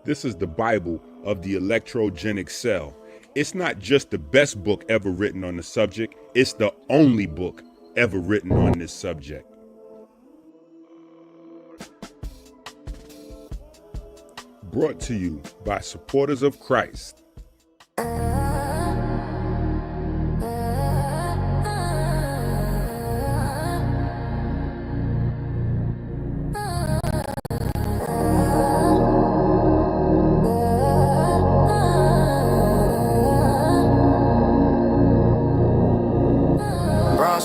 This is the Bible of the electrogenic cell. It's not just the best book ever written on the subject, it's the only book ever written on this subject. Brought to you by supporters of Christ.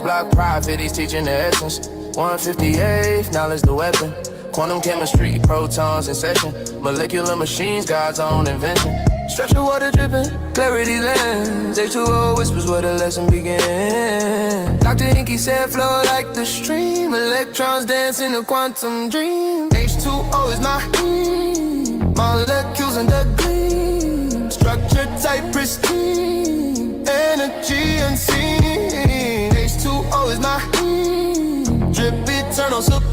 Block profit, he's teaching the essence. 158, knowledge the weapon. Quantum chemistry, protons in session. Molecular machines, God's own invention. Structure water dripping, clarity lens. H2O whispers where the lesson begins. Dr. Inky said flow like the stream. Electrons dance in a quantum dream. H2O is my molecules in the gleam. Structure type pristine. Energy unseen. H2O is my drip eternal supreme.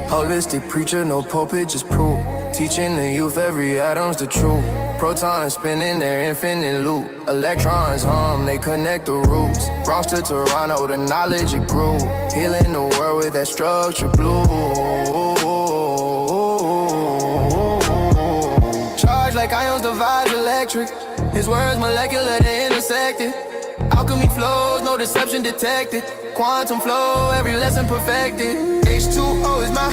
Holistic preacher, no pulpit, just proof. Teaching the youth every atom's the truth. Protons spinning their infinite loop. Electrons hum, they connect the roots. Bronx to Toronto, the knowledge it grew. Healing the world with that structure blue. Like ions divide electric. His words molecular, they intersected. Alchemy flows, no deception detected. Quantum flow, every lesson perfected. H2O is my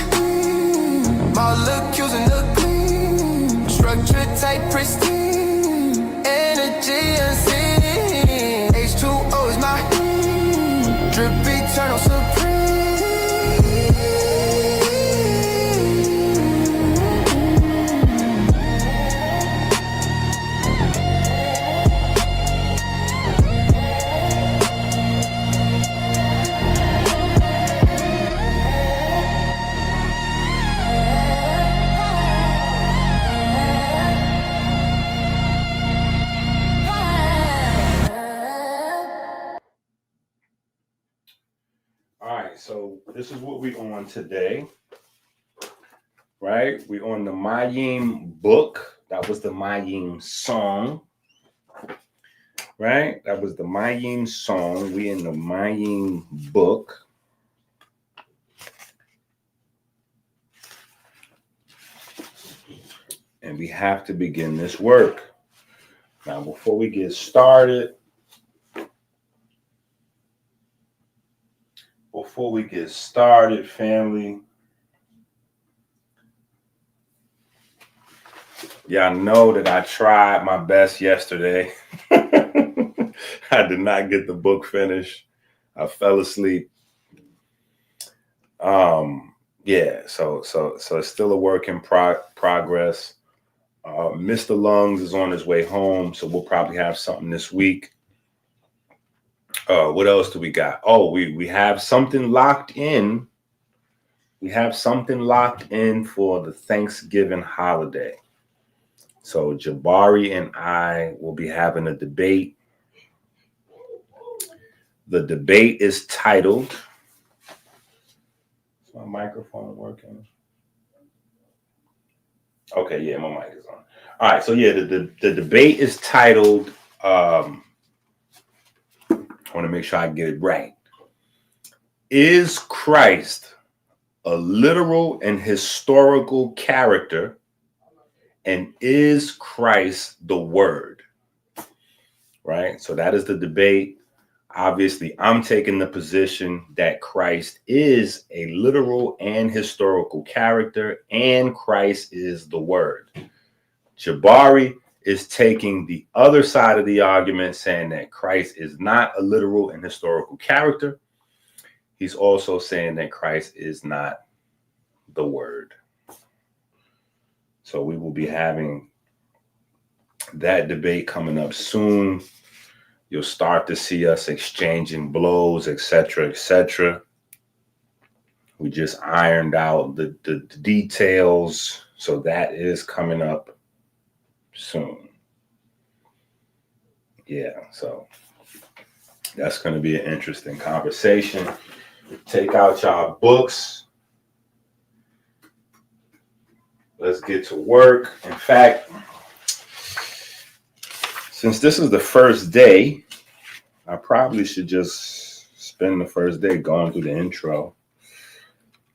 molecules in the gleam. Structure tight, pristine. Energy unseen. H2O is my drip eternal supreme. So this is what we're on today, right? We're on the Mayim book. That was the Mayim song, right? That was the Mayim song. We in the Mayim book. And we have to begin this work. Now, before we get started, family, y'all know that I tried my best yesterday. I did not get the book finished. I fell asleep. Yeah, so it's still a work in progress. Mr. Lungs is on his way home, so we'll probably have something this week. What else do we got? Oh, we have something locked in. We have something locked in for the Thanksgiving holiday. So Jabari and I will be having a debate. The debate is titled. Is my microphone working? Okay, yeah, my mic is on. All right, so yeah, the debate is titled. I want to make sure I get it right. Is Christ a literal and historical character, and is Christ the Word? Right? So that is the debate. Obviously, I'm taking the position that Christ is a literal and historical character, and Christ is the Word. Jabari is taking the other side of the argument, saying that Christ is not a literal and historical character. He's also saying that Christ is not the Word. So we will be having that debate coming up soon. You'll start to see us exchanging blows, etc., etc. We just ironed out the details, so that is coming up soon. Yeah, so that's going to be an interesting conversation. Take out y'all books. Let's get to work. In fact, since this is the first day, I probably should just spend the first day going through the intro.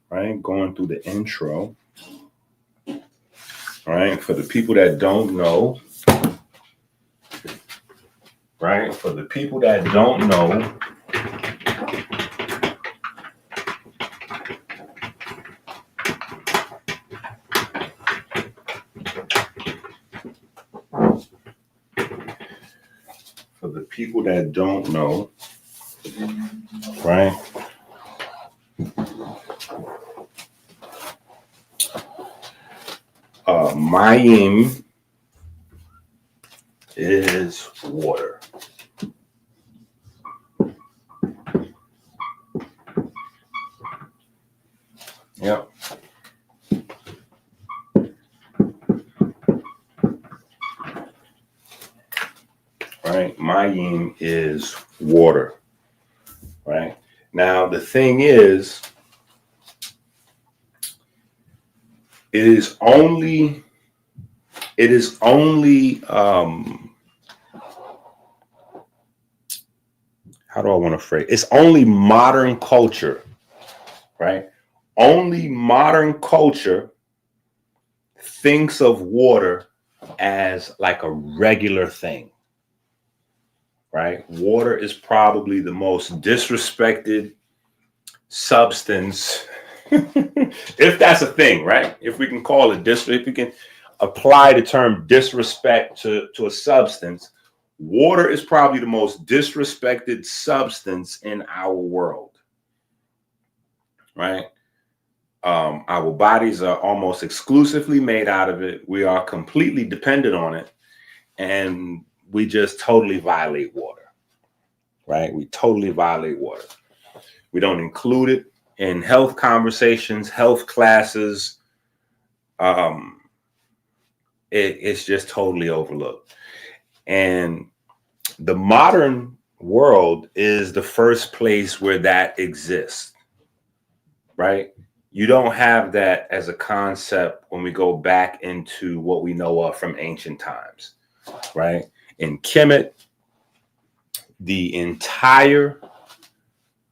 Right? Going through the intro. All right? For the people that don't know, right? For the people that don't know, right? Mayim is water. Yep. Right? Mayim is water. Right? Now, the thing is, it is only how do I want to phrase? It's only modern culture, right? Only modern culture thinks of water as like a regular thing, right? Water is probably the most disrespected substance, if that's a thing, right? If we can call it if we can apply the term disrespect to a substance, water is probably the most disrespected substance in our world, right? Our bodies are almost exclusively made out of it. We are completely dependent on it, and we just totally violate water, right? We totally violate water. We don't include it in health conversations, health classes. It's just totally overlooked. And the modern world is the first place where that exists, right? You don't have that as a concept when we go back into what we know of from ancient times, right? In Kemet, the entire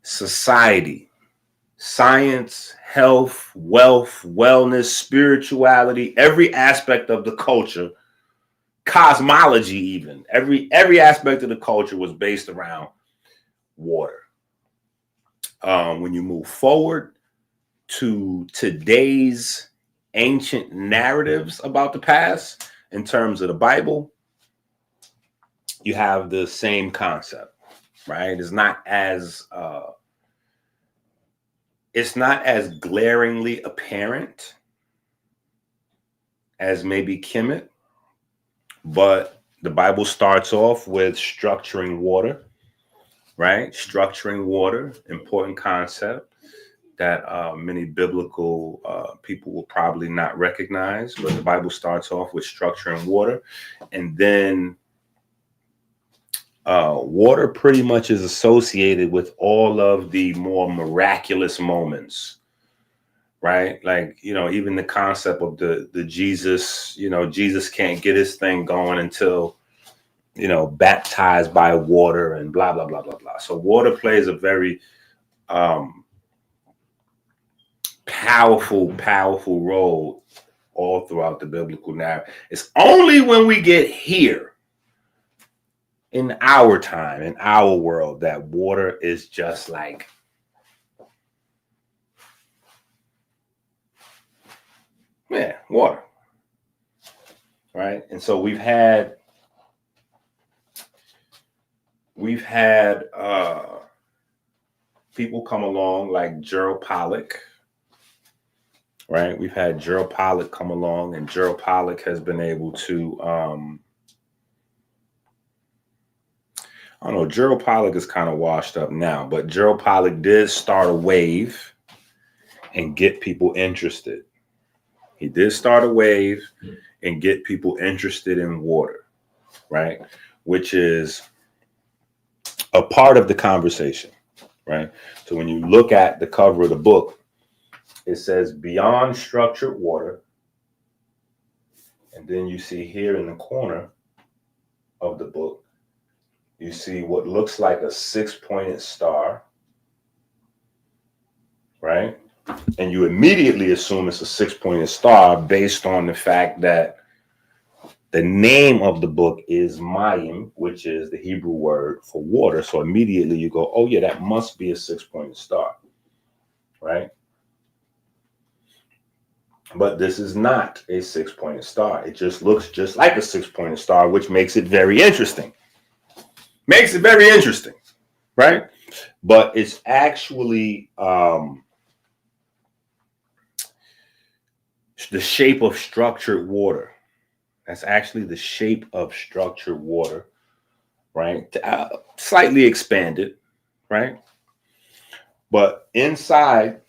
society, science, health, wealth, wellness, spirituality, every aspect of the culture, cosmology, even every aspect of the culture was based around water. When you move forward to today's ancient narratives about the past, in terms of the Bible, you have the same concept, right? It's not as glaringly apparent as maybe Kemet, but the Bible starts off with structuring water, right? Structuring water, important concept that many biblical people will probably not recognize, but the Bible starts off with structuring water. And then water pretty much is associated with all of the more miraculous moments, right? Like, even the concept of the Jesus, Jesus can't get his thing going until, baptized by water and blah, blah, blah, blah, blah. So water plays a very powerful role all throughout the biblical narrative. It's only when we get here in our time, in our world, that water is just like, water, right? And so we've had people come along like Gerald Pollack, right? We've had Gerald Pollack come along, and Gerald Pollack has been able to, I don't know, Gerald Pollack is kind of washed up now, but Gerald Pollack did start a wave and get people interested. He did start a wave and get people interested in water, right? Which is a part of the conversation, right? So when you look at the cover of the book, it says beyond structured water. And then you see here in the corner of the book, you see what looks like a 6-pointed star, right? And you immediately assume it's a 6-pointed star based on the fact that the name of the book is Mayim, which is the Hebrew word for water. So immediately you go, oh yeah, that must be a 6-pointed star, right? But this is not a 6-pointed star. It just looks just like a 6-pointed star, which makes it very interesting. Makes it very interesting, right? But it's actually the shape of structured water. That's actually the shape of structured water, right? Slightly expanded, right? But inside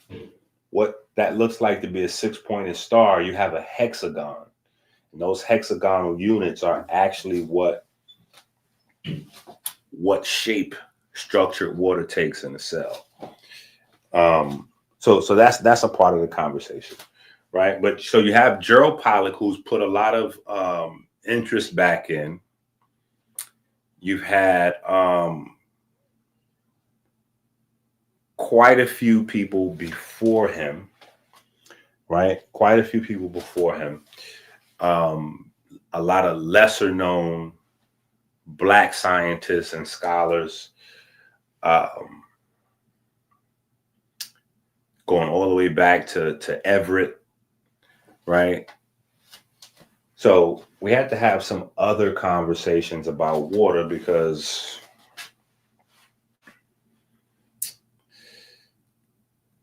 what that looks like to be a 6-pointed star, you have a hexagon. And those hexagonal units are actually what shape structured water takes in a cell. So that's a part of the conversation, right? But so you have Gerald Pollack, who's put a lot of interest back in. You've had quite a few people before him, right? Quite a few people before him. A lot of lesser known Black scientists and scholars, going all the way back to Everett, right? So we had to have some other conversations about water because,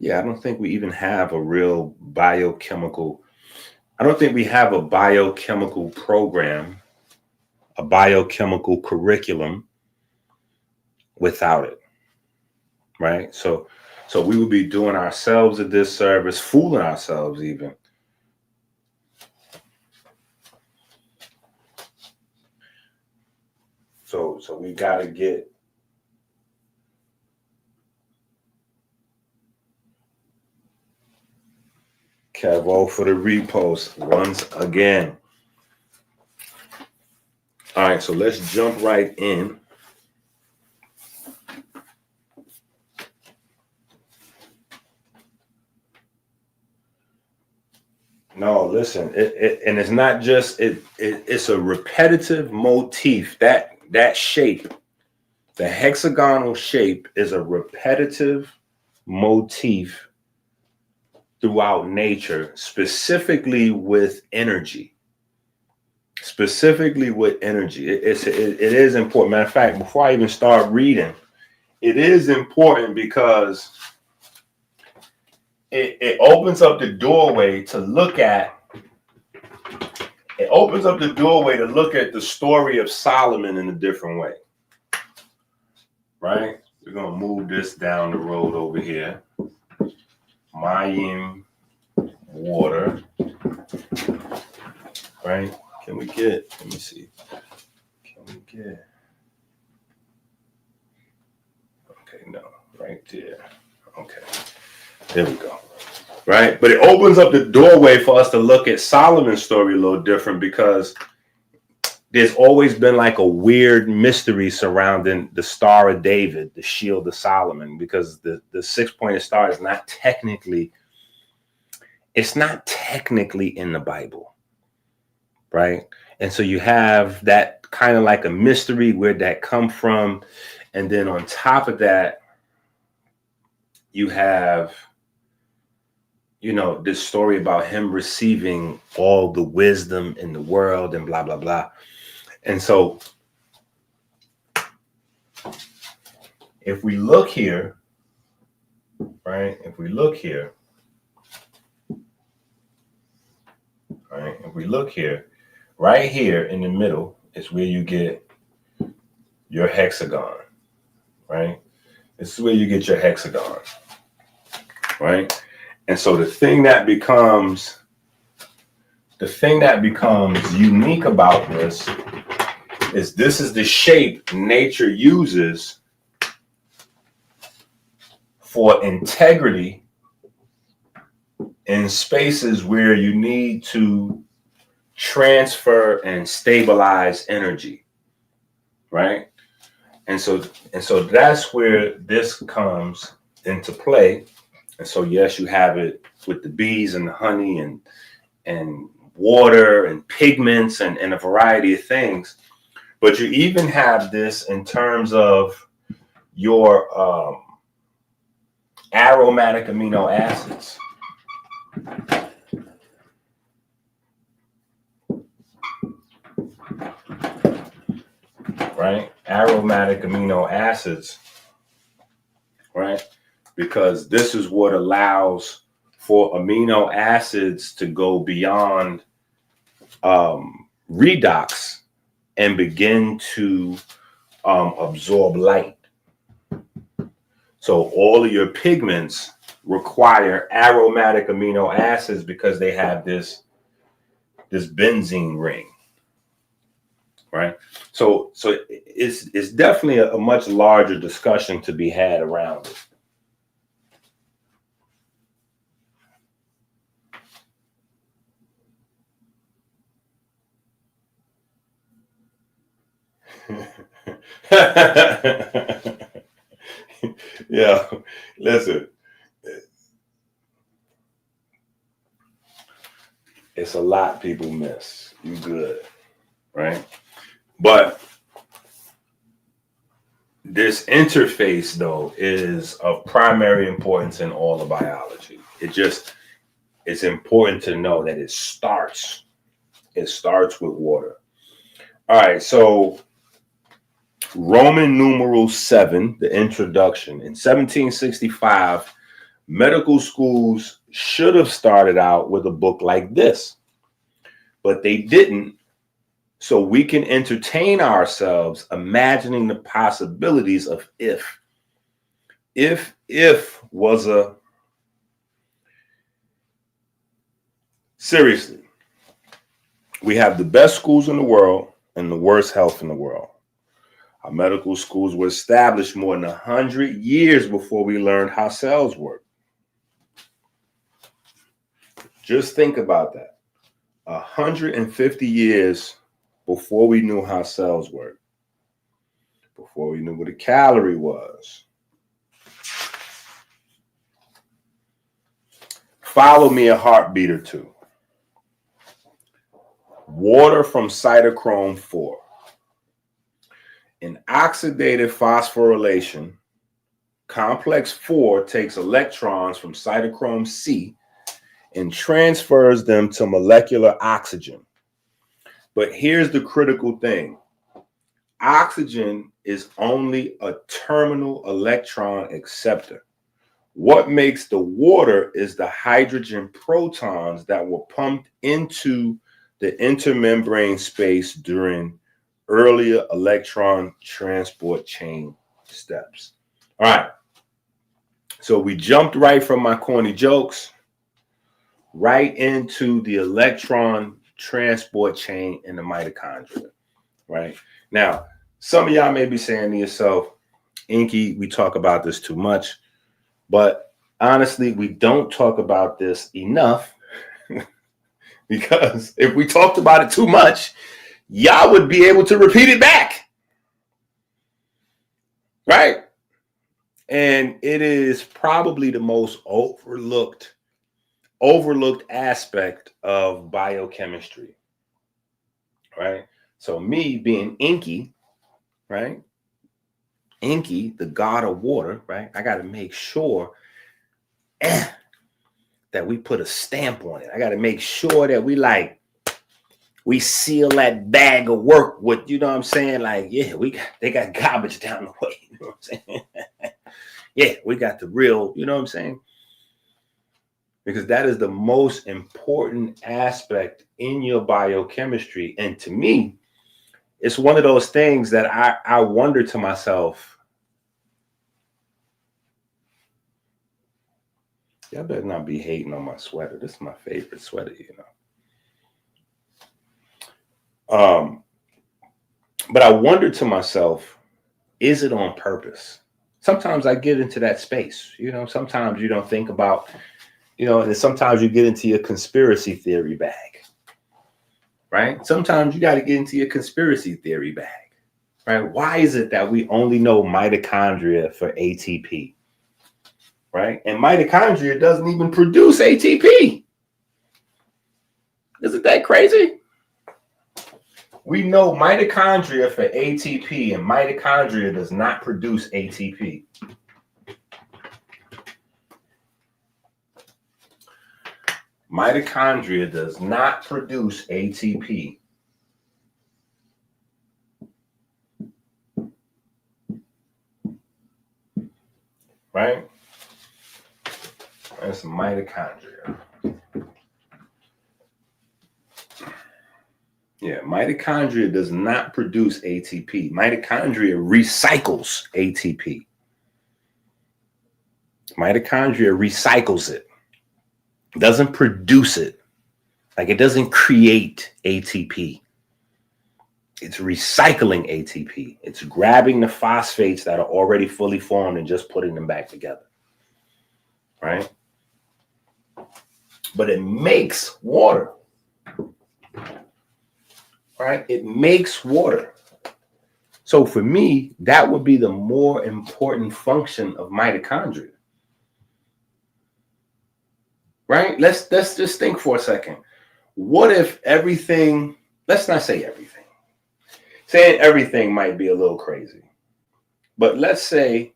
I don't think we even have a real biochemical. I don't think we have a biochemical program, a biochemical curriculum without it, right? So we would be doing ourselves a disservice, fooling ourselves even. So we got to get Kevo for the repost once again. All right, so let's jump right in. No, listen, and it's not just it's a repetitive motif. That shape, the hexagonal shape, is a repetitive motif throughout nature, specifically with energy. Specifically with energy, it is important. Matter of fact, before I even start reading, it is important because it opens up the doorway to look at. It opens up the doorway to look at the story of Solomon in a different way, right? We're gonna move this down the road over here. Mayim water, right? Can we get? Let me see. Can we get? Okay, no, right there. Okay, there we go. Right, but it opens up the doorway for us to look at Solomon's story a little different because there's always been like a weird mystery surrounding the Star of David, the Shield of Solomon, because the 6-pointed star is not technically, it's not technically in the Bible, right? And so you have that kind of like a mystery, where'd that come from? And then on top of that, you have, this story about him receiving all the wisdom in the world and blah, blah, blah. And so if we look here, right, right here in the middle is where you get your hexagon, right? This is where you get your hexagon, right? And so the thing that becomes unique about this is the shape nature uses for integrity in spaces where you need to transfer and stabilize energy, right? And so that's where this comes into play. And so yes, you have it with the bees and the honey and water and pigments and a variety of things. But you even have this in terms of your aromatic amino acids. Right? Aromatic amino acids, right? Because this is what allows for amino acids to go beyond redox and begin to absorb light. So all of your pigments require aromatic amino acids because they have this benzene ring, right? So it's definitely a much larger discussion to be had around it. Yeah, listen, it's a lot people miss. You good, right? But this interface, though, is of primary importance in all of biology. It's important to know that it starts with water. All right, so Roman numeral 7, the introduction. In 1765, medical schools should have started out with a book like this, but they didn't. So we can entertain ourselves imagining the possibilities of if. If was a... Seriously, we have the best schools in the world and the worst health in the world. Our medical schools were established more than 100 years before we learned how cells work. Just think about that. 150 years before we knew how cells work, before we knew what a calorie was. Follow me a heartbeat or two. Water from cytochrome 4. In oxidative phosphorylation, complex 4 takes electrons from cytochrome C and transfers them to molecular oxygen. But here's the critical thing. Oxygen is only a terminal electron acceptor. What makes the water is the hydrogen protons that were pumped into the intermembrane space during earlier electron transport chain steps. All right. So we jumped right from my corny jokes right into the electron transport chain in the mitochondria, right? Now, some of y'all may be saying to yourself, Inky, we talk about this too much, but honestly, we don't talk about this enough because if we talked about it too much, y'all would be able to repeat it back, right? And it is probably the most overlooked aspect of biochemistry, right? So me being Inky, right? Inky, the god of water, right? I got to make sure that we put a stamp on it. I got to make sure that we seal that bag of work with, you know what I'm saying? Like, yeah, they got garbage down the way. You know what I'm saying? Yeah, we got the real, you know what I'm saying? Because that is the most important aspect in your biochemistry. And to me, it's one of those things that I wonder to myself, y'all better not be hating on my sweater. This is my favorite sweater, you know. But I wonder to myself, is it on purpose? Sometimes I get into that space. Sometimes you don't think about, and sometimes you get into your conspiracy theory bag, right? Sometimes you got to get into your conspiracy theory bag, right? Why is it that we only know mitochondria for ATP, right? And mitochondria doesn't even produce ATP. Isn't that crazy? We know mitochondria for ATP, and mitochondria does not produce ATP. Mitochondria does not produce ATP. Right? That's mitochondria. Yeah, mitochondria does not produce ATP. Mitochondria recycles ATP. Mitochondria recycles it. Doesn't produce it. Like, it doesn't create ATP. It's recycling ATP. It's grabbing the phosphates that are already fully formed and just putting them back together. Right? But it makes water. Right? It makes water. So for me, that would be the more important function of mitochondria. Right? Let's just think for a second. What if everything, let's not say everything. Saying everything might be a little crazy. But let's say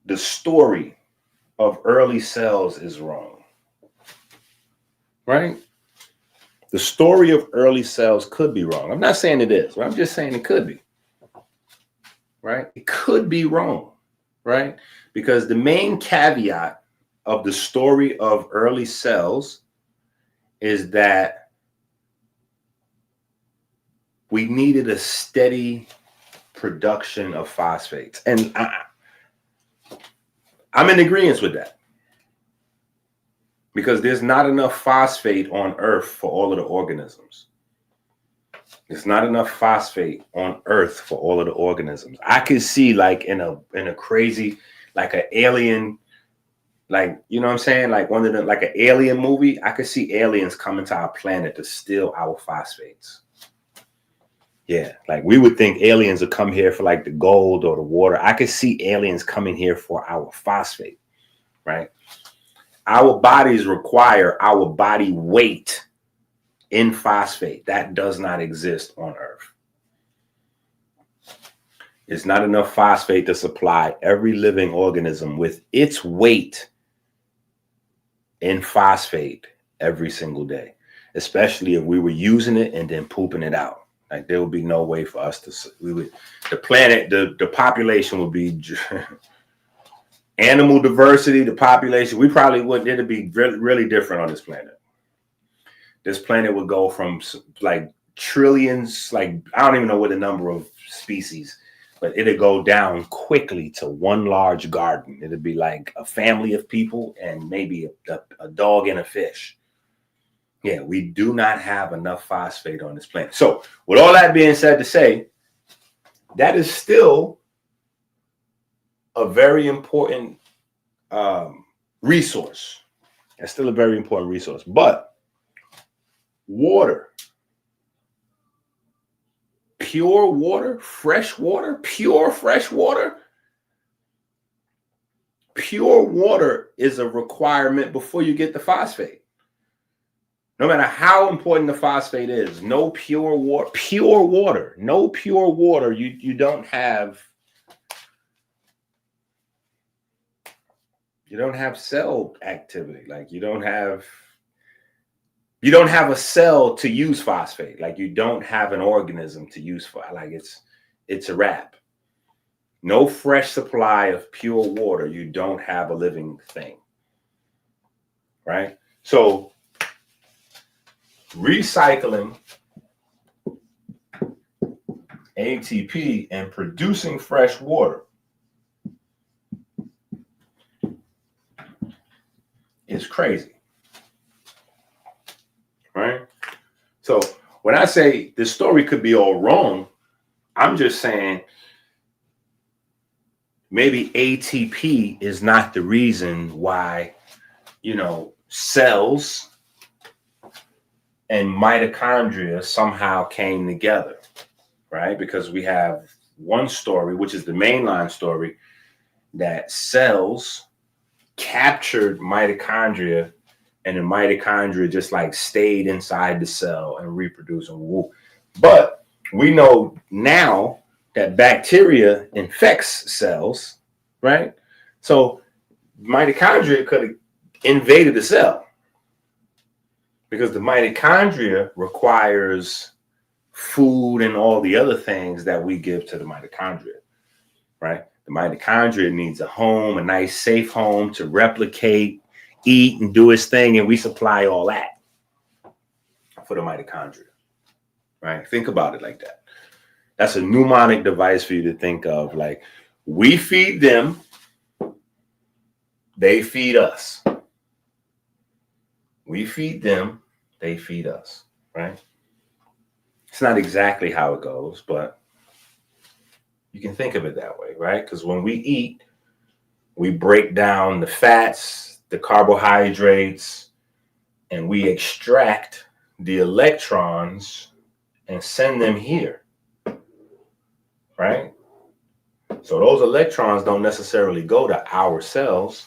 the story of early cells is wrong. Right? The story of early cells could be wrong. I'm not saying it is, but I'm just saying it could be. Right? It could be wrong. Right? Because the main caveat of the story of early cells is that we needed a steady production of phosphates. And I'm in agreement with that. Because there's not enough phosphate on Earth for all of the organisms. There's not enough phosphate on Earth for all of the organisms. I could see, like, in a crazy, like an alien, like, you know what I'm saying? Like one of the, like an alien movie, I could see aliens coming to our planet to steal our phosphates. Yeah, like we would think aliens would come here for like the gold or the water. I could see aliens coming here for our phosphate, right? Our bodies require our body weight in phosphate. That does not exist on Earth. It's not enough phosphate to supply every living organism with its weight in phosphate every single day, especially if we were using it and then pooping it out. Like, there would be no way for us to, the planet, the population would be animal diversity, the population, we probably wouldn't, it'd be really, really different on this planet. This planet would go from like trillions, like, I don't even know what the number of species, but it'd go down quickly to one large garden. It'd be like a family of people and maybe a dog and a fish. Yeah, we do not have enough phosphate on this planet. So with all that being said, to say, that is still a very important resource. That's still a very important resource. But water, pure water, fresh water, pure fresh water, pure water is a requirement before you get the phosphate. No matter how important the phosphate is, no pure water, no pure water, you don't have cell activity. Like, you don't have a cell to use phosphate. Like, you don't have an organism to use for, like, it's a wrap. No fresh supply of pure water, you don't have a living thing. Right? So recycling ATP and producing fresh water is crazy. Right? So when I say this story could be all wrong, I'm just saying maybe ATP is not the reason why, cells and mitochondria somehow came together, right? Because we have one story, which is the mainline story, that cells captured mitochondria, and the mitochondria just like stayed inside the cell and reproduced. But we know now that bacteria infects cells, right? So mitochondria could have invaded the cell, because the mitochondria requires food and all the other things that we give to the mitochondria, right? The mitochondria needs a home, a nice safe home to replicate, eat, and do its thing, and we supply all that for the mitochondria, right? Think about it like that. That's a mnemonic device for you to think of. Like, we feed them, they feed us. We feed them, they feed us, right? It's not exactly how it goes, but you can think of it that way, right? Because when we eat, we break down the fats, the carbohydrates, and we extract the electrons and send them here, right? So those electrons don't necessarily go to our cells.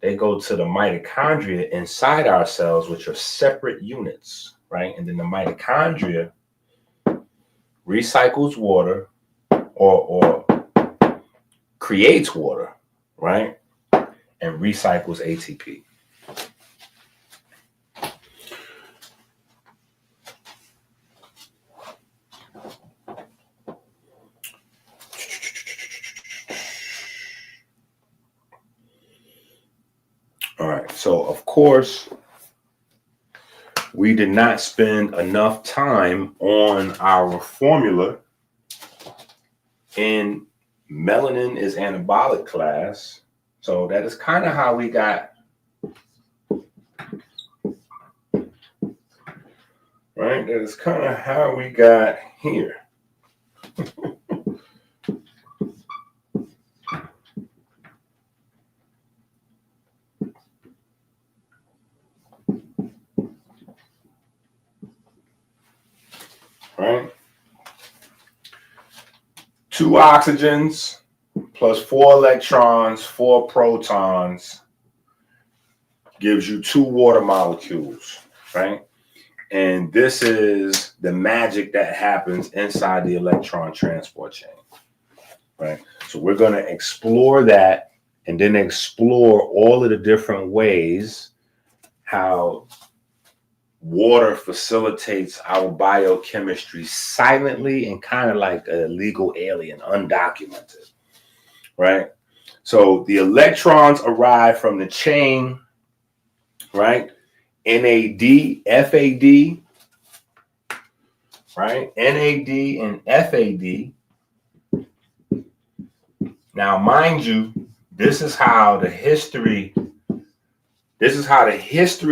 They go to the mitochondria inside our cells, which are separate units, right? And then the mitochondria recycles water or creates water, right? And recycles ATP. All right, so of course, we did not spend enough time on our formula in melanin is anabolic class. So that is kind of how we got, right? That is kind of how we got here. Right? 2 oxygens plus 4 electrons, 4 protons gives you 2 water molecules, right? And this is the magic that happens inside the electron transport chain, right? So we're going to explore that, and then explore all of the different ways how water facilitates our biochemistry silently and kind of like a legal alien, undocumented, right? So the electrons arrive from the chain, right? NAD, FAD, right? NAD and FAD. Now, mind you, this is how the history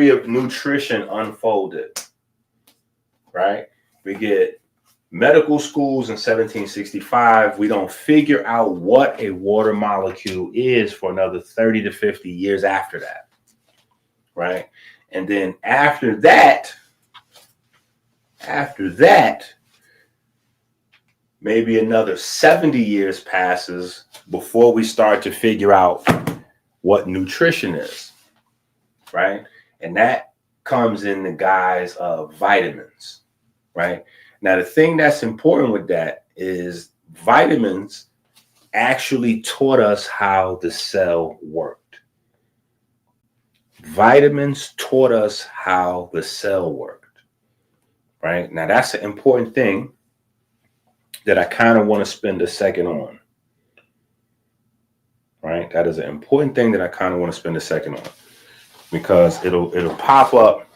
of nutrition unfolded, right? We get medical schools in 1765. We don't figure out what a water molecule is for another 30 to 50 years after that, right? And then after that, maybe another 70 years passes before we start to figure out what nutrition is, right? And that comes in the guise of vitamins, right? Now, the thing that's important with that is vitamins actually taught us how the cell worked. Vitamins taught us how the cell worked, right? Now, that's an important thing that I kind of want to spend a second on, right? That is an important thing that I kind of want to spend a second on, because it'll pop up.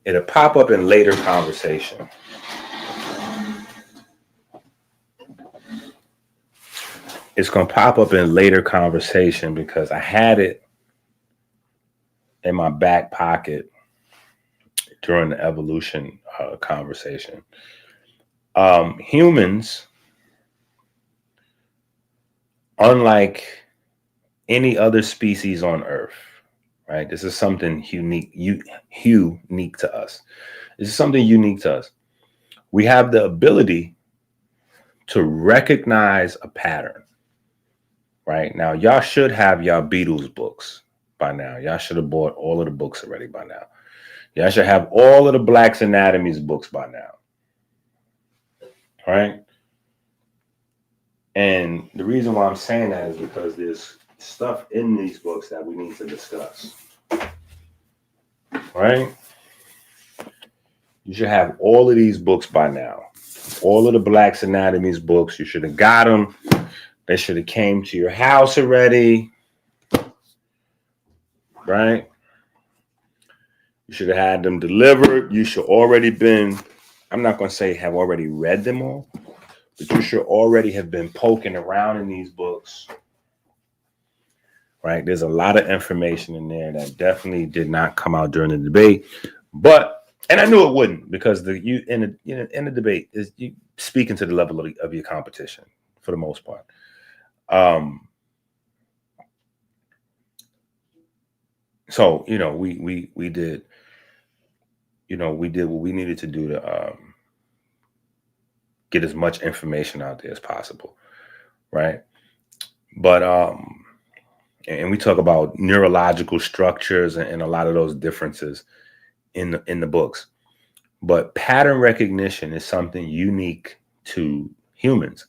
It'll pop up in later conversation. It's going to pop up in later conversation because I had it in my back pocket during the evolution conversation. Humans unlike any other species on Earth, right? This is something unique to us. This is something unique to us. We have the ability to recognize a pattern, right? Now, y'all should have y'all Beatles books by now. Y'all should have bought all of the books already by now. Y'all should have all of the Black's Anatomies books by now, right? And the reason why I'm saying that is because there's stuff in these books that we need to discuss, right? You should have all of these books by now. All of the Black's Anatomies books, you should have got them. They should have came to your house already, right? You should have had them delivered. You should already been, I'm not going to say have already read them all, but you should already have been poking around in these books, right? There's a lot of information in there that definitely did not come out during the debate, and I knew it wouldn't, because in the debate is you speaking to the level of your competition for the most part. So we did what we needed to do to get as much information out there as possible, right? But and we talk about neurological structures and a lot of those differences in the books. But pattern recognition is something unique to humans.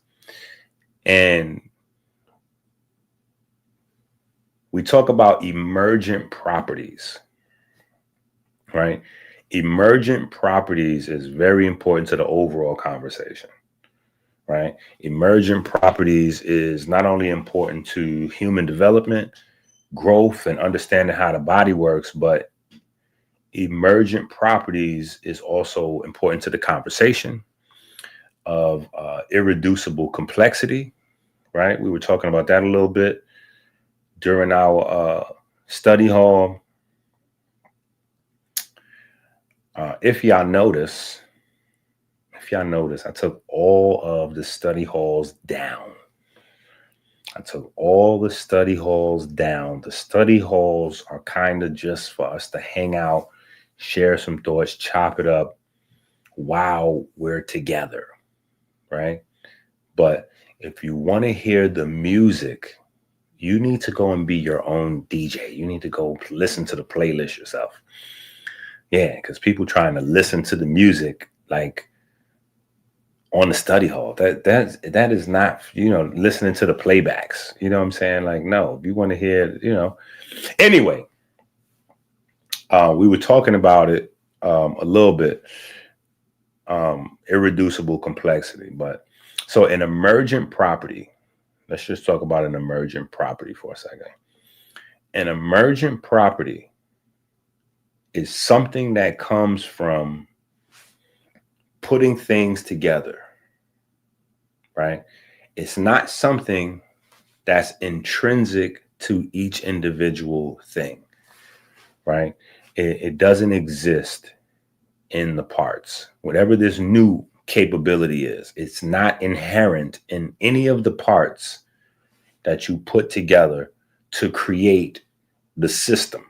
And we talk about emergent properties, right? Emergent properties is very important to the overall conversation, right? Emergent properties is not only important to human development, growth, and understanding how the body works, but emergent properties is also important to the conversation of irreducible complexity, right? We were talking about that a little bit during our study hall. If y'all notice, I took all of the study halls down. The study halls are kind of just for us to hang out, share some thoughts, chop it up while we're together, right? But if you want to hear the music, you need to go and be your own DJ. You need to go listen to the playlist yourself. Yeah, because people trying to listen to the music like on the study hall. That is not, listening to the playbacks. You know what I'm saying? Like, no, if you want to hear, Anyway, we were talking about it a little bit, irreducible complexity. But so an emergent property, let's just talk about an emergent property for a second. An emergent property is something that comes from putting things together, right? It's not something that's intrinsic to each individual thing, right? It doesn't exist in the parts. Whatever this new capability is, it's not inherent in any of the parts that you put together to create the system.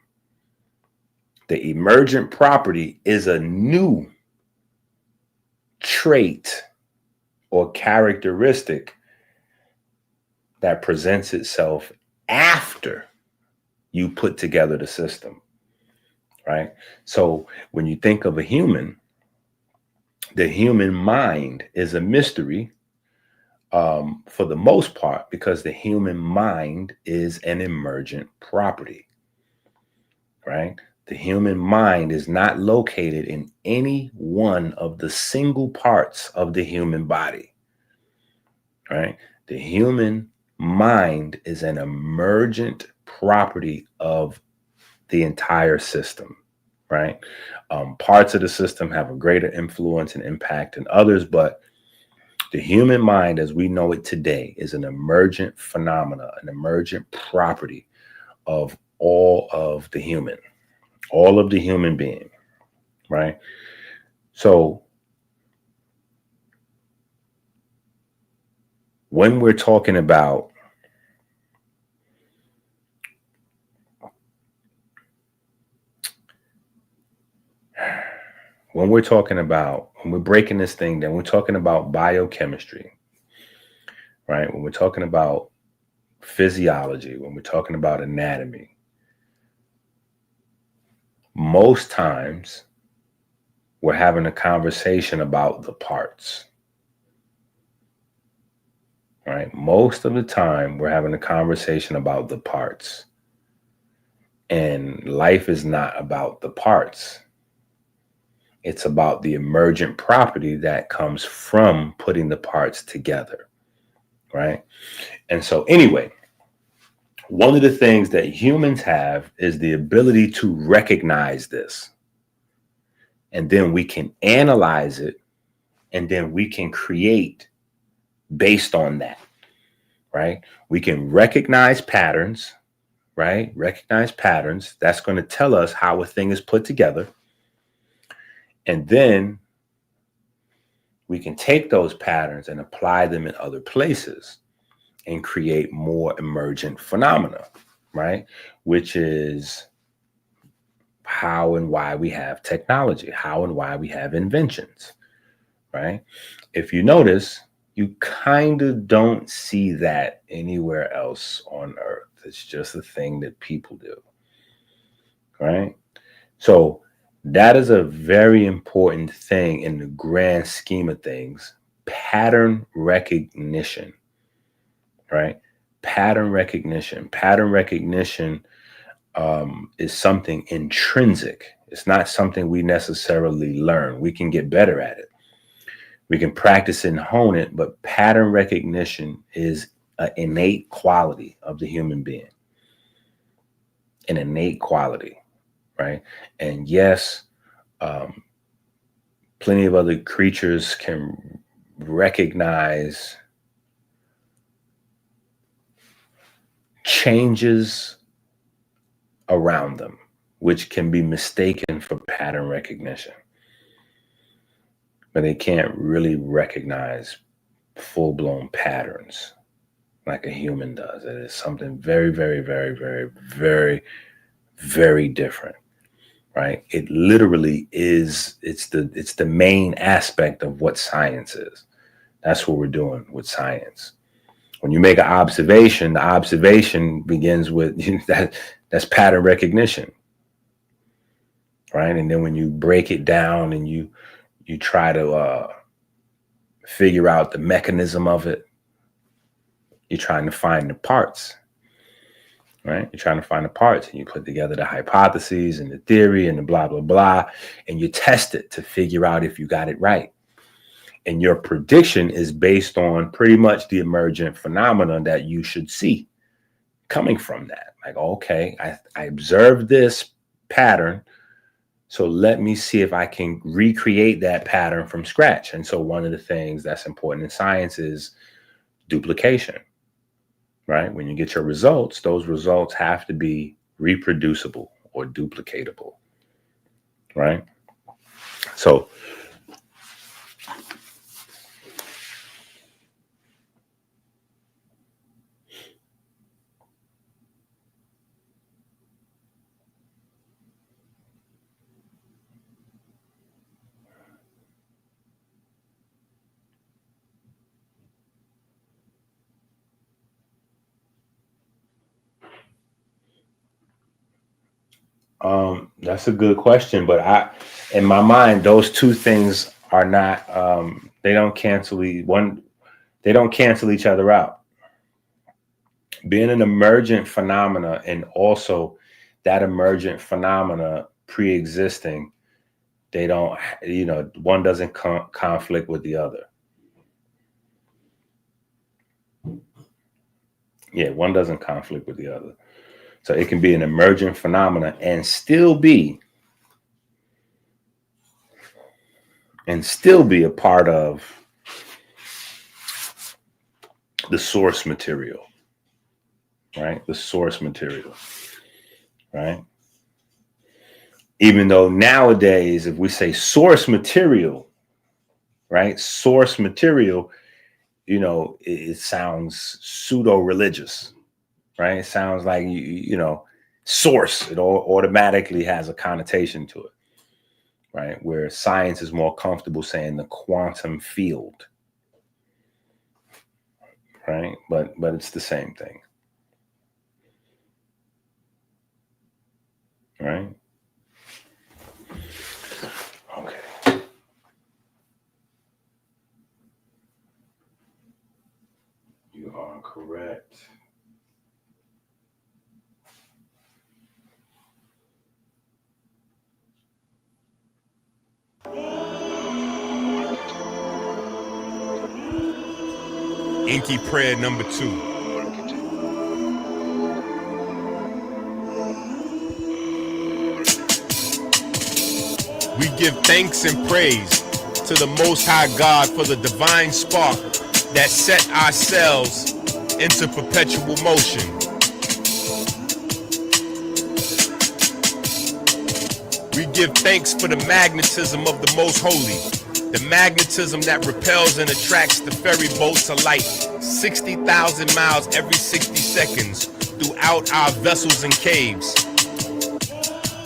The emergent property is a new trait or characteristic that presents itself after you put together the system, right? So when you think of a human, the human mind is a mystery for the most part, because the human mind is an emergent property, right? The human mind is not located in any one of the single parts of the human body, right? The human mind is an emergent property of the entire system, right? Parts of the system have a greater influence and impact than others, but the human mind as we know it today is an emergent phenomena, an emergent property of all of the human being, right? So when we're talking about when we're breaking this thing down, we're talking about biochemistry, right? When we're talking about physiology, when we're talking about anatomy, most times we're having a conversation about the parts, right? Most of the time we're having a conversation about the parts. And life is not about the parts. It's about the emergent property that comes from putting the parts together, right? And so, anyway, one of the things that humans have is the ability to recognize this. And then we can analyze it, and then we can create based on that, right? We can recognize patterns, right? Recognize patterns. That's going to tell us how a thing is put together. And then we can take those patterns and apply them in other places and create more emergent phenomena, right? Which is how and why we have technology, how and why we have inventions, right? If you notice, you kind of don't see that anywhere else on earth. It's just a thing that people do, right? So that is a very important thing in the grand scheme of things. Pattern recognition, right? Pattern recognition. Pattern recognition is something intrinsic. It's not something we necessarily learn. We can get better at it. We can practice and hone it, but pattern recognition is an innate quality of the human being. An innate quality, right? And yes, plenty of other creatures can recognize changes around them, which can be mistaken for pattern recognition. But they can't really recognize full-blown patterns like a human does. It is something very, very, very, very, very, very different, right? It literally is, it's the main aspect of what science is. That's what we're doing with science. When you make an observation, the observation begins with that's pattern recognition, right? And then when you break it down and you try to figure out the mechanism of it, you're trying to find the parts, right? You're trying to find the parts, and you put together the hypotheses and the theory and the blah, blah, blah, and you test it to figure out if you got it right. And your prediction is based on pretty much the emergent phenomena that you should see coming from that. Like, okay, I observed this pattern, so let me see if I can recreate that pattern from scratch. And so one of the things that's important in science is duplication, right? When you get your results, those results have to be reproducible or duplicatable, right? So that's a good question, but in my mind, those two things are not. They don't cancel They don't cancel each other out. Being an emergent phenomena, and also that emergent phenomena pre-existing, they don't. One doesn't conflict with the other. Yeah, one doesn't conflict with the other. So it can be an emergent phenomena and still be a part of the source material, right? The source material, right? Even though nowadays, if we say source material, right? Source material, it sounds pseudo-religious, right? It sounds like, source. It automatically has a connotation to it. right? Where science is more comfortable saying the quantum field, right? But it's the same thing, right? Okay. You are correct. Inky prayer number 2. We give thanks and praise to the Most High God for the divine spark that set our cells into perpetual motion. We give thanks for the magnetism of the Most Holy, the magnetism that repels and attracts the ferry boats of light 60,000 miles every 60 seconds throughout our vessels and caves.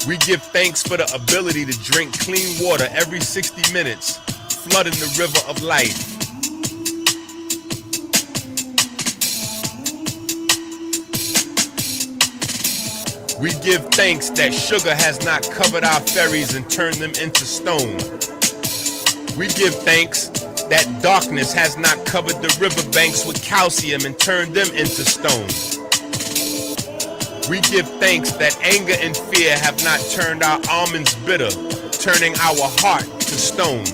We give thanks for the ability to drink clean water every 60 minutes, flooding the river of life. We give thanks that sugar has not covered our ferries and turned them into stone. We give thanks that darkness has not covered the riverbanks with calcium and turned them into stone. We give thanks that anger and fear have not turned our almonds bitter, turning our heart to stone.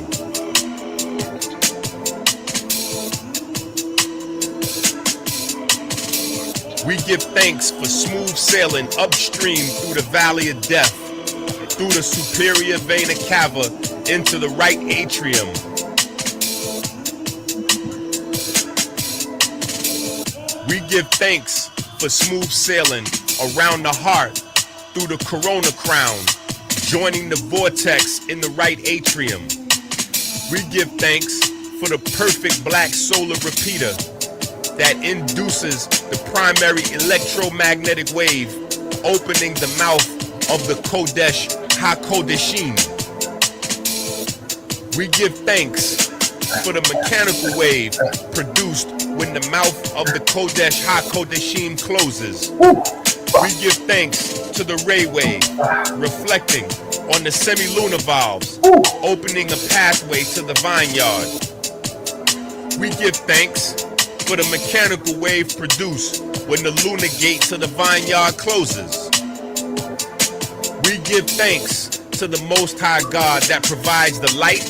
We give thanks for smooth sailing upstream through the valley of death, through the superior vena cava into the right atrium. We give thanks for smooth sailing around the heart through the corona crown, joining the vortex in the right atrium. We give thanks for the perfect black solar repeater that induces the primary electromagnetic wave, opening the mouth of the Kodesh HaKodeshim. We give thanks for the mechanical wave produced when the mouth of the Kodesh HaKodeshim closes. We give thanks to the ray wave, reflecting on the semi-lunar valves, opening a pathway to the vineyard. We give thanks for the mechanical wave produced when the lunar gate to the vineyard closes. We give thanks to the Most High God that provides the light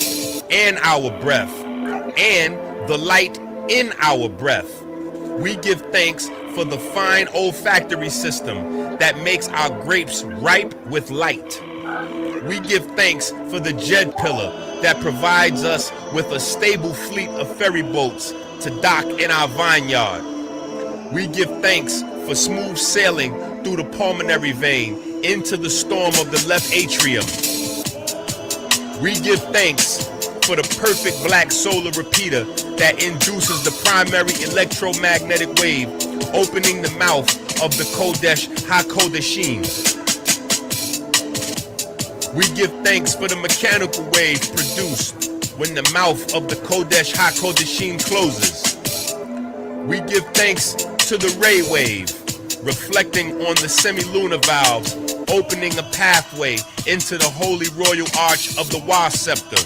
and our breath, and the light in our breath. We give thanks for the fine olfactory system that makes our grapes ripe with light. We give thanks for the Jed pillar that provides us with a stable fleet of ferry boats to dock in our vineyard. We give thanks for smooth sailing through the pulmonary vein into the storm of the left atrium. We give thanks for the perfect black solar repeater that induces the primary electromagnetic wave, opening the mouth of the Kodesh HaKodeshim. We give thanks for the mechanical wave produced when the mouth of the Kodesh HaKodeshim closes. We give thanks to the ray wave, reflecting on the semi-lunar valves, opening a pathway into the holy royal arch of the Wa scepter.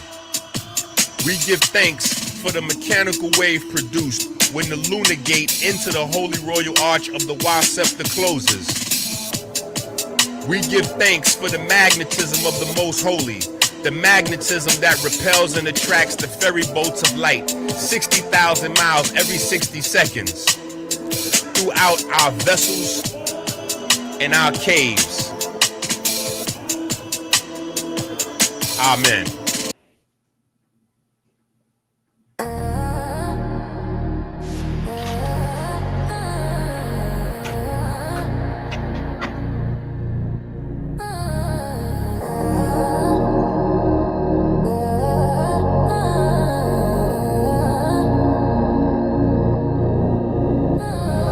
We give thanks for the mechanical wave produced when the lunar gate into the holy royal arch of the Wa scepter closes. We give thanks for the magnetism of the Most Holy, the magnetism that repels and attracts the ferry boats of light 60,000 miles every 60 seconds throughout our vessels and our caves. Amen.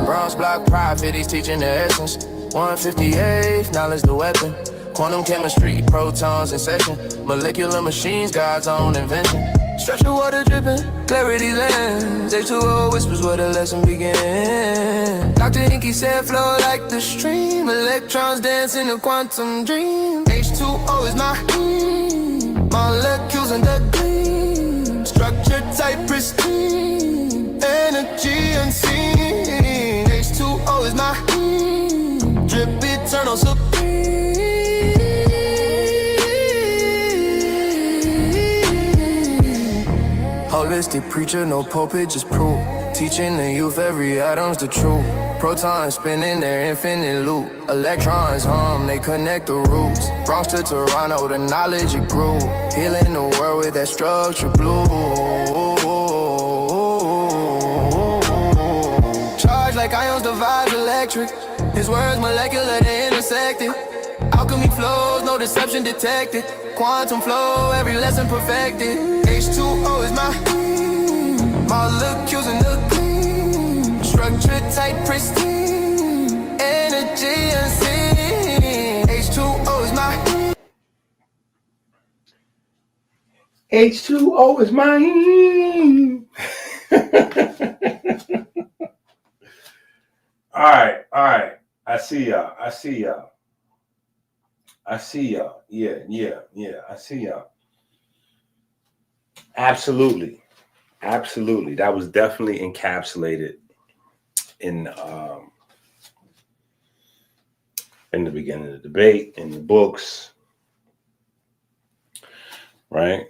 Bronze block prophet, he's teaching the essence. 158, knowledge the weapon. Quantum chemistry, protons in session. Molecular machines, God's own invention. Structure water dripping, clarity lens. H2O whispers where the lesson began. Dr. Inky said flow like the stream. Electrons dance in a quantum dream. H2O is my molecules in the gleam. Structure type pristine. Energy unseen. H2O is my drip eternal supreme. Holistic preacher, no pulpit, just proof. Teaching the youth every atom's the truth. Protons spinning their infinite loop. Electrons hum, they connect the roots. Bronx to Toronto, the knowledge it grew. Healing the world with that structure blue. Charged like ions, the vibes electric. His words molecular, they intersected. Alchemy flows, no deception detected. Quantum flow, every lesson perfected. H2O is my molecules in the gleam. Structure tight, pristine. Energy unseen. H2O is my H2O is mine. All right. I see y'all. Yeah. I see y'all. Absolutely. That was definitely encapsulated in the beginning of the debate, in the books, right?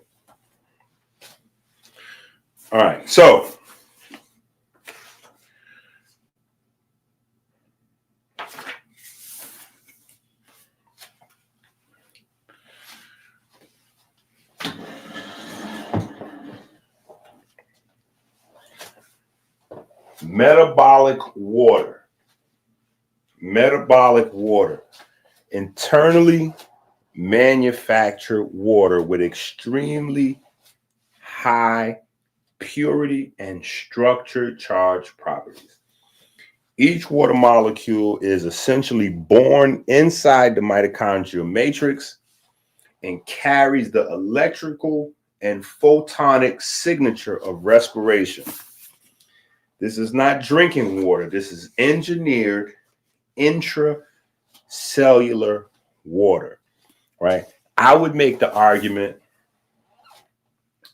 All right, so metabolic water, internally manufactured water with extremely high purity and structured charge properties. Each water molecule is essentially born inside the mitochondrial matrix and carries the electrical and photonic signature of respiration. This is not drinking water. This is engineered intracellular water, right? I would make the argument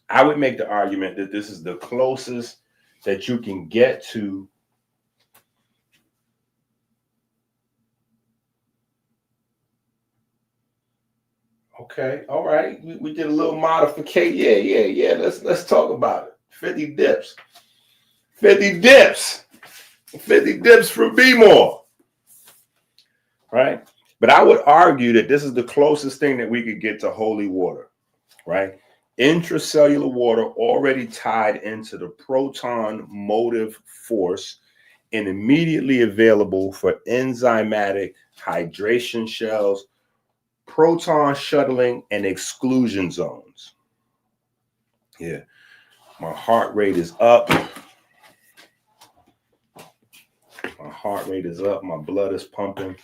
that this is the closest that you can get to okay, all right. We did a little modification. Yeah. Let's talk about it. 50 dips. 50 dips for B-more. Right? But I would argue that this is the closest thing that we could get to holy water, right? Intracellular water already tied into the proton motive force and immediately available for enzymatic hydration shells, proton shuttling, and exclusion zones. Yeah. My heart rate is up. My blood is pumping.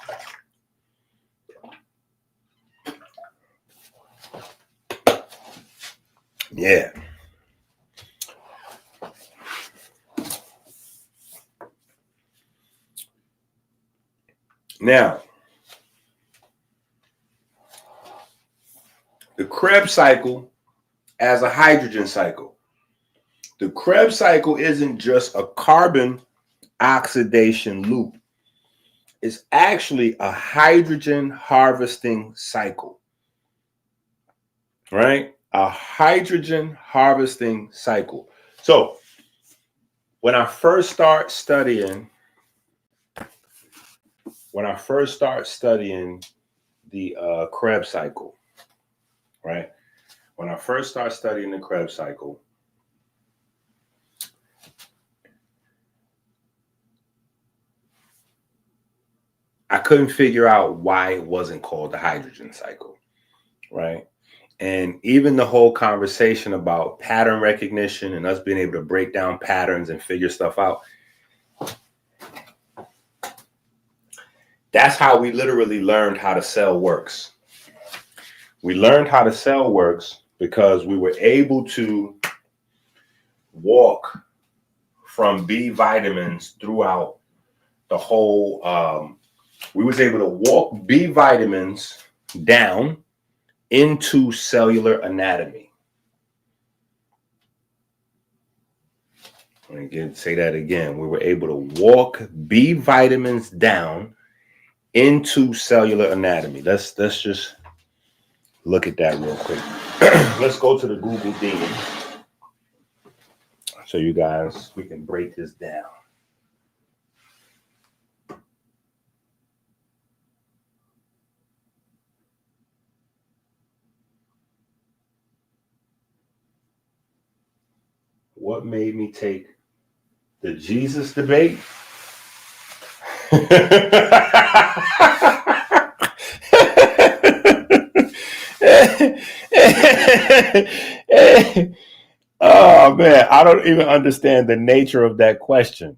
Yeah. Now, the Krebs cycle as a hydrogen cycle. The Krebs cycle isn't just a carbon oxidation loop. It's actually a hydrogen harvesting cycle, right? A hydrogen harvesting cycle. So when I first start studying the Krebs cycle, right? When I first start studying the Krebs cycle, I couldn't figure out why it wasn't called the hydrogen cycle, right? And even the whole conversation about pattern recognition and us being able to break down patterns and figure stuff out, that's how we literally learned how the cell works. We learned how the cell works because we were able to walk from B vitamins throughout the whole. We was able to walk B vitamins down into cellular anatomy. Again, say that again. We were able to walk B vitamins down into cellular anatomy. Let's just look at that real quick. Let's go to the Google Dean so you guys, we can break this down. What made me take the Jesus debate? Oh man, I don't even understand the nature of that question.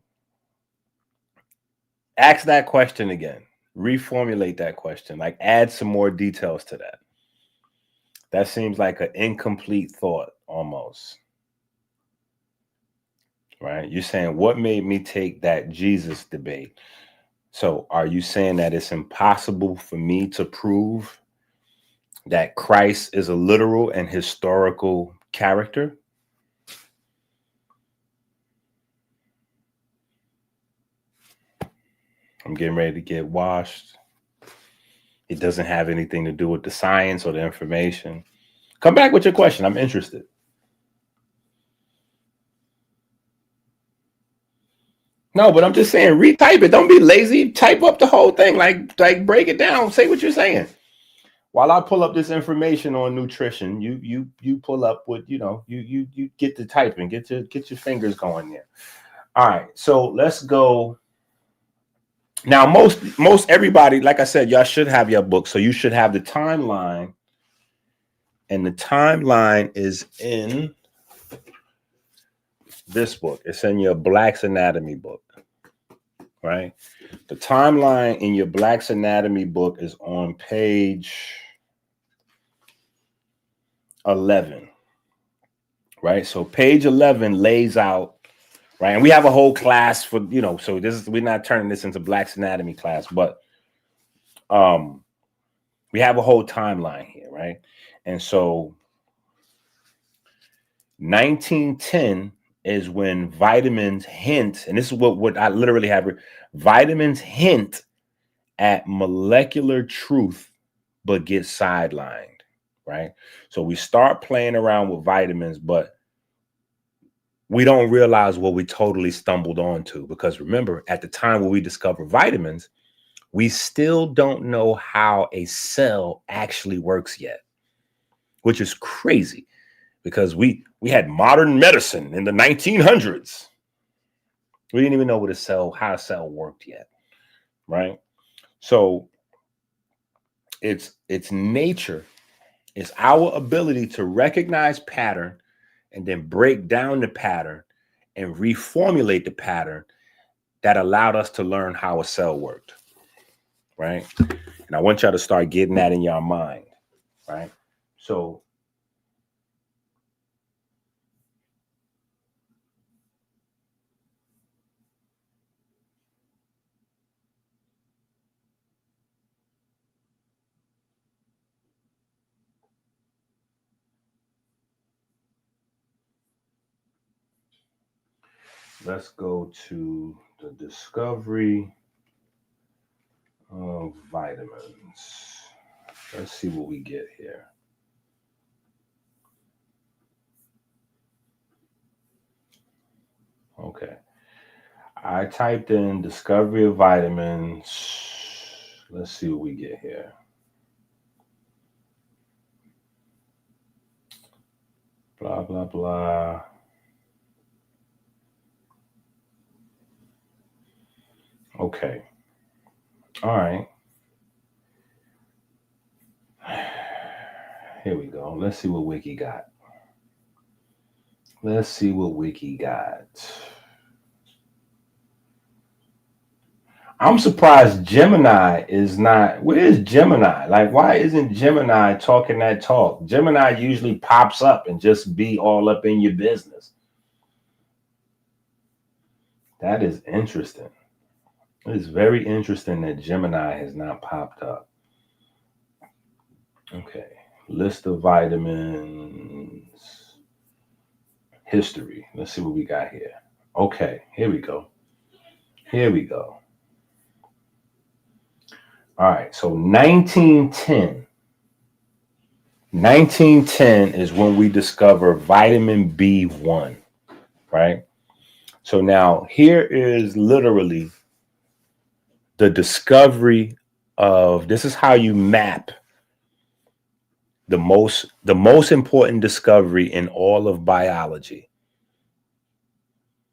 Ask that question again. Reformulate that question. Like add some more details to that. That seems like an incomplete thought almost. Right? You're saying what made me take that Jesus debate? So are you saying that it's impossible for me to prove that Christ is a literal and historical character? I'm getting ready to get washed. It doesn't have anything to do with the science or the information. Come back with your question. I'm interested. No, but I'm just saying, retype it. Don't be lazy. Type up the whole thing. Like break it down. Say what you're saying. While I pull up this information on nutrition, you pull up what you get the typing. Get your fingers going there. All right. So let's go. Now, most everybody, like I said, y'all should have your book. So you should have the timeline. And the timeline is in this book. It's in your Black's Anatomy book, right? The timeline in your Black's Anatomy book is on page 11, right? So page 11 lays out, right? And we have a whole class for, so we're not turning this into Black's Anatomy class, but we have a whole timeline here, right? And so 1910 is when vitamins hint, and this is what I literally have. Vitamins hint at molecular truth, but get sidelined, right? So we start playing around with vitamins, but we don't realize what we totally stumbled onto. Because remember, at the time when we discover vitamins, we still don't know how a cell actually works yet, which is crazy. Because we had modern medicine in the 1900s. We didn't even know how a cell worked yet, right? So it's nature. It's our ability to recognize pattern and then break down the pattern and reformulate the pattern that allowed us to learn how a cell worked, right? And I want y'all to start getting that in your mind, right? So let's go to the discovery of vitamins. Let's see what we get here. Okay. I typed in discovery of vitamins. Let's see what we get here. Blah, blah, blah. Okay. All right. Here we go. Let's see what Wiki got. Let's see what Wiki got. I'm surprised Gemini is not. Where is Gemini? Like, why isn't Gemini talking that talk? Gemini usually pops up and just be all up in your business. That is interesting. It is very interesting that Gemini has not popped up. Okay. List of vitamins. History. Let's see what we got here. Okay. Here we go. Here we go. All right. So 1910. 1910 is when we discover vitamin B1, right? So now here is literally the discovery of, this is how you map the most important discovery in all of biology.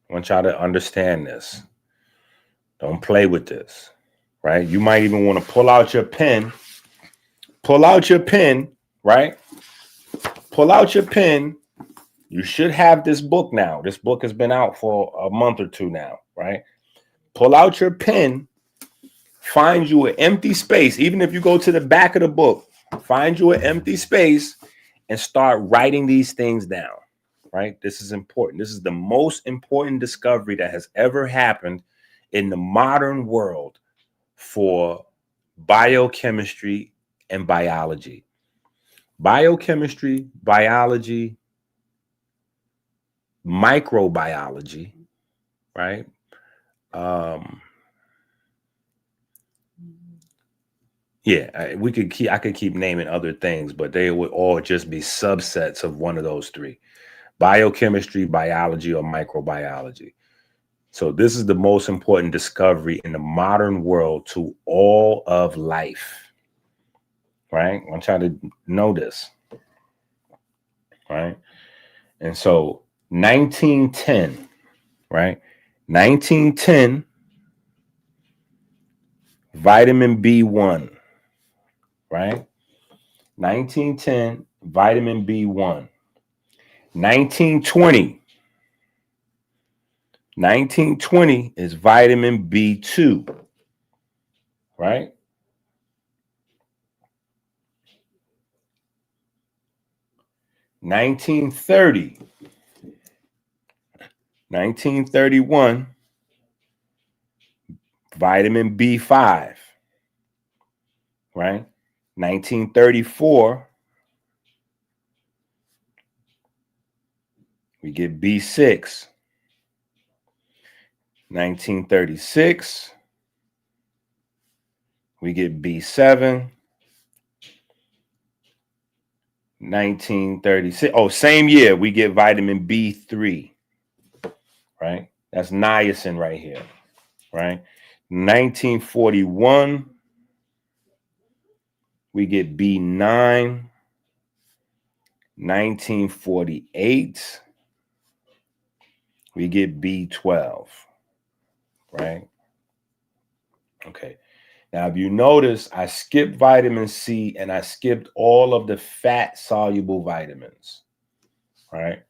I want y'all to understand this. Don't play with this, right? You might even want to pull out your pen, right? Pull out your pen. You should have this book now. This book has been out for a month or two now, right? Pull out your pen, find you an empty space. Even if you go to the back of the book, find you an empty space and start writing these things down, right? This is important. This is the most important discovery that has ever happened in the modern world for biochemistry and biology. Biochemistry, biology, microbiology, right? I could keep naming other things, but they would all just be subsets of one of those three: biochemistry, biology, or microbiology. So this is the most important discovery in the modern world to all of life, right? I want y'all to know this, right? And so 1910, right? 1910, vitamin B1, right? 1910, vitamin B1. 1920. 1920 is vitamin B2, right? 1930. 1931, vitamin B5, right? 1934, we get B6. 1936, we get B7. 1936, oh, same year, we get vitamin B3, right? That's niacin right here, right? 1941, we get B9. 1948, we get B12, right? Okay. Now, if you notice, I skipped vitamin C and I skipped all of the fat soluble vitamins, right?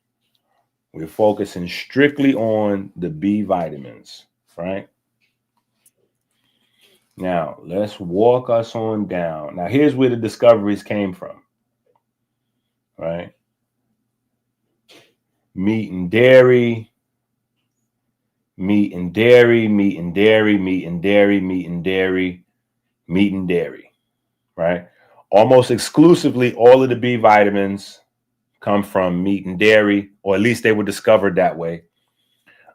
We're focusing strictly on the B vitamins, right? Now, let's walk us on down. Now, here's where the discoveries came from, right? Meat and dairy, meat and dairy, meat and dairy, meat and dairy, meat and dairy, meat and dairy, right? Almost exclusively, all of the B vitamins come from meat and dairy, or at least they were discovered that way.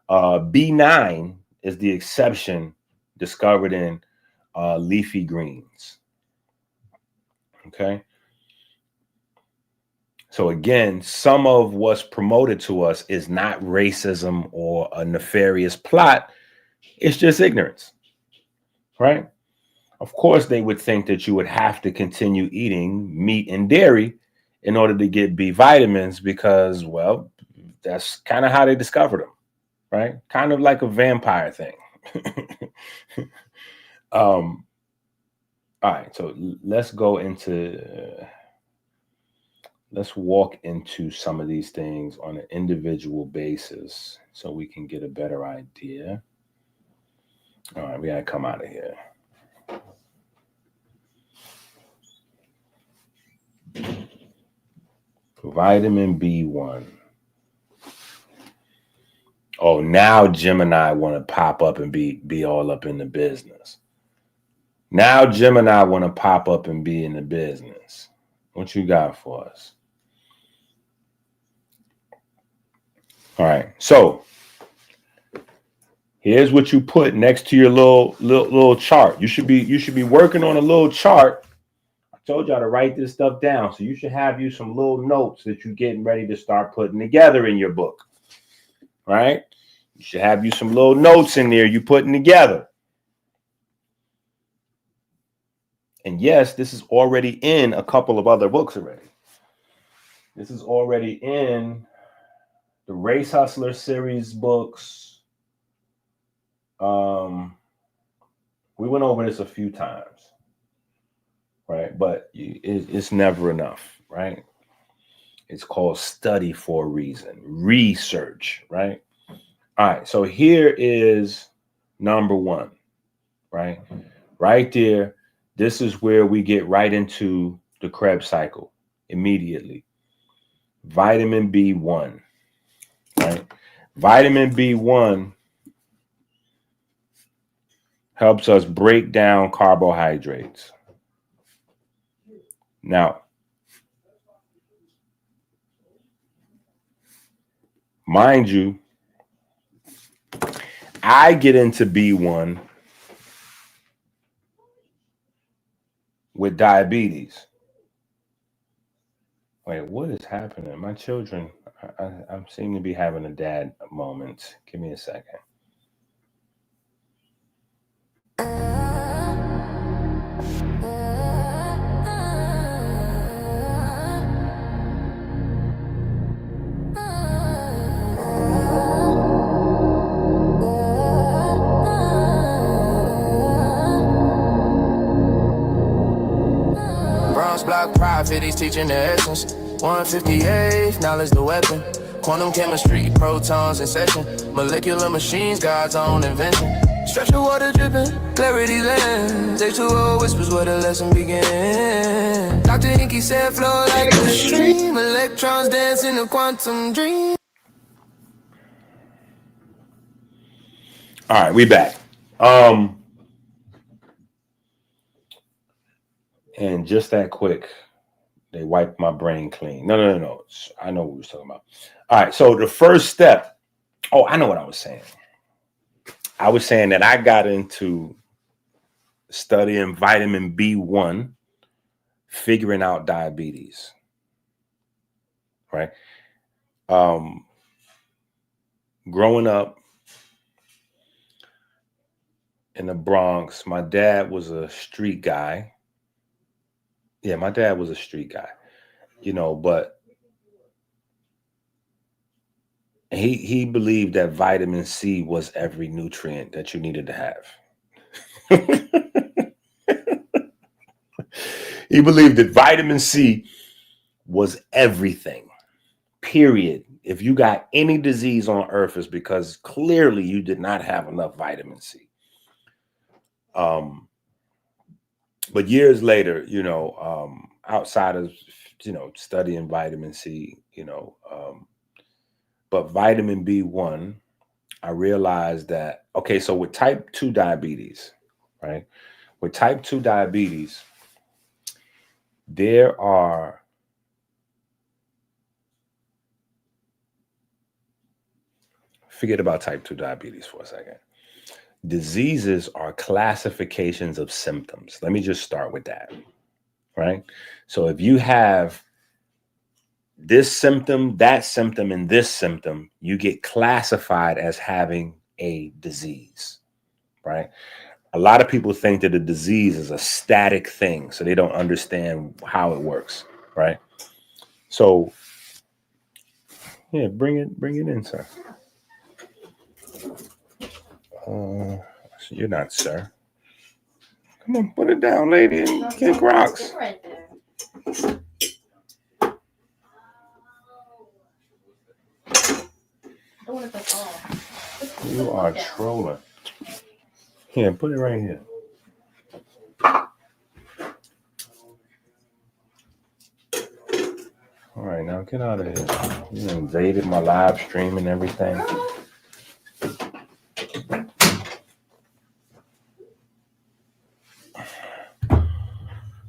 B9 is the exception, discovered in leafy greens. Okay. So again, some of what's promoted to us is not racism or a nefarious plot. It's just ignorance, right? Of course, they would think that you would have to continue eating meat and dairy in order to get B vitamins because, well, that's kind of how they discovered them, right? Kind of like a vampire thing. All right, so let's walk into some of these things on an individual basis so we can get a better idea. All right, we gotta come out of here. Vitamin B1. Oh, now Gemini want to pop up and be all up in the business. Now Gemini want to pop up and be in the business. What you got for us? All right. So here's what you put next to your little chart. You should be working on a little chart. I told y'all to write this stuff down. So you should have you some little notes that you're getting ready to start putting together in your book. Right? You should have you some little notes in there you putting together. And yes, this is already in a couple of other books already. This is already in the Race Hustler series books. We went over this a few times, right? But it's never enough, right? It's called study for a reason, research, right? All right, so here is number one, right? Right there. This is where we get right into the Krebs cycle immediately. Vitamin B1, right? Vitamin B1 helps us break down carbohydrates. Now, mind you, I get into B1 with diabetes. Wait, what is happening? My children, I seem to be having a dad moment. Give me a second. Bronze block profit, he's teaching the essence. 158, knowledge the weapon. Quantum chemistry, protons in session. Molecular machines, God's own invention. Structure water dripping, clarity lens. H2O whispers where the lesson begins. Dr. Inky said flow like a stream. Electrons dance in a quantum dream. All right, we back. And just that quick, they wiped my brain clean. No. I know what we were talking about. All right, so the first step. Oh, I know what I was saying. I was saying that I got into studying vitamin B1, figuring out diabetes. Right? Growing up in the Bronx, my dad was a street guy. Yeah, my dad was a street guy, but he believed that vitamin C was every nutrient that you needed to have. He believed that vitamin C was everything, period. If you got any disease on earth, it's because clearly you did not have enough vitamin C. But years later, outside of, studying vitamin C, but vitamin B1, I realized that, okay, so with type 2 diabetes, right? With type 2 diabetes, there are forget about type 2 diabetes for a second. Diseases are classifications of symptoms. Let me just start with that, right? So if you have this symptom, that symptom, and this symptom, you get classified as having a disease, right? A lot of people think that a disease is a static thing, so they don't understand how it works, right? So, yeah, bring it in, sir. You're not, sir. Come on, put it down, lady, and kick rocks. Right there. You are trolling. Here, put it right here. All right, now get out of here. You invaded my live stream and everything.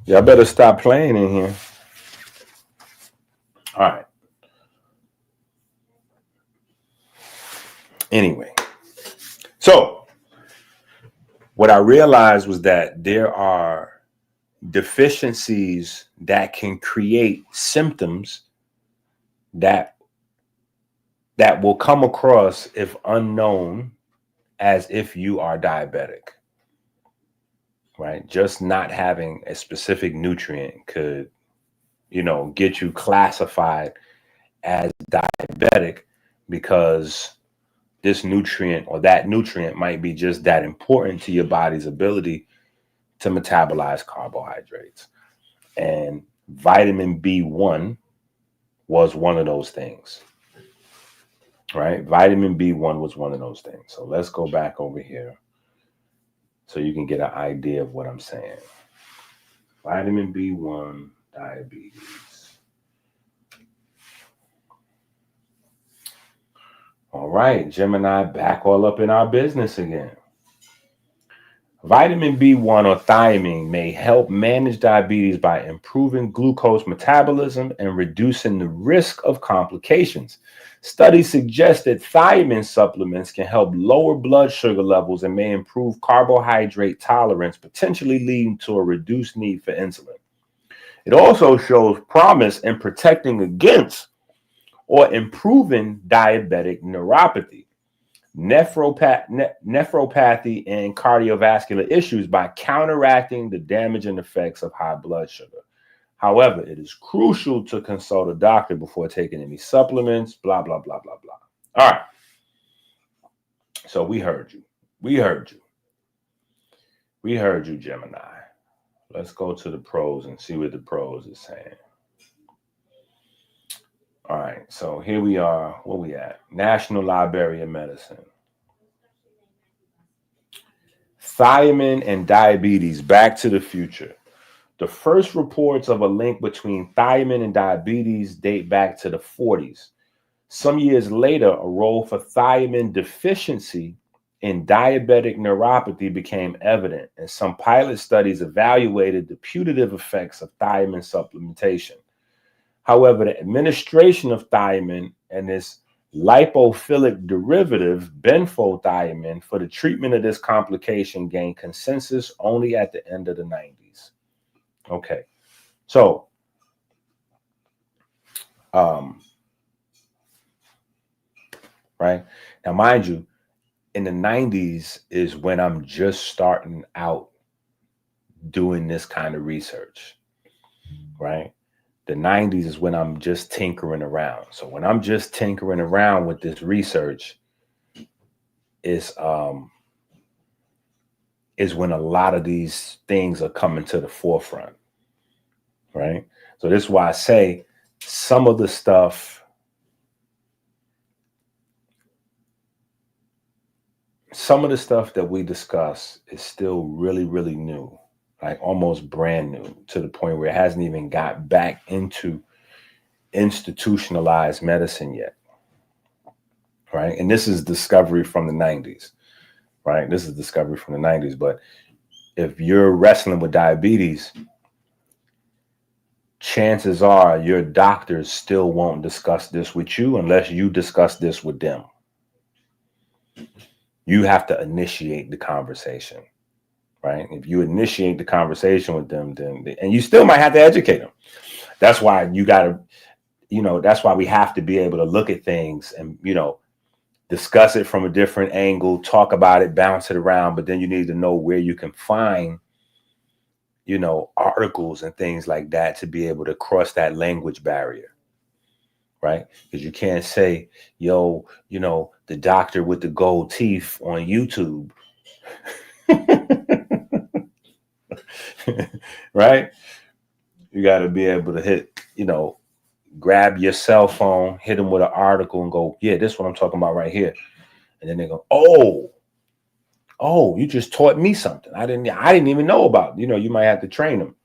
Y'all better stop playing in here. All right. Anyway, so what I realized was that there are deficiencies that can create symptoms that will come across, if unknown, as if you are diabetic. Right? Just not having a specific nutrient could, get you classified as diabetic because this nutrient or that nutrient might be just that important to your body's ability to metabolize carbohydrates. And vitamin B1 was one of those things, right? Vitamin B1 was one of those things. So let's go back over here so you can get an idea of what I'm saying. Vitamin B1, diabetes. All right, Gemini back all up in our business again. Vitamin B1 or thiamine may help manage diabetes by improving glucose metabolism and reducing the risk of complications. Studies suggest that thiamine supplements can help lower blood sugar levels and may improve carbohydrate tolerance, potentially leading to a reduced need for insulin. It also shows promise in protecting against or improving diabetic neuropathy, nephropathy, and cardiovascular issues by counteracting the damaging effects of high blood sugar. However, it is crucial to consult a doctor before taking any supplements, blah, blah, blah, blah, blah. All right. So we heard you. We heard you. We heard you, Gemini. Let's go to the pros and see what the pros is saying. All right. So here we are. Where we at? National Library of Medicine. Thiamine and diabetes, Back to the Future. The first reports of a link between thiamine and diabetes date back to the 40s. Some years later, a role for thiamine deficiency in diabetic neuropathy became evident, and some pilot studies evaluated the putative effects of thiamine supplementation. However, the administration of thiamine and its lipophilic derivative, benfotiamine, for the treatment of this complication gained consensus only at the end of the 90s. Okay, so right now, mind you, in the 90s is when I'm just starting out doing this kind of research, right? The 90s is when I'm just tinkering around. So when I'm just tinkering around with this research is when a lot of these things are coming to the forefront, right? So this is why I say some of the stuff that we discuss is still really, really new, like almost brand new, to the point where it hasn't even got back into institutionalized medicine yet, right? And this is discovery from the 90s, right? This is discovery from the 90s. But if you're wrestling with diabetes, chances are your doctors still won't discuss this with you unless you discuss this with them. You have to initiate the conversation, right? If you initiate the conversation with them, and you still might have to educate them. That's why you got to, that's why we have to be able to look at things and, discuss it from a different angle, talk about it, bounce it around, but then you need to know where you can find, articles and things like that to be able to cross that language barrier, right? Because you can't say, the doctor with the gold teeth on YouTube, right? You got to be able to hit, grab your cell phone, hit them with an article and go, yeah, this is what I'm talking about right here. And then they go, oh, Oh, you just taught me something. I didn't even know about. You might have to train them,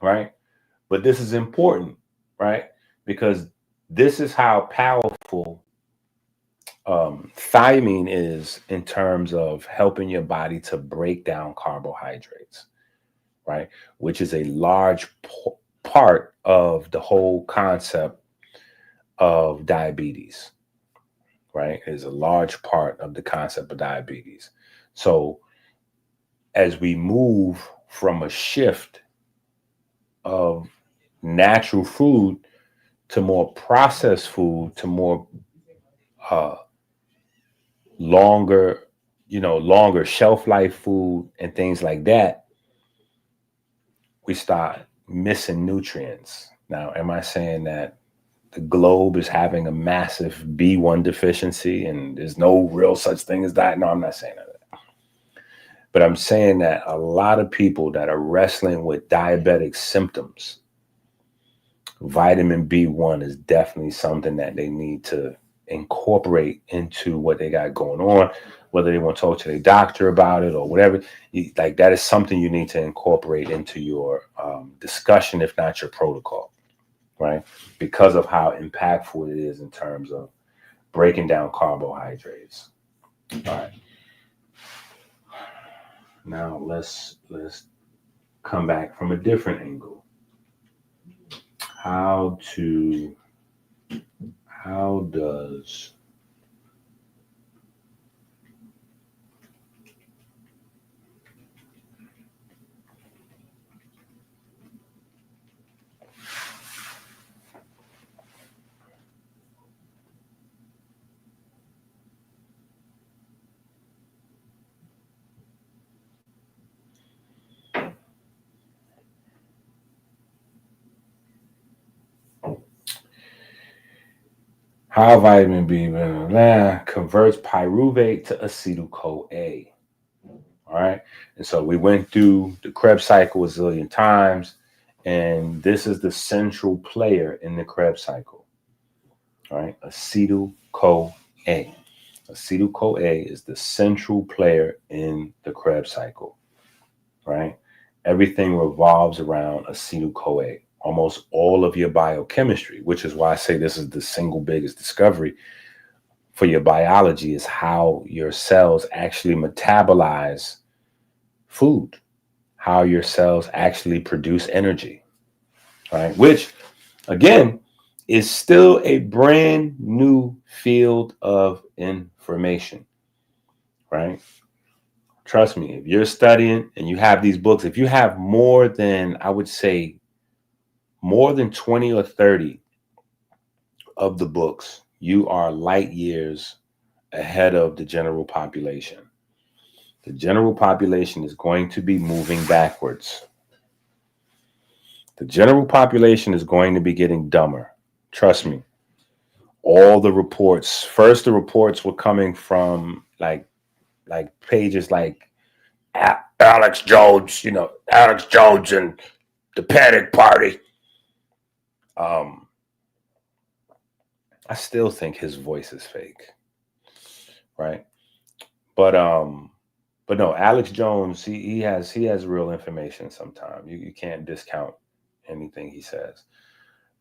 right? But this is important, right? Because this is how powerful thiamine is in terms of helping your body to break down carbohydrates, right? Which is a large part of the whole concept of diabetes, right? It is a large part of the concept of diabetes. So as we move from a shift of natural food to more processed food to more uh, longer, longer shelf life food and things like that, we start missing nutrients. Now, am I saying that the globe is having a massive B1 deficiency and there's no real such thing as that? No, I'm not saying that. But I'm saying that a lot of people that are wrestling with diabetic symptoms, vitamin B1 is definitely something that they need to incorporate into what they got going on, whether they want to talk to their doctor about it or whatever. Like that is something you need to incorporate into your discussion, if not your protocol, right? Because of how impactful it is in terms of breaking down carbohydrates. All right. Now let's come back from a different angle. How does how vitamin B converts pyruvate to acetyl-CoA. All right. And so we went through the Krebs cycle a zillion times, and this is the central player in the Krebs cycle. All right. Acetyl-CoA. Acetyl-CoA is the central player in the Krebs cycle. Right. Everything revolves around acetyl-CoA. Almost all of your biochemistry, which is why I say this is the single biggest discovery for your biology, is how your cells actually metabolize food, how your cells actually produce energy, right? Which, again, is still a brand new field of information, right? Trust me, if you're studying and you have these books, if you have more than, I would say, more than 20 or 30 of the books, you are light years ahead of the general population. The general population is going to be moving backwards. The general population is going to be getting dumber. Trust me. All the reports, first the reports were coming from like pages like Alex Jones, Alex Jones and the Panic Party. I still think his voice is fake, right? But no, Alex Jones, he has real information sometimes. You can't discount anything he says,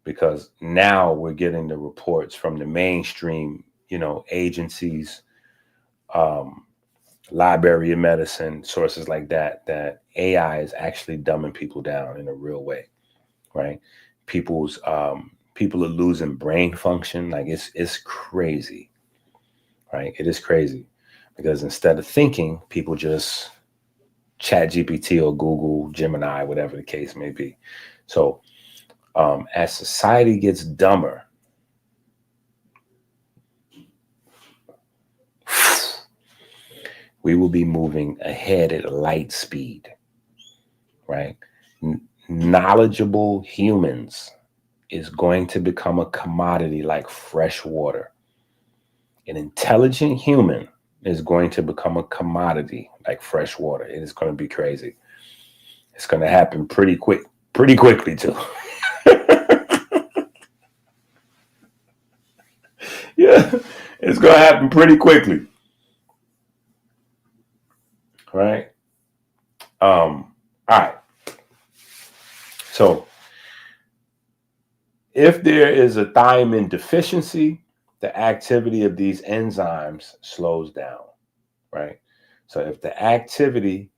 because now we're getting the reports from the mainstream, agencies, Library of Medicine, sources like that AI is actually dumbing people down in a real way, right? People are losing brain function. Like it's crazy, right? It is crazy because instead of thinking, people just chat GPT or Google Gemini, whatever the case may be. So as society gets dumber, we will be moving ahead at light speed, right? Knowledgeable humans is going to become a commodity like fresh water. An intelligent human is going to become a commodity like fresh water. It is going to be crazy. It's going to happen pretty quickly too. Yeah, it's going to happen pretty quickly. right? All right. So if there is a thiamine deficiency, the activity of these enzymes slows down, right? So if the activity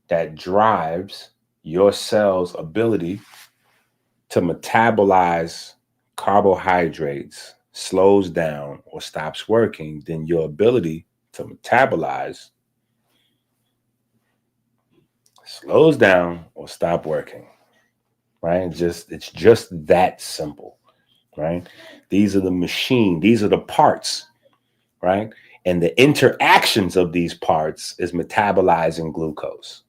that drives your cell's ability to metabolize carbohydrates slows down or stops working, then your ability to metabolize slows down or stop working, right? It's just that simple, right? These are these are the parts, right? And the interactions of these parts is metabolizing glucose,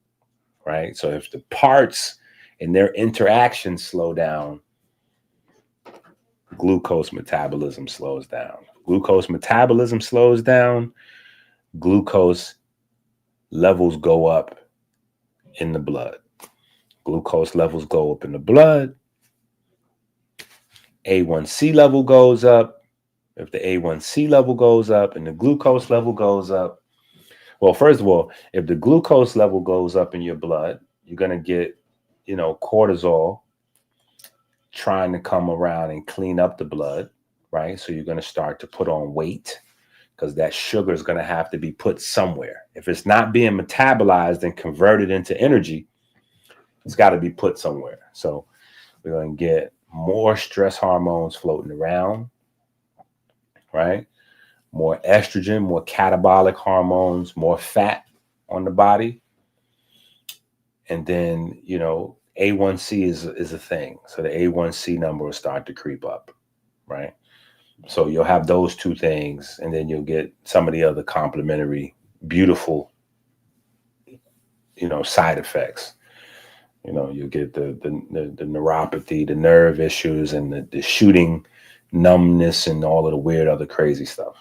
right? So if the parts and their interactions slow down, glucose metabolism slows down. Glucose metabolism slows down, glucose levels go up in the blood. Glucose levels go up in the blood. A1C level goes up. If the A1C level goes up and the glucose level goes up, well, first of all, if the glucose level goes up in your blood, you're going to get, cortisol trying to come around and clean up the blood, right? So you're going to start to put on weight because that sugar is going to have to be put somewhere. If it's not being metabolized and converted into energy, it's got to be put somewhere. So we're going to get more stress hormones floating around, right? More estrogen, more catabolic hormones, more fat on the body. And then, A1C is a thing. So the A1C number will start to creep up, right? So you'll have those two things, and then you'll get some of the other complementary, beautiful, side effects. You'll get the neuropathy, the nerve issues, and the shooting numbness and all of the weird other crazy stuff,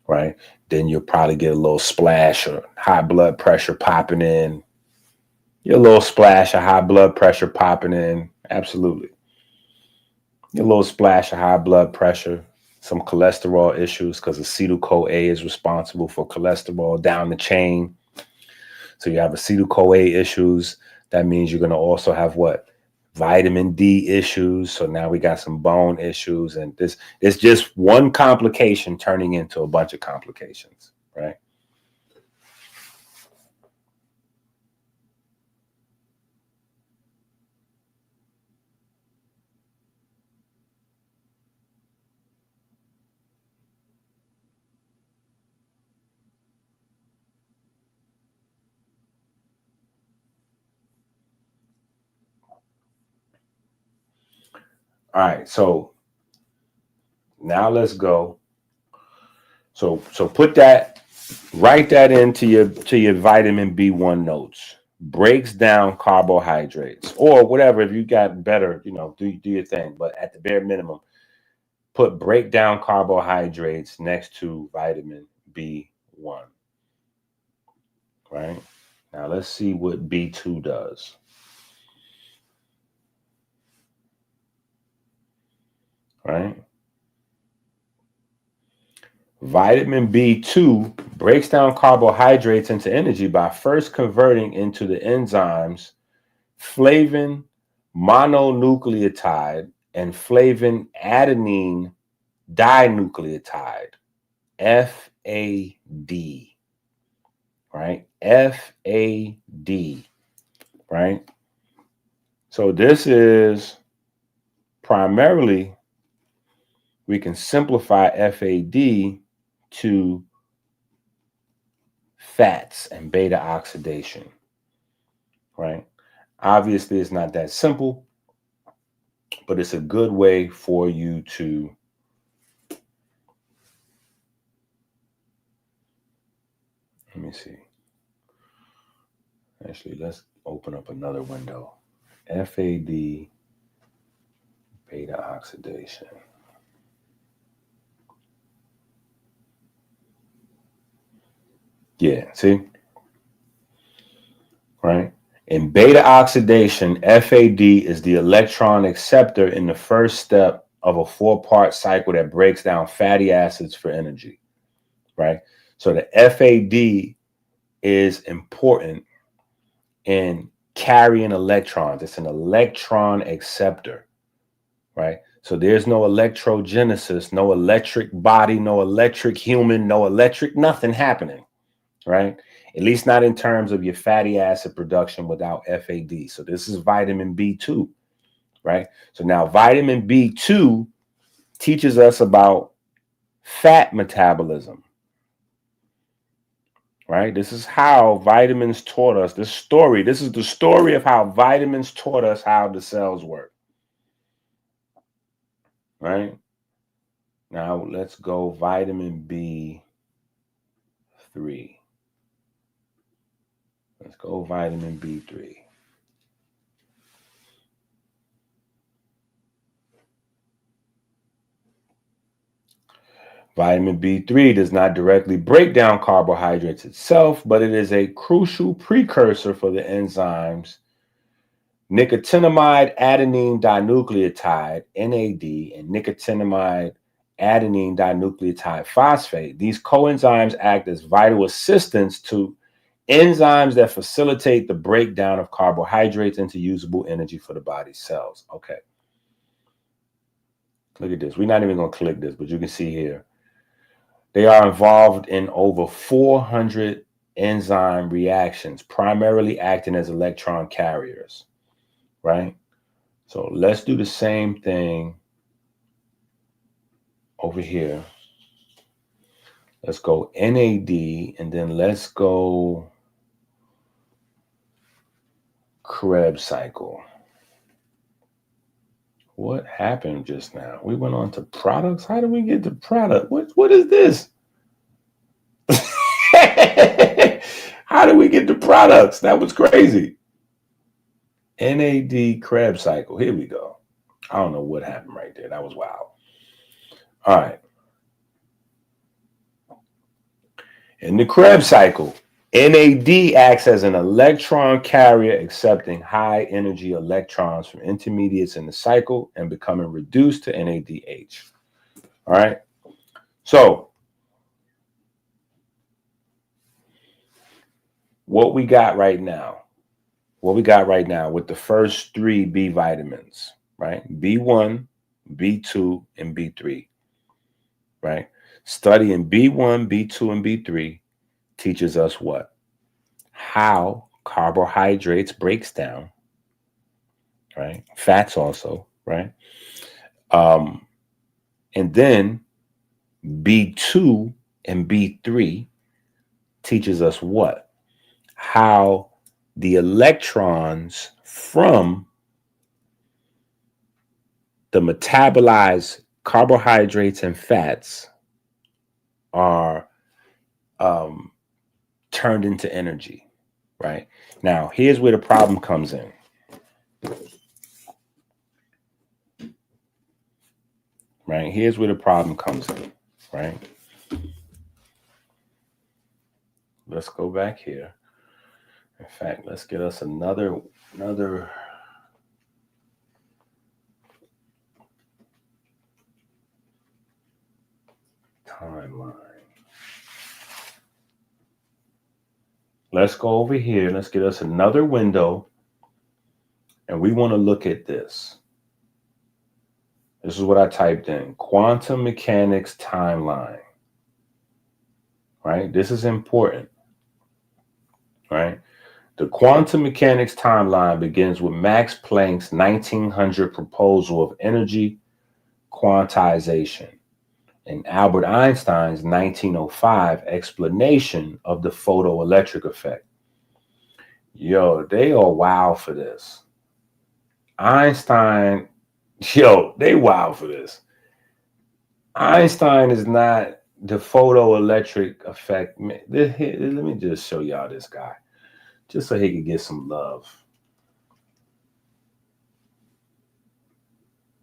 right? Then you'll probably get a little splash or high blood pressure popping in. Your little splash of high blood pressure popping in. Absolutely. Your little splash of high blood pressure, some cholesterol issues because acetyl-CoA is responsible for cholesterol down the chain. So you have acetyl-CoA issues. That means you're going to also have what? Vitamin D issues. So now we got some bone issues. And this is just one complication turning into a bunch of complications, right? All right, so now let's go. So write that into your vitamin B1 notes. Breaks down carbohydrates or whatever. If you got better, do your thing. But at the bare minimum, put breakdown carbohydrates next to vitamin B1. Right? Now let's see what B2 does. Right? Vitamin B2 breaks down carbohydrates into energy by first converting into the enzymes flavin mononucleotide and flavin adenine dinucleotide, FAD, right? FAD, right? So this is primarily, we can simplify FAD to fats and beta oxidation, right? Obviously, it's not that simple, but it's a good way for you to let me see. Actually, let's open up another window. FAD beta oxidation. Yeah, see? Right? In beta oxidation, FAD is the electron acceptor in the first step of a 4-part cycle that breaks down fatty acids for energy, right? So the FAD is important in carrying electrons. It's an electron acceptor, right? So there's no electrogenesis, no electric body, no electric human, no electric nothing happening, right? At least not in terms of your fatty acid production without FAD. So this is vitamin B2, right? So now vitamin B2 teaches us about fat metabolism, right? This is how vitamins taught us this story. This is the story of how vitamins taught us how the cells work, right? Now let's go vitamin B3. Let's go vitamin B3. Vitamin B3 does not directly break down carbohydrates itself, but it is a crucial precursor for the enzymes nicotinamide adenine dinucleotide, NAD, and nicotinamide adenine dinucleotide phosphate. These coenzymes act as vital assistants to enzymes that facilitate the breakdown of carbohydrates into usable energy for the body's cells. Okay. Look at this. We're not even going to click this, but you can see here. They are involved in over 400 enzyme reactions, primarily acting as electron carriers, right? So let's do the same thing over here. Let's go NAD, and then let's go Krebs cycle. What happened just now? We went on to products. How did we get to product? What is this? How did we get to products? That was crazy. NAD Krebs cycle. Here we go. I don't know what happened right there. That was wild. All right. In the Krebs cycle, NAD acts as an electron carrier, accepting high energy electrons from intermediates in the cycle and becoming reduced to NADH. All right. So what we got right now with the first 3 B vitamins, right? B1, B2, and B3, right? Studying B1, B2, and B3 teaches us what? How carbohydrates breaks down, right? Fats also, right? And then B2 and B3 teaches us what? How the electrons from the metabolized carbohydrates and fats are turned into energy, right? Now, here's where the problem comes in. Right? Here's where the problem comes in, right? Let's go back here. In fact, let's get us another timeline. Let's go over here. Let's get us another window. And we want to look at this. This is what I typed in. Quantum mechanics timeline. Right? This is important. Right? The quantum mechanics timeline begins with Max Planck's 1900 proposal of energy quantization and Albert Einstein's 1905 explanation of the photoelectric effect. Yo, they are wild for this. Einstein, they wild for this. Einstein is not the photoelectric effect. Let me just show y'all this guy, just so he can get some love.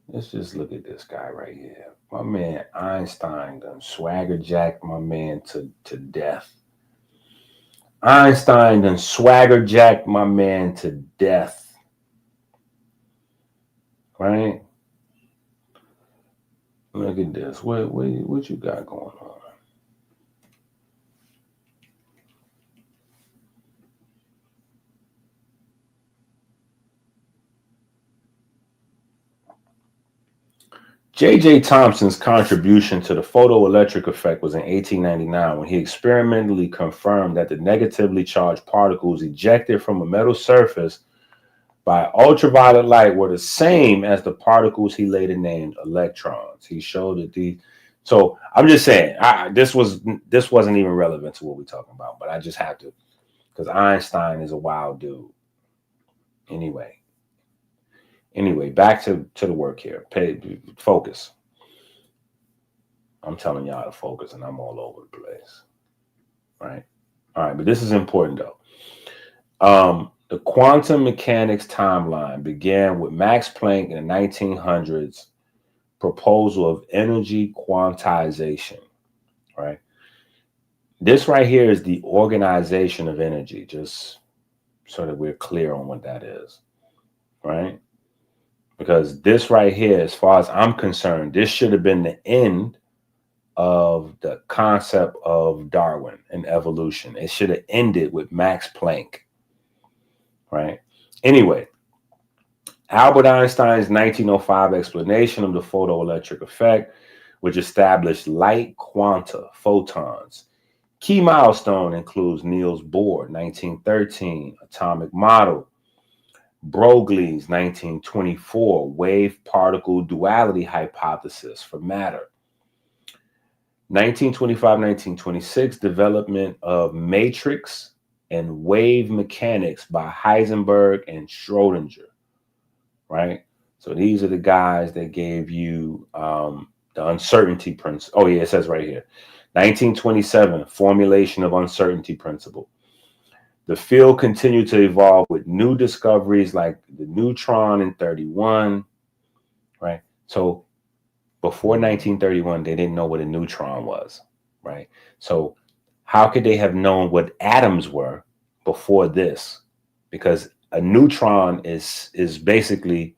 Let's just look at this guy right here. My man Einstein done swagger jacked my man to death. Einstein done swagger jacked my man to death. Right? Look at this. What you got going on? J.J. Thomson's contribution to the photoelectric effect was in 1899 when he experimentally confirmed that the negatively charged particles ejected from a metal surface by ultraviolet light were the same as the particles he later named electrons. He showed that so I'm just saying, this wasn't even relevant to what we're talking about, but I just have to, because Einstein is a wild dude. Anyway, back to the work here. Focus. I'm telling y'all to focus, and I'm all over the place. Right? All right, but this is important though. The quantum mechanics timeline began with Max Planck in the 1900s proposal of energy quantization. Right? This right here is the organization of energy, just so that we're clear on what that is. Right? Because this right here, as far as I'm concerned, this should have been the end of the concept of Darwin and evolution. It should have ended with Max Planck, right? Anyway, Albert Einstein's 1905 explanation of the photoelectric effect, which established light quanta, photons. Key milestone includes Niels Bohr, 1913, atomic model. Broglie's 1924 wave-particle duality hypothesis for matter. 1925-1926 development of matrix and wave mechanics by Heisenberg and Schrodinger, right? So these are the guys that gave you the uncertainty principle. Oh yeah, it says right here. 1927, formulation of uncertainty principle. The field continued to evolve with new discoveries like the neutron in 31, right? So before 1931, they didn't know what a neutron was, right? So how could they have known what atoms were before this? Because a neutron is basically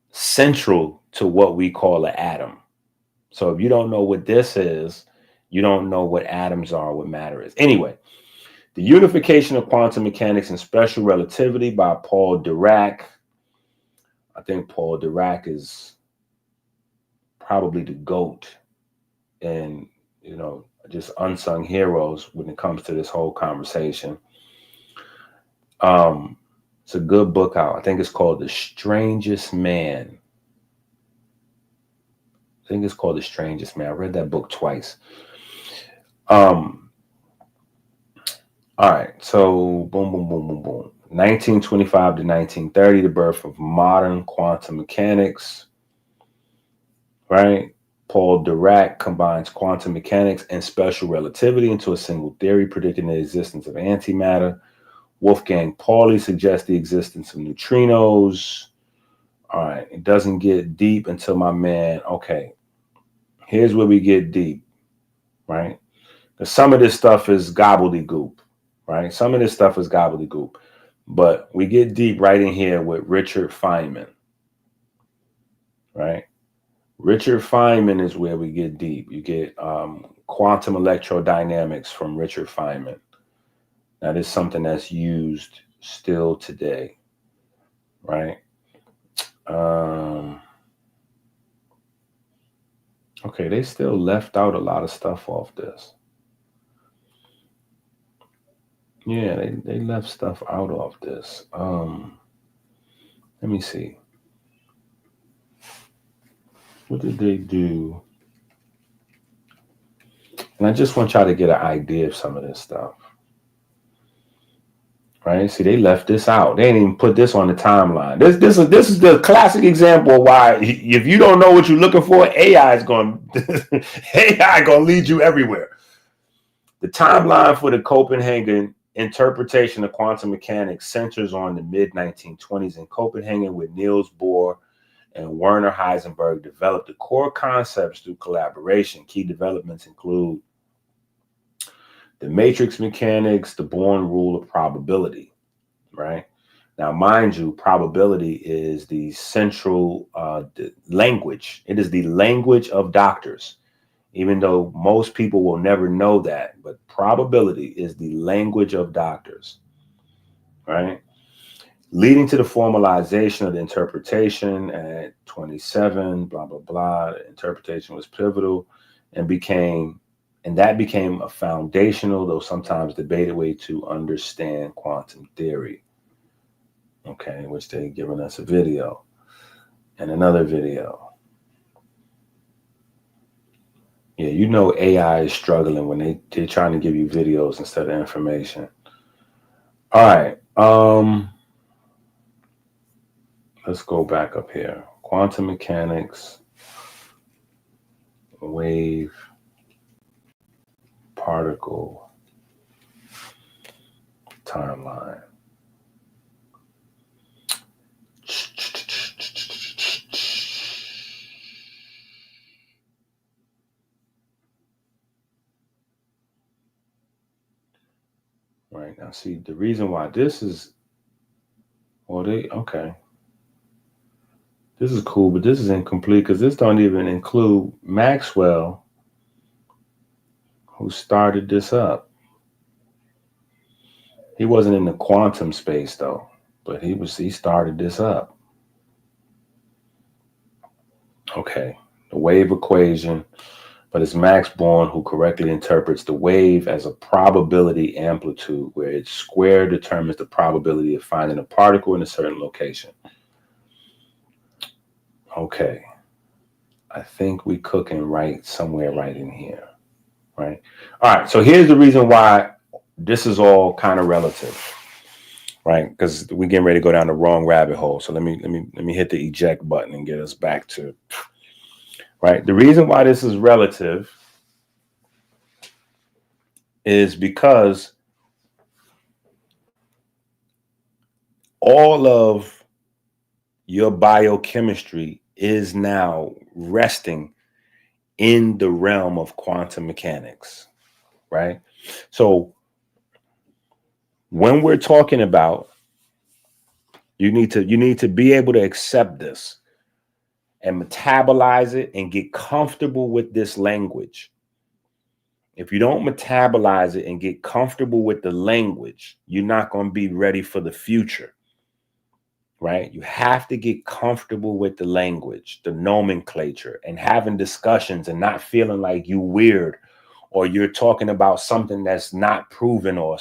central to what we call an atom. So if you don't know what this is, you don't know what atoms are, what matter is. Anyway, the unification of quantum mechanics and special relativity by Paul Dirac. I think Paul Dirac is probably the GOAT and, just unsung heroes when it comes to this whole conversation. It's a good book out. I think it's called The Strangest Man. I read that book twice. All right, so boom. 1925 to 1930, the birth of modern quantum mechanics, right? Paul Dirac combines quantum mechanics and special relativity into a single theory, predicting the existence of antimatter. Wolfgang Pauli suggests the existence of neutrinos. All right, it doesn't get deep until my man, okay, here's where we get deep, right? Because some of this stuff is gobbledygook. Right? Some of this stuff is gobbledygook, but we get deep right in here with Richard Feynman, right? Richard Feynman is where we get deep. You get quantum electrodynamics from Richard Feynman. That is something that's used still today, right? Okay, they still left out a lot of stuff off this. Yeah, they left stuff out of this. Let me see. What did they do? And I just want y'all to get an idea of some of this stuff. Right? See, they left this out. They didn't even put this on the timeline. This is the classic example of why if you don't know what you're looking for, AI is going to lead you everywhere. The timeline for the Copenhagen interpretation of quantum mechanics centers on the mid-1920s in Copenhagen, with Niels Bohr and Werner Heisenberg developed the core concepts through collaboration. Key developments include the matrix mechanics, the Born rule of probability, right? Now, mind you, probability is the central language. It is the language of doctors, even though most people will never know that. But probability is the language of doctors, right? leading to the formalization of the interpretation at 27, blah, blah, blah. The interpretation was pivotal and that became a foundational, though sometimes debated way to understand quantum theory. Okay, which they've given us a video and another video. Yeah, you know AI is struggling when they're trying to give you videos instead of information. All right. Let's go back up here. Quantum mechanics, wave, particle, timeline. Right, now see the reason why this is, well, okay. This is cool, but this is incomplete because this don't even include Maxwell, who started this up. He wasn't in the quantum space though, but he started this up. Okay, the wave equation, but it's Max Born who correctly interprets the wave as a probability amplitude where its square determines the probability of finding a particle in a certain location. Okay, I think we cooking right somewhere right in here, right? All right, so here's the reason why this is all kind of relative, right? Because we're getting ready to go down the wrong rabbit hole. So let me hit the eject button and get us back to, right? The reason why this is relative is because all of your biochemistry is now resting in the realm of quantum mechanics, right? So when we're talking about, you need to be able to accept this and metabolize it and get comfortable with this language. If you don't metabolize it and get comfortable with the language, you're not going to be ready for the future, right? You have to get comfortable with the language, the nomenclature, and having discussions and not feeling like you weird or you're talking about something that's not proven or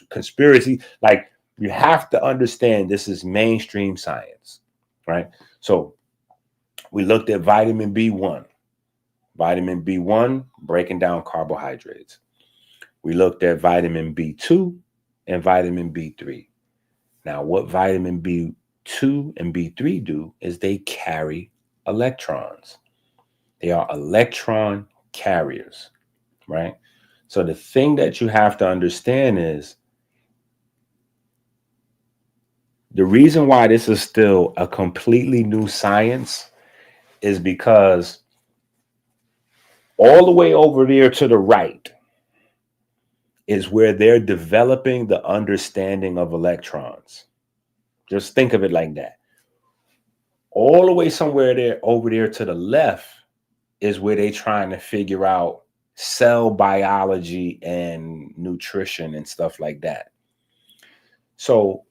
conspiracy. Like, you have to understand this is mainstream science, right? So we looked at vitamin B1. Vitamin B1, breaking down carbohydrates. We looked at vitamin B2 and vitamin B3. Now, what vitamin B2 and B3 do is they carry electrons. They are electron carriers, right? So the thing that you have to understand is the reason why this is still a completely new science is because all the way over there to the right is where they're developing the understanding of electrons. Just think of it like that. All the way somewhere there, over there to the left, is where they're trying to figure out cell biology and nutrition and stuff like that. So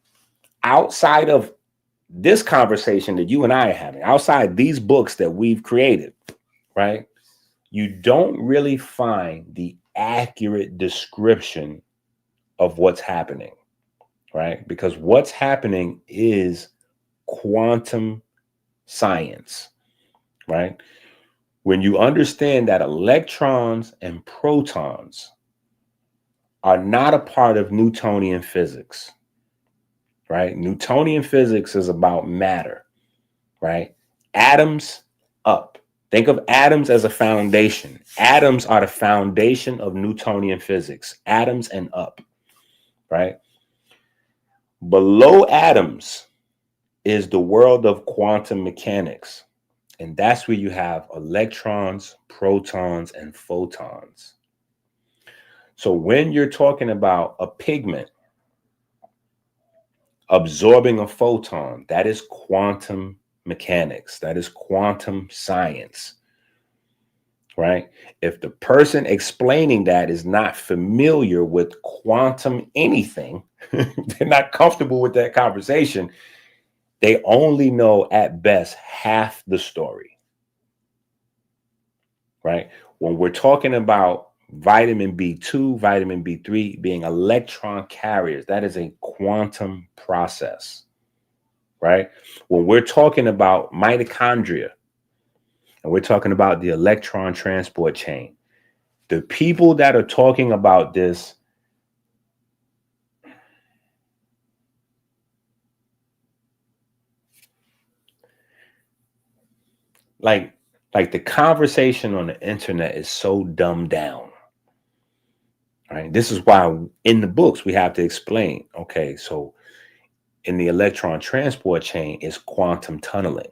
outside of this conversation that you and I are having, outside these books that we've created, right, you don't really find the accurate description of what's happening, right? Because what's happening is quantum science, right? When you understand that electrons and protons are not a part of Newtonian physics, right? Newtonian physics is about matter, right? Atoms up. Think of atoms as a foundation. Atoms are the foundation of Newtonian physics. Atoms and up, right? Below atoms is the world of quantum mechanics. And that's where you have electrons, protons, and photons. So when you're talking about a pigment absorbing a photon, that is quantum mechanics. That is quantum science. right? If the person explaining that is not familiar with quantum anything, they're not comfortable with that conversation, they only know at best half the story, right? When we're talking about vitamin B2, vitamin B3 being electron carriers, that is a quantum process, right? When we're talking about mitochondria and we're talking about the electron transport chain, the people that are talking about this, like the conversation on the internet is so dumbed down, right? This is why in the books we have to explain, okay, so in the electron transport chain is quantum tunneling.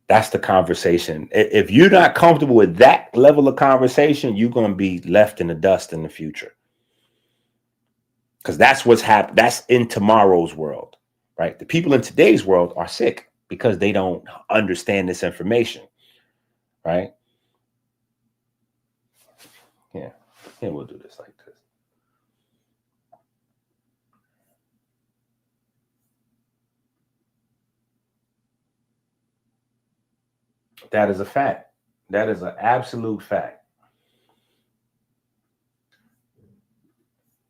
That's the conversation. If you're not comfortable with that level of conversation, you're going to be left in the dust in the future. Because that's what's happening. That's in tomorrow's world, right? The people in today's world are sick because they don't understand this information, right? Yeah, we'll do this like this. That is a fact. That is an absolute fact.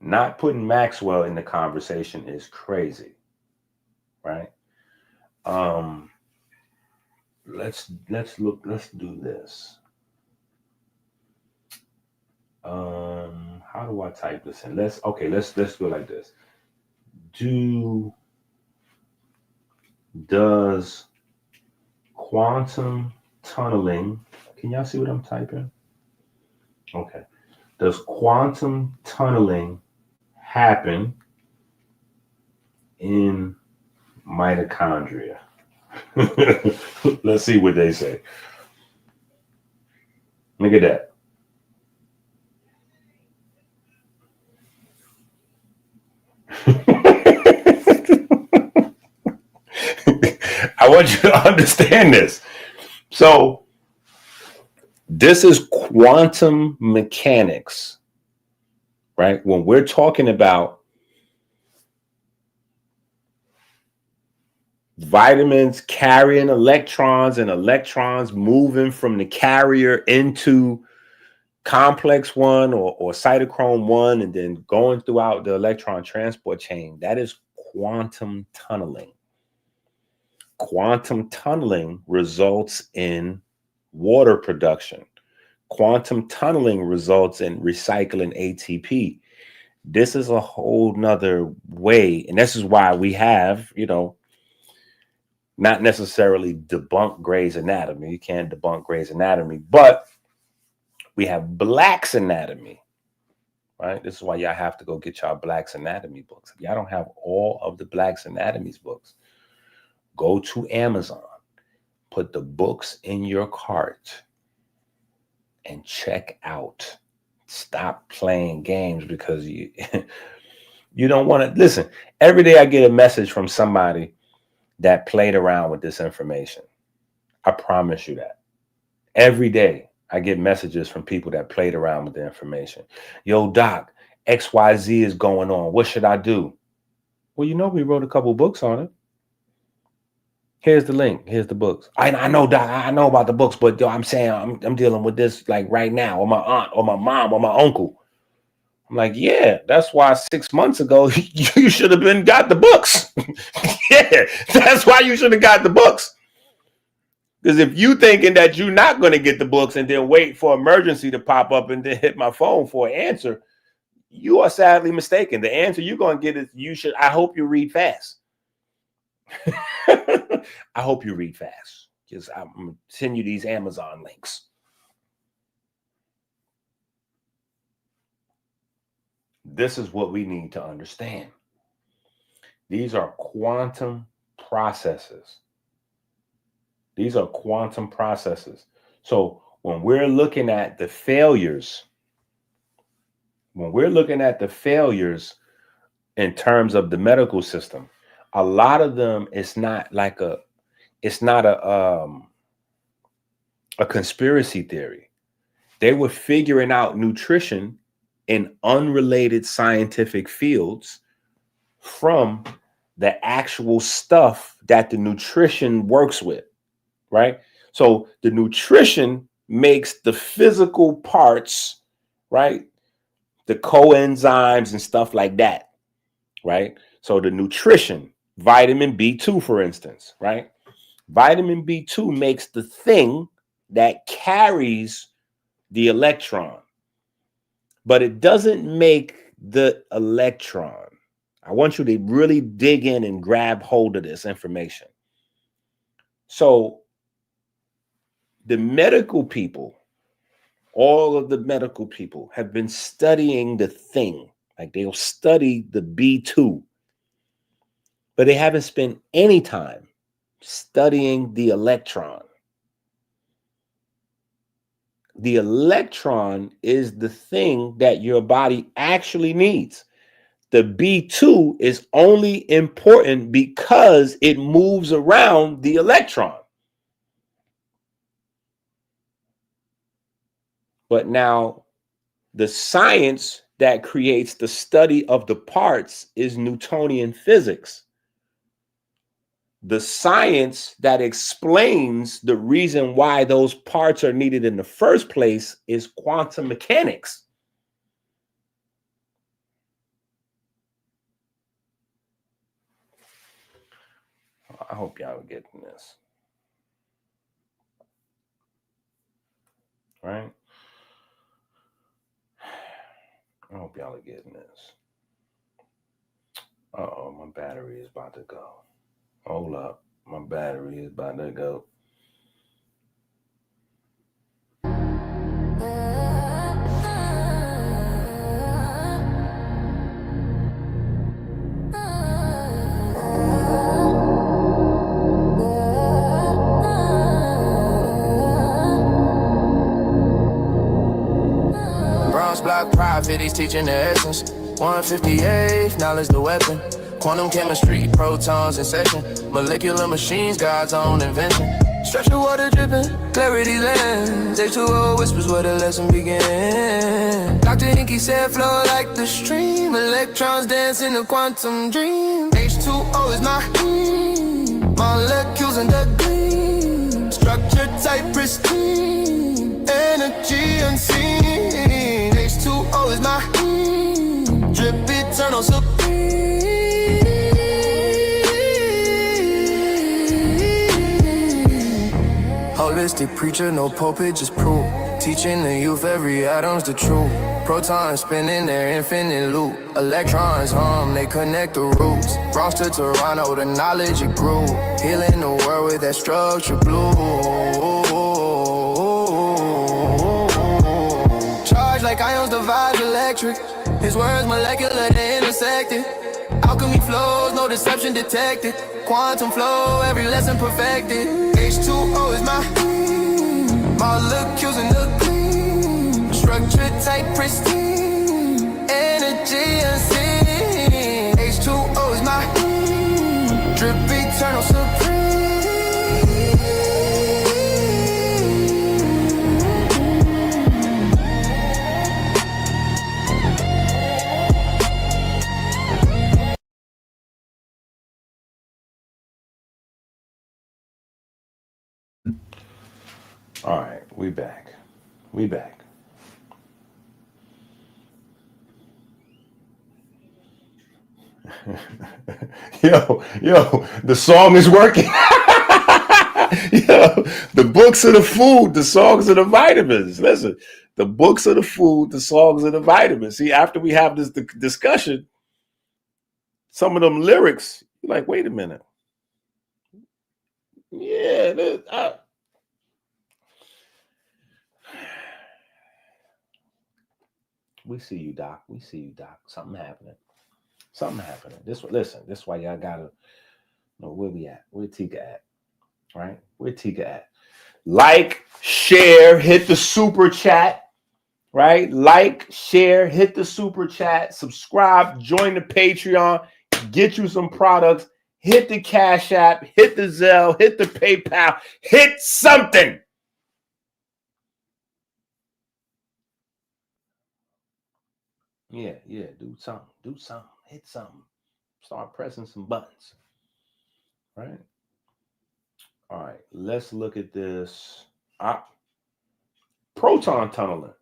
Not putting Maxwell in the conversation is crazy, right? Let's do this. How do I type this in? Let's do it like this. Does quantum tunneling, can y'all see what I'm typing? Okay. Does quantum tunneling happen in mitochondria? Let's see what they say. Look at that. I want you to understand this. So, this is quantum mechanics, right? When we're talking about vitamins carrying electrons and electrons moving from the carrier into complex 1 or cytochrome 1 and then going throughout the electron transport chain, that is quantum tunneling. Quantum tunneling results in water production. Quantum tunneling results in recycling ATP. This is a whole nother way. And this is why we have, not necessarily debunk Grey's Anatomy. You can't debunk Grey's Anatomy, but we have Black's Anatomy, right? This is why y'all have to go get y'all Black's Anatomy books. If y'all don't have all of the Black's Anatomy books, go to Amazon, put the books in your cart, and check out. Stop playing games because you don't want to listen. Every day I get a message from somebody that played around with this information. I promise you that. Every day I get messages from people that played around with the information. Yo, doc, XYZ is going on. What should I do? Well, we wrote a couple books on it. Here's the link. Here's the books. I know, doc. I know about the books, but I'm saying I'm dealing with this like right now, or my aunt, or my mom, or my uncle. I'm like, yeah, that's why 6 months ago you should have got the books. Yeah, that's why you should have got the books. Because if you thinking that you're not going to get the books and then wait for emergency to pop up and then hit my phone for an answer, you are sadly mistaken. The answer you're going to get is I hope you read fast. I hope you read fast because I'm going to send you these Amazon links. This is what we need to understand. These are quantum processes. These are quantum processes. So when we're looking at the failures, in terms of the medical system, a lot of them, it's not a conspiracy theory. They were figuring out nutrition in unrelated scientific fields from the actual stuff that the nutrition works with, right? So the nutrition makes the physical parts, right? The coenzymes and stuff like that, right? So the nutrition, vitamin B2, for instance, right? Vitamin B2 makes the thing that carries the electron, but it doesn't make the electron. I want you to really dig in and grab hold of this information. So the medical people, all of the medical people have been studying the thing. Like they'll study the B2, but they haven't spent any time studying the electron. The electron is the thing that your body actually needs. The B2 is only important because it moves around the electron. But now the science that creates the study of the parts is Newtonian physics. The science that explains the reason why those parts are needed in the first place is quantum mechanics. I hope y'all are getting this. Right? I hope y'all are getting this. Uh-oh, my battery is about to go. Hold up. My battery is about to go. Block profit, he's teaching the essence. 158, knowledge the weapon. Quantum chemistry, protons in session. Molecular machines, God's own invention. Structure water dripping, clarity lens. H2O whispers where the lesson began. Dr. Inky said flow like the stream. Electrons dance in a quantum dream. H2O is my molecules in the gleam. Structure type pristine. Energy unseen. H2O is my drip eternal supreme. Holistic preacher, no pulpit, just proof. Teaching the youth every atom's the truth. Protons spinning their infinite loop. Electrons hum, they connect the roots. Bronx to Toronto, the knowledge it grew. Healing the world with that structure blue. Like ions divide electric. His words molecular, they intersected. Alchemy flows, no deception detected. Quantum flow, every lesson perfected. H2O is my molecules in the clean. Structure tight, pristine. Energy unseen. H2O is my drip eternal supreme. All right, we back. We back. yo, the song is working. Yo, the books are the food, the songs are the vitamins. Listen, the books are the food, the songs are the vitamins. See, after we have this discussion, some of them lyrics, you're like, wait a minute. Yeah, we see you, Doc. We see you, Doc. Something happening. This is why y'all gotta know where we at. Where Tika at? Right? Where Tika at? Like, share, hit the super chat. Right? Like, share, hit the super chat, subscribe, join the Patreon, get you some products, hit the Cash App, hit the Zelle, hit the PayPal, hit something. Yeah, do something, hit something, start pressing some buttons, right? All right, let's look at this. Proton tunneling.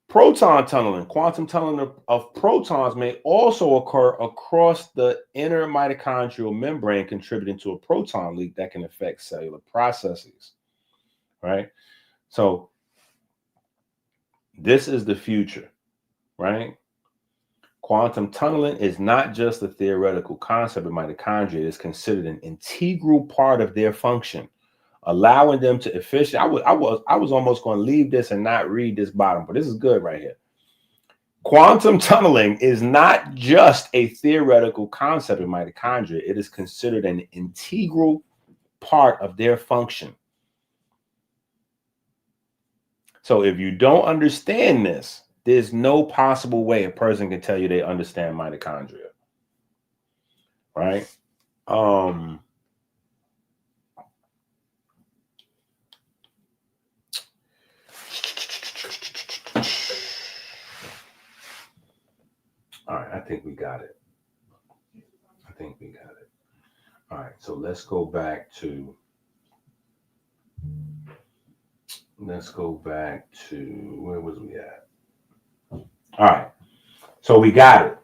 Proton tunneling, quantum tunneling of protons may also occur across the inner mitochondrial membrane, contributing to a proton leak that can affect cellular processes, right? So this is the future, right? Quantum tunneling is not just a theoretical concept of mitochondria. It is considered an integral part of their function, allowing them to efficiently. I was almost going to leave this and not read this bottom, but this is good right here. Quantum tunneling is not just a theoretical concept of mitochondria. It is considered an integral part of their function. So if you don't understand this, there's no possible way a person can tell you they understand mitochondria, right? All right, I think we got it. All right, so let's go back to where was we at? All right, so we got it,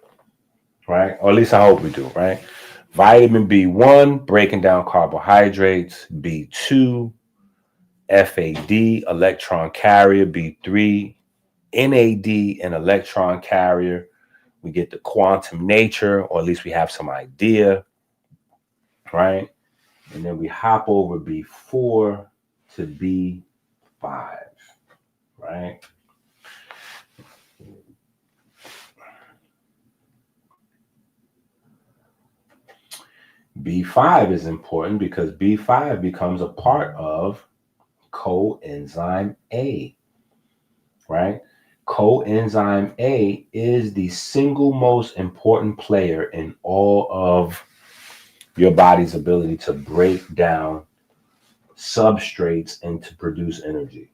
right? Or at least I hope we do, right? Vitamin B1, breaking down carbohydrates. B2, FAD, electron carrier. B3, NAD, an electron carrier. We get the quantum nature, or at least we have some idea, right? And then we hop over B4 to B5, right? B5 is important because B5 becomes a part of coenzyme A, right? Coenzyme A is the single most important player in all of your body's ability to break down substrates and to produce energy.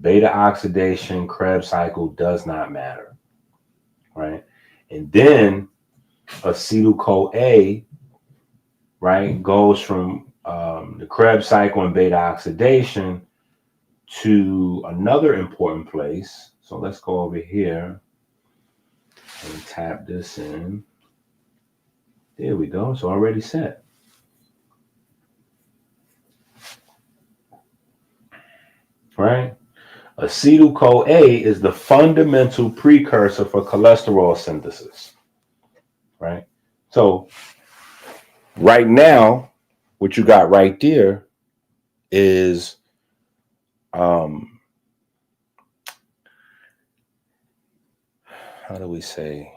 Beta oxidation, Krebs cycle does not matter, right? And then acetyl-CoA, right, goes from the Krebs cycle and beta oxidation to another important place. So let's go over here and tap this in. There we go. It's already set. Right? Acetyl-CoA is the fundamental precursor for cholesterol synthesis. Right? So right now, what you got right there is how do we say,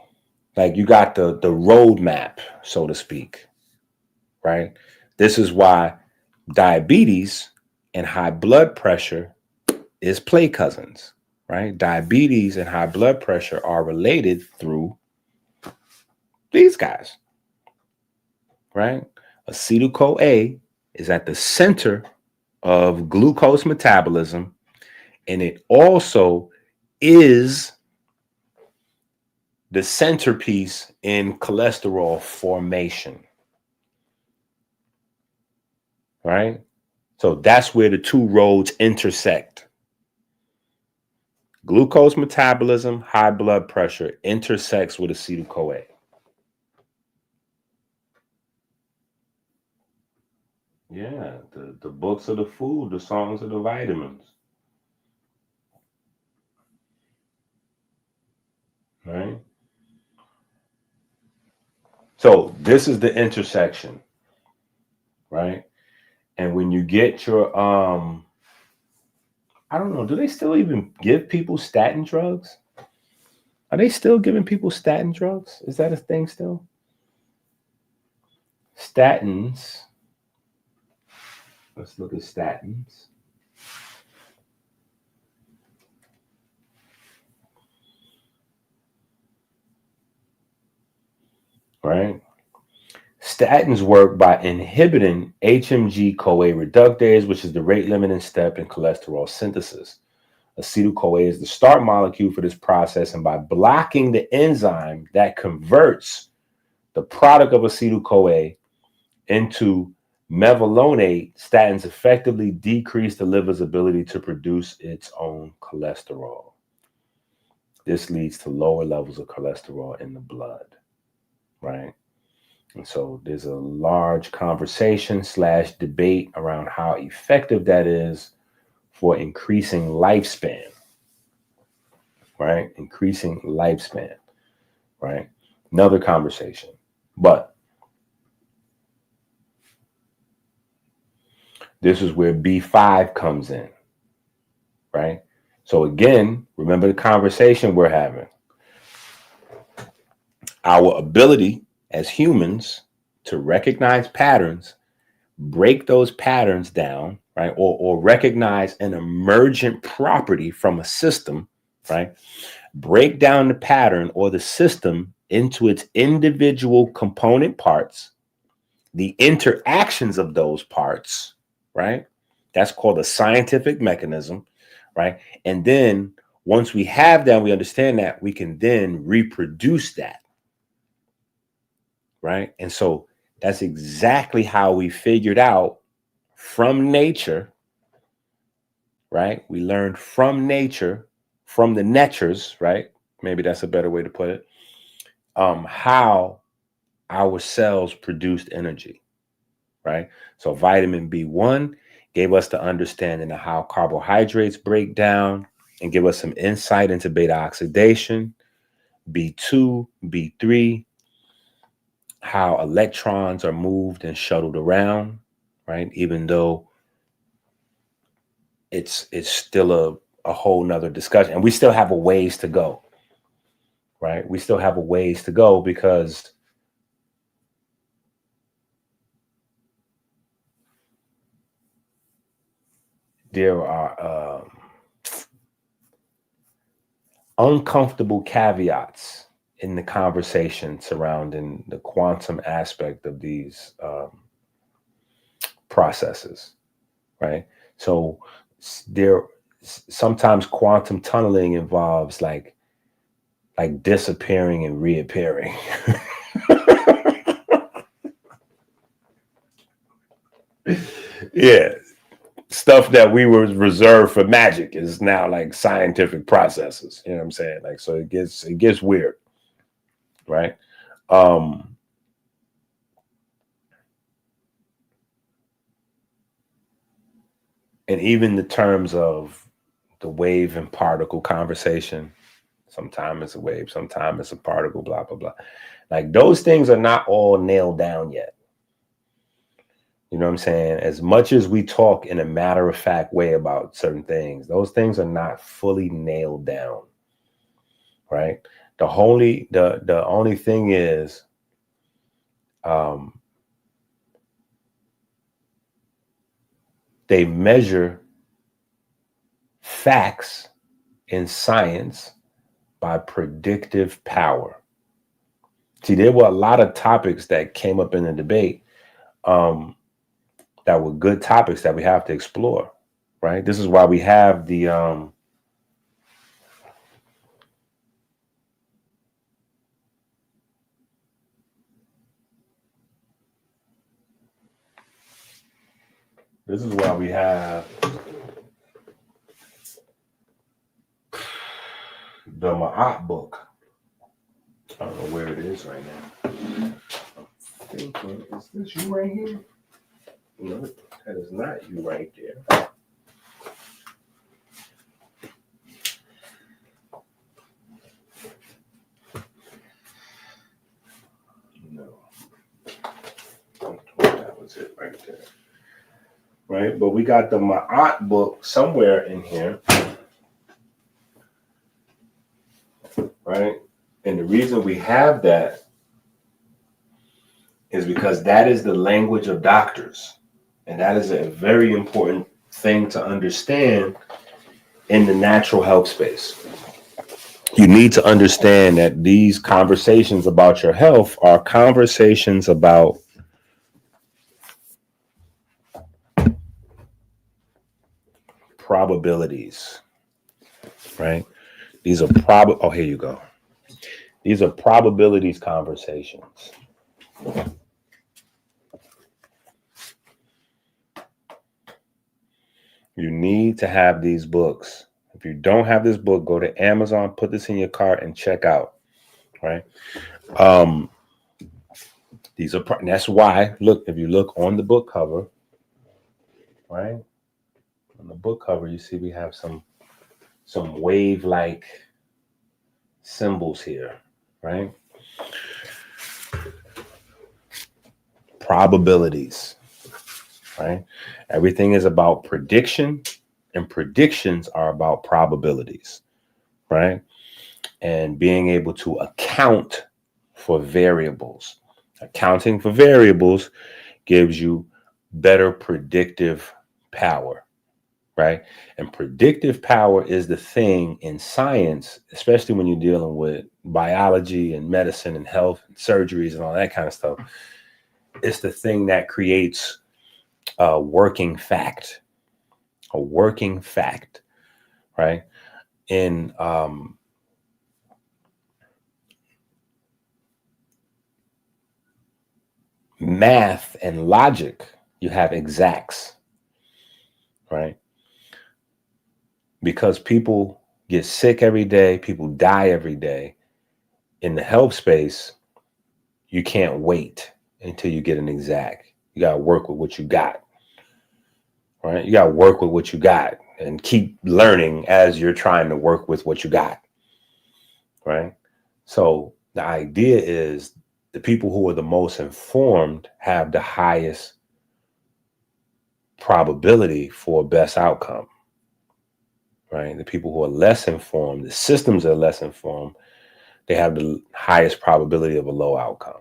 like, you got the roadmap, so to speak, right? This is why diabetes and high blood pressure is play cousins, right? Diabetes and high blood pressure are related through these guys, right? Acetyl-CoA is at the center of glucose metabolism, and it also is the centerpiece in cholesterol formation, right? So that's where the two roads intersect. Glucose metabolism, high blood pressure intersects with acetyl-CoA. Yeah, the books of the food, the songs of the vitamins. Right? So this is the intersection, right? And when you get your I don't know, do they still even give people statin drugs? Are they still giving people statin drugs? Is that a thing still? Statins. Let's look at statins. Right? Statins work by inhibiting HMG-CoA reductase, which is the rate-limiting step in cholesterol synthesis. Acetyl-CoA is the start molecule for this process, and by blocking the enzyme that converts the product of acetyl-CoA into mevalonate, statins effectively decrease the liver's ability to produce its own cholesterol. This leads to lower levels of cholesterol in the blood, right? And so there's a large conversation / debate around how effective that is for increasing lifespan, right? Increasing lifespan, right? Another conversation. But this is where B5 comes in, right? So again, remember the conversation we're having. Our ability as humans to recognize patterns, break those patterns down, right? Or recognize an emergent property from a system, right? Break down the pattern or the system into its individual component parts, the interactions of those parts, right? That's called a scientific mechanism, right? And then once we have that, we understand that, we can then reproduce that, right? And so that's exactly how we figured out from nature, right? We learned from nature, from the natures, right? Maybe that's a better way to put it, how our cells produced energy, right? So vitamin B1 gave us the understanding of how carbohydrates break down and give us some insight into beta oxidation. B2, B3, how electrons are moved and shuttled around, right? Even though it's still a whole nother discussion, and we still have a ways to go, right? We still have a ways to go because there are uncomfortable caveats in the conversation surrounding the quantum aspect of these processes, right? So sometimes quantum tunneling involves like disappearing and reappearing. Yeah. Stuff that we were reserved for magic is now like scientific processes. You know what I'm saying? Like, so it gets weird, right? And even the terms of the wave and particle conversation, sometimes it's a wave, sometimes it's a particle, blah, blah, blah. Like those things are not all nailed down yet. You know what I'm saying? As much as we talk in a matter-of-fact way about certain things, those things are not fully nailed down, right? The only thing is, they measure facts in science by predictive power. See, there were a lot of topics that came up in the debate that were good topics that we have to explore, right? This is why we have the this is why we have the Ma'at book. I don't know where it is right now. I'm thinking, is this you right here? No, that is not you right there. No. That was it right there. Right? But we got the Ma'at book somewhere in here. Right? And the reason we have that is because that is the language of doctors. And that is a very important thing to understand in the natural health space. You need to understand that these conversations about your health are conversations about probabilities. right? These are oh, here you go. These are probabilities conversations. You need to have these books. If you don't have this book, go to Amazon, put this in your cart, and check out. Right. These are. That's why. Look, if you look on the book cover, right, on the book cover, you see we have some wave-like symbols here, right? Probabilities, right? Everything is about prediction, and predictions are about probabilities, right? And being able to account for variables. Accounting for variables gives you better predictive power, right? And predictive power is the thing in science, especially when you're dealing with biology and medicine and health and surgeries and all that kind of stuff. It's the thing that creates a working fact, right? In math and logic, you have exacts, right? Because people get sick every day, people die every day. In the health space, you can't wait until you get an exact. You got to work with what you got, right? You got to work with what you got and keep learning as you're trying to work with what you got, right? So the idea is the people who are the most informed have the highest probability for best outcome, right? The people who are less informed, the systems that are less informed, they have the highest probability of a low outcome.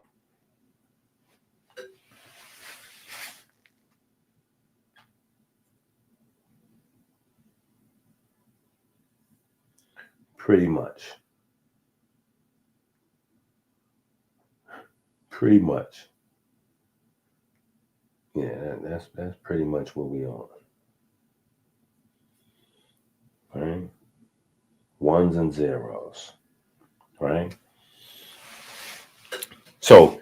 Pretty much. Yeah, that's pretty much what we on. Right? Ones and zeros. Right? So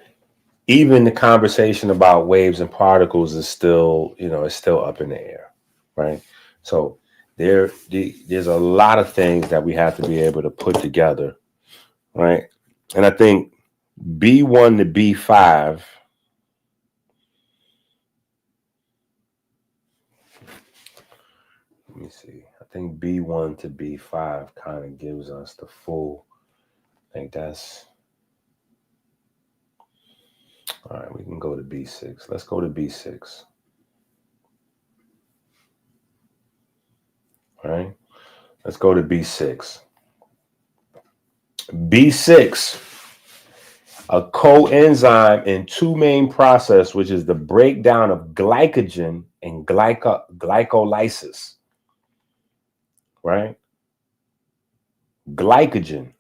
even the conversation about waves and particles is still, it's still up in the air. Right? So there's a lot of things that we have to be able to put together. Right? And I think B1 to B5, let me see. I think B1 to B5 kind of gives us the full, I think that's, all right, we can go to B6. Let's go to B6. All right, let's go to B6. B6, a coenzyme in two main processes, which is the breakdown of glycogen and glycolysis. Right? Glycogen.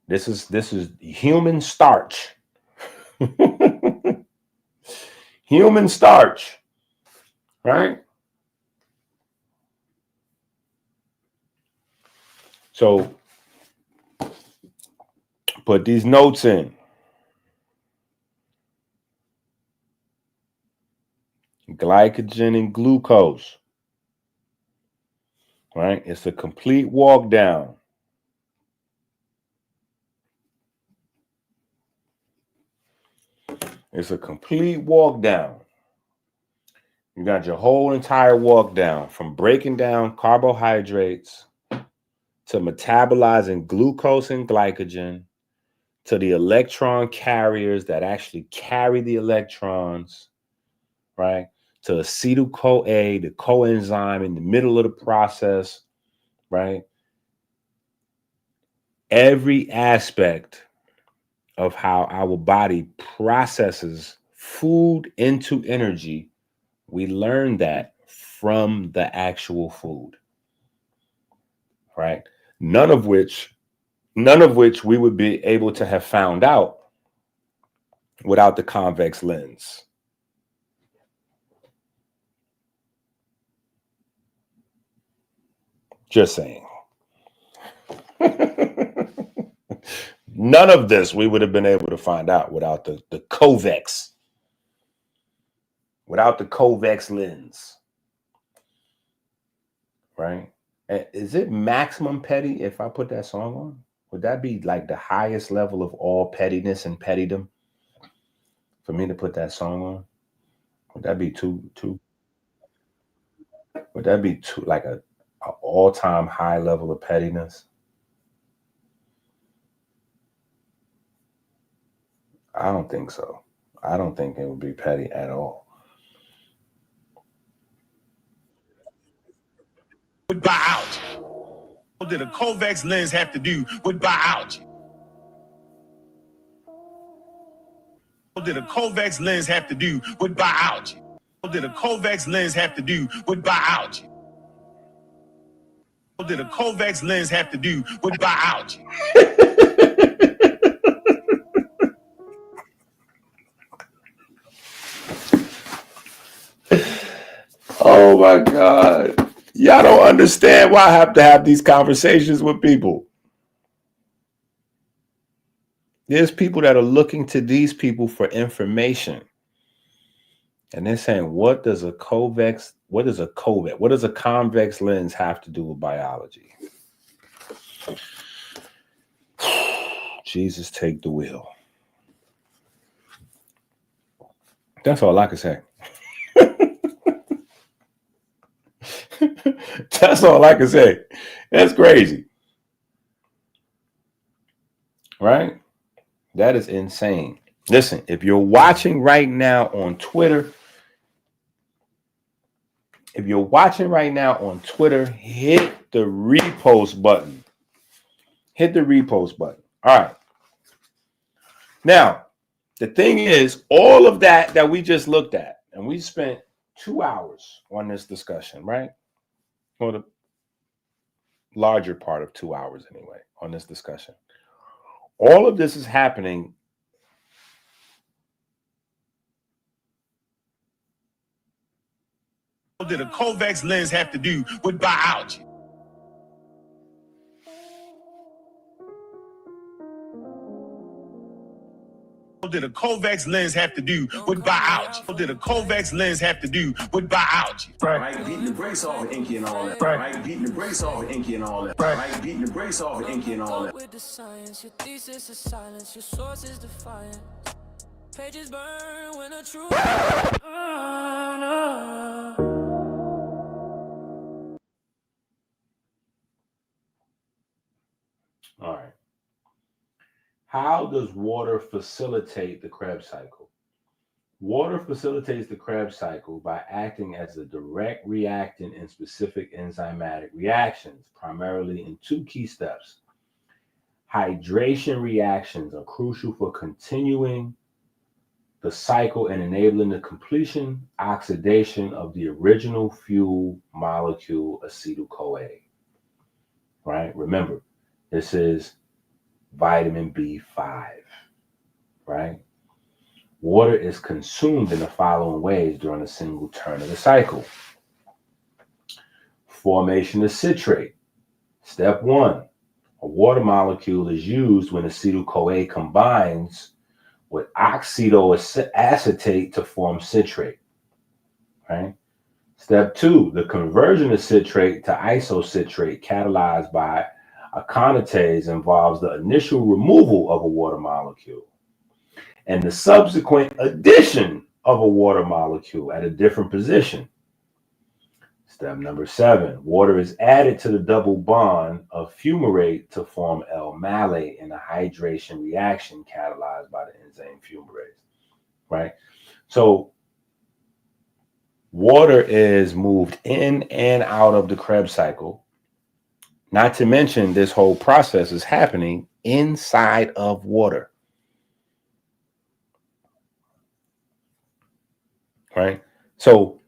This is human starch. Human starch. Right? So put these notes in. Glycogen and glucose. Right? It's a complete walk down. It's a complete walk down. You got your whole entire walk down from breaking down carbohydrates to metabolizing glucose and glycogen to the electron carriers that actually carry the electrons, right? To acetyl-CoA, the coenzyme in the middle of the process, right? Every aspect of how our body processes food into energy, we learn that from the actual food, right? None of which we would be able to have found out without the convex lens. Just saying. None of this we would have been able to find out without the convex. Without the convex lens. Right? Is it maximum petty if I put that song on? Would that be like the highest level of all pettiness and pettydom for me to put that song on? Would that be too? Would that be too like a all-time high level of pettiness? I don't think so. I don't think it would be petty at all. With biology. What did a convex lens have to do with biology? What did a convex lens have to do with biology? What did a convex lens have to do with biology? What did a convex lens have to do with biology? Oh my God. Y'all don't understand why I have to have these conversations with people. There's people that are looking to these people for information. And they're saying, what does a convex lens have to do with biology? Jesus, take the wheel. That's all I can say. That's all I can say. That's crazy. Right? That is insane. Listen, if you're watching right now on Twitter, hit the repost button. Hit the repost button. All right. Now, the thing is, all of that we just looked at, and we spent 2 hours on this discussion, right? Or the larger part of 2 hours anyway, on this discussion. All of this is happening What did a convex lens have to do with biology? What did a convex lens have to do with biology? What did a convex lens have to do with biology? Right, beating the brakes off of Inky and all that. Right, beating the brakes off of Inky and all that. Right, beating the brakes off of Inky and all that. With the science, your thesis is silence, your source is defiant. Pages burn when the truth. All right. How does water facilitate the Krebs cycle? Water facilitates the Krebs cycle by acting as a direct reactant in specific enzymatic reactions, primarily in 2 key steps. Hydration reactions are crucial for continuing the cycle and enabling the completion oxidation of the original fuel molecule acetyl-CoA. Right? Remember, this is vitamin B5, right? Water is consumed in the following ways during a single turn of the cycle. Formation of citrate. Step 1, a water molecule is used when acetyl-CoA combines with oxaloacetate to form citrate, right? Step 2, the conversion of citrate to isocitrate catalyzed by aconitase involves the initial removal of a water molecule and the subsequent addition of a water molecule at a different position. Step number 7, water is added to the double bond of fumarate to form L-malate in a hydration reaction catalyzed by the enzyme fumarate, right? So water is moved in and out of the Krebs cycle. Not to mention, this whole process is happening inside of water. Right? So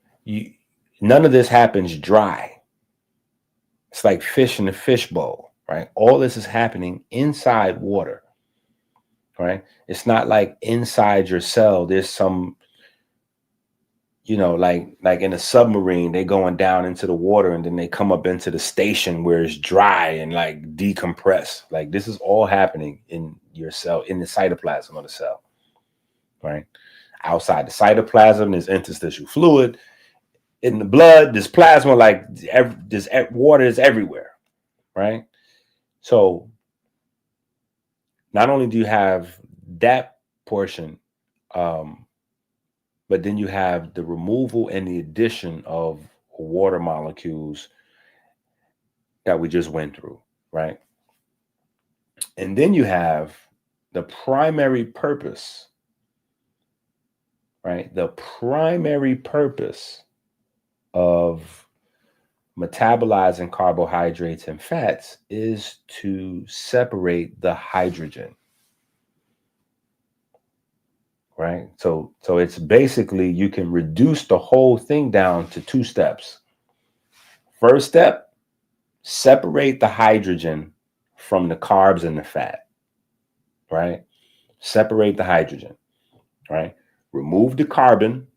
none of this happens dry. It's like fish in a fishbowl, right? All this is happening inside water. Right? It's not like inside your cell, there's some like in a submarine, they going down into the water and then they come up into the station where it's dry and like decompress. Like this is all happening in your cell, in the cytoplasm of the cell, right? Outside the cytoplasm, there's interstitial fluid. In the blood, there's plasma, like there's water is everywhere, right? So not only do you have that portion, but then you have the removal and the addition of water molecules that we just went through, right? And then you have the primary purpose, right? The primary purpose of metabolizing carbohydrates and fats is to separate the hydrogen, right? So it's basically, you can reduce the whole thing down to 2 steps. First step, separate the hydrogen from the carbs and the fat, right? Separate the hydrogen, right? Remove the carbon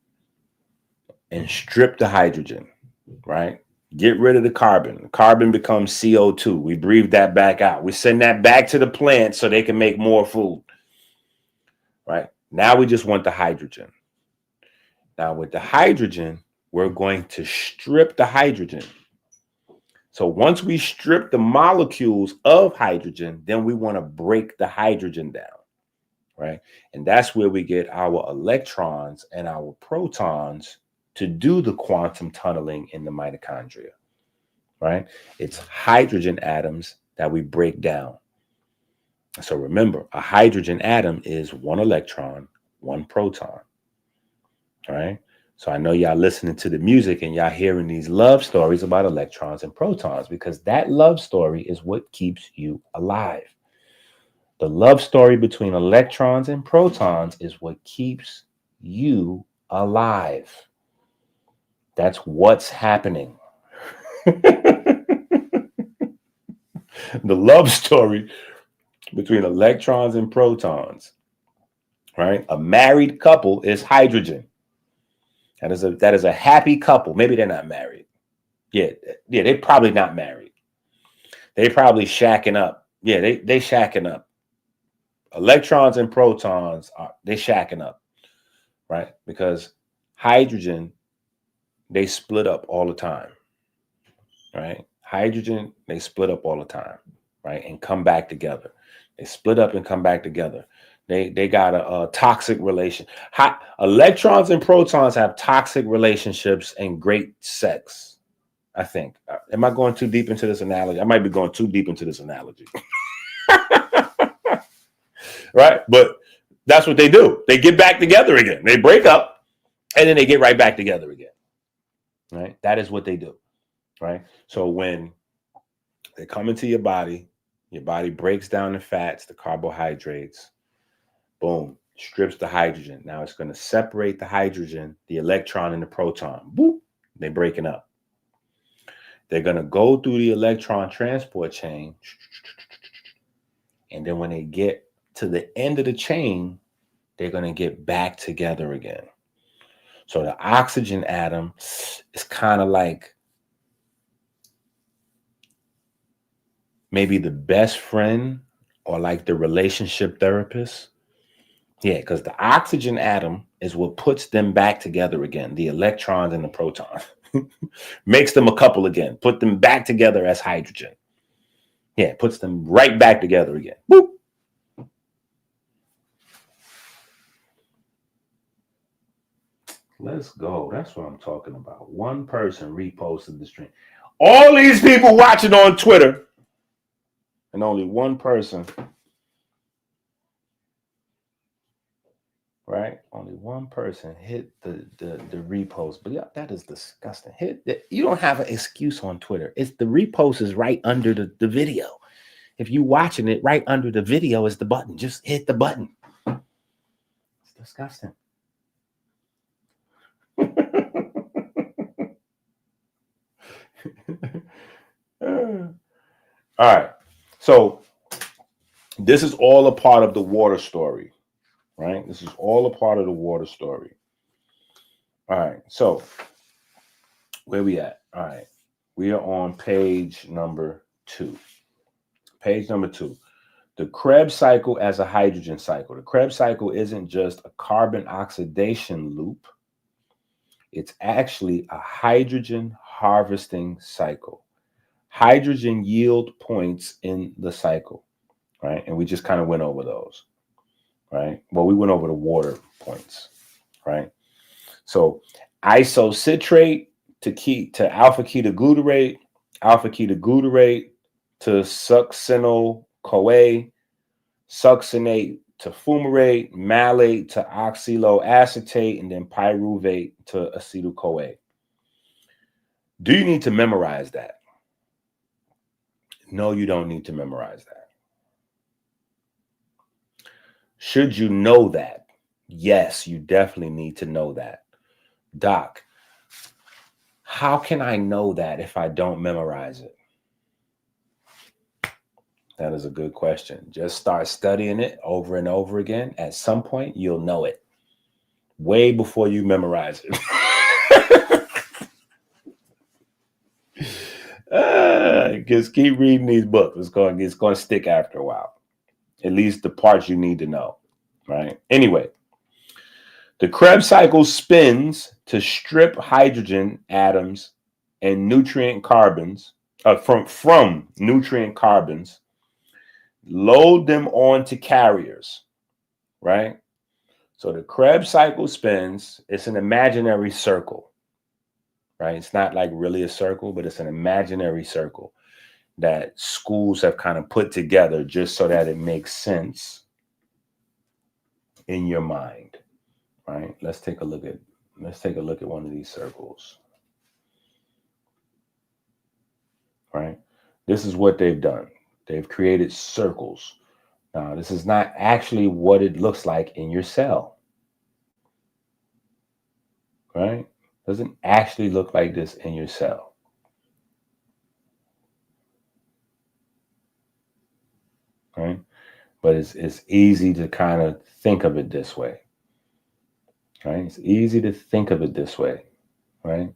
and strip the hydrogen, right? Get rid of the carbon. The carbon becomes CO2. We breathe that back out. We send that back to the plant so they can make more food, right? Now we just want the hydrogen. Now with the hydrogen, we're going to strip the hydrogen. So once we strip the molecules of hydrogen, then we want to break the hydrogen down, right? And that's where we get our electrons and our protons to do the quantum tunneling in the mitochondria, right? It's hydrogen atoms that we break down. So remember, a hydrogen atom is 1 electron, 1 proton, all right? So I know y'all listening to the music and y'all hearing these love stories about electrons and protons, because that love story is what keeps you alive. The love story between electrons and protons is what keeps you alive. That's what's happening. The love story between electrons and protons, right? A married couple is hydrogen. That is a happy couple. Maybe they're not married. Yeah, they're probably not married. They probably shacking up. Yeah, they shacking up. Electrons and protons they shacking up, right? Because hydrogen, they split up all the time, right? Hydrogen, they split up all the time, right? And come back together. They split up and come back together. They got a toxic relation. Electrons and protons have toxic relationships and great sex, I think. Am I going too deep into this analogy? I might be going too deep into this analogy. Right? But that's what they do. They get back together again. They break up and then they get right back together again. Right? That is what they do. Right? So when they come into your body breaks down the fats, the carbohydrates, boom, strips the hydrogen. Now it's going to separate the hydrogen, the electron, and the proton. Boop, they're breaking up. They're going to go through the electron transport chain. And then when they get to the end of the chain, they're going to get back together again. So the oxygen atom is kind of like maybe the best friend or like the relationship therapist. Yeah, because the oxygen atom is what puts them back together again, the electrons and the proton. Makes them a couple again, put them back together as hydrogen. Yeah, puts them right back together again. Boop. Let's go. That's what I'm talking about. One person reposted the stream. All these people watching on Twitter, and only one person, right? Only one person hit the repost. But yeah, that is disgusting. You don't have an excuse on Twitter. It's the repost is right under the video. If you watching it, right under the video is the button. Just hit the button. It's disgusting. All right. So this is all a part of the water story, right? This is all a part of the water story. All right. So where we at? All right. We are on page number 2. Page number 2. The Krebs cycle as a hydrogen cycle. The Krebs cycle isn't just a carbon oxidation loop. It's actually a hydrogen harvesting cycle. Hydrogen yield points in the cycle, right? And we just kind of went over those, right? Well, we went over the water points, right? So isocitrate to alpha ketoglutarate, alpha ketoglutarate to succinyl-CoA, succinate to fumarate, malate to oxaloacetate, and then pyruvate to acetyl-CoA. Do you need to memorize that? No, you don't need to memorize that. Should you know that? Yes, you definitely need to know that. Doc, how can I know that if I don't memorize it? That is a good question. Just start studying it over and over again. At some point, you'll know it way before you memorize it. Just keep reading these books. It's going to stick after a while. At least the parts you need to know, right? Anyway, the Krebs cycle spins to strip hydrogen atoms and nutrient carbons from nutrient carbons, load them onto carriers, right? So the Krebs cycle spins. It's an imaginary circle, right? It's not like really a circle, but it's an imaginary circle that schools have kind of put together just so that it makes sense in your mind, right? Let's take a look at one of these circles, right? This is what they've done. They've created circles. Now, this is not actually what it looks like in your cell, right? Doesn't actually look like this in your cell. Right? But it's easy to kind of think of it this way. Right? It's easy to think of it this way, right?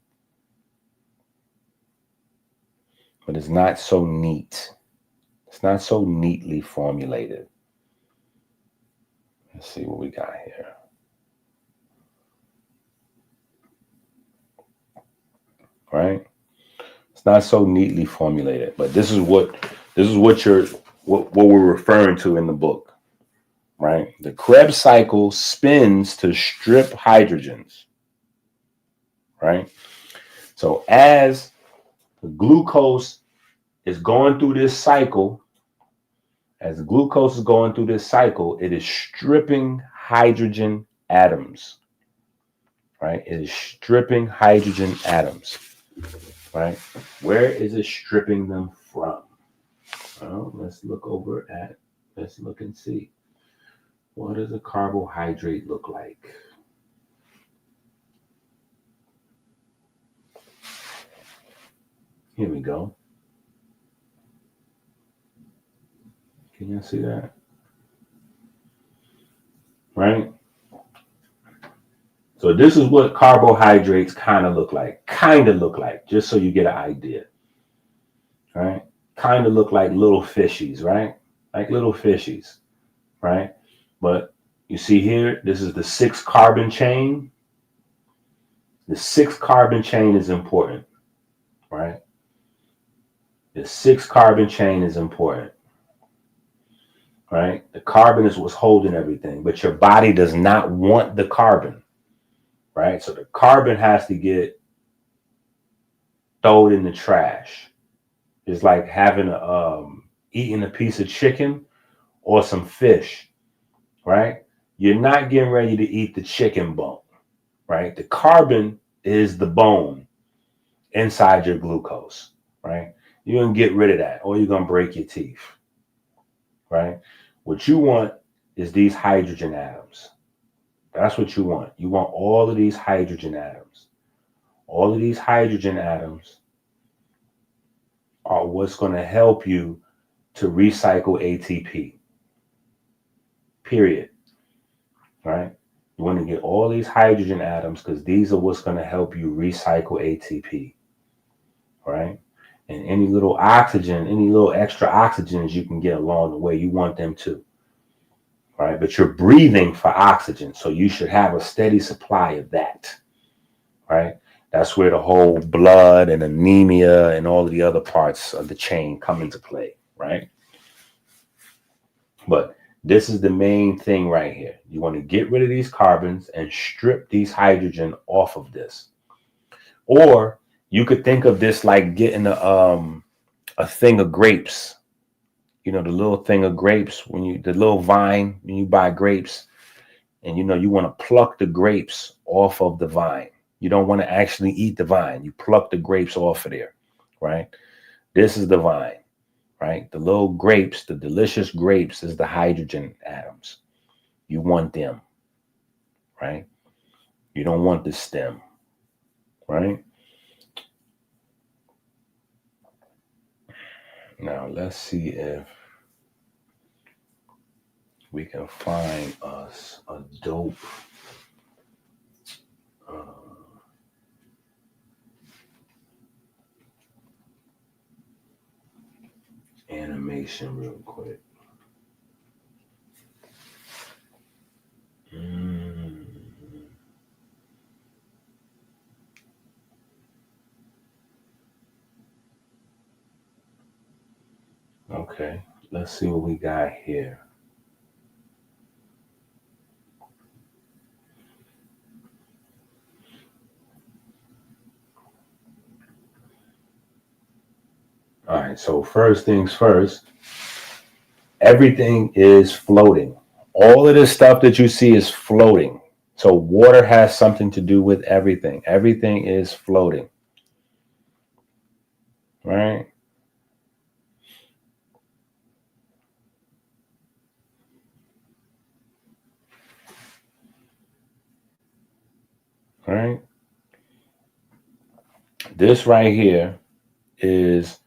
But it's not so neat. It's not so neatly formulated. Let's see what we got here. Right? It's not so neatly formulated, but this is what we're referring to in the book, right? The Krebs cycle spins to strip hydrogens, right? So as the glucose is going through this cycle, it is stripping hydrogen atoms, right? It is stripping hydrogen atoms, right? Where is it stripping them from? Well, let's look and see. What does a carbohydrate look like? Here we go. Can you see that? Right? So this is what carbohydrates kind of look like, just so you get an idea. Right? Kind of look like little fishies, right? Like little fishies, right? But you see here, this is the 6 carbon chain. The 6 carbon chain is important, right? The 6 carbon chain is important, right? The carbon is what's holding everything, but your body does not want the carbon, right? So the carbon has to get thrown in the trash. It's like having eating a piece of chicken or some fish, right? You're not getting ready to eat the chicken bone, right? The carbon is the bone inside your glucose, right? You're going to get rid of that or you're going to break your teeth, right? What you want is these hydrogen atoms. That's what you want. You want all of these hydrogen atoms. All of these hydrogen atoms are what's going to help you to recycle ATP. Period. Right? You want to get all these hydrogen atoms because these are what's going to help you recycle ATP, right? And any little oxygen, any little extra oxygens you can get along the way, you want them too, right? But you're breathing for oxygen, so you should have a steady supply of that, right? That's where the whole blood and anemia and all of the other parts of the chain come into play, right? But this is the main thing right here. You want to get rid of these carbons and strip these hydrogen off of this. Or you could think of this like getting a thing of grapes. You know, the little thing of grapes, the little vine, when you buy grapes, and you want to pluck the grapes off of the vine. You don't want to actually eat the vine. You pluck the grapes off of there, right? This is the vine, right? The little grapes, the delicious grapes is the hydrogen atoms. You want them, right? You don't want the stem, right? Now let's see if we can find us a dope animation real quick. Okay, let's see what we got here. All right, so first things first, everything is floating. All of this stuff that you see is floating. So water has something to do with everything. Everything is floating, right? Right? This right here is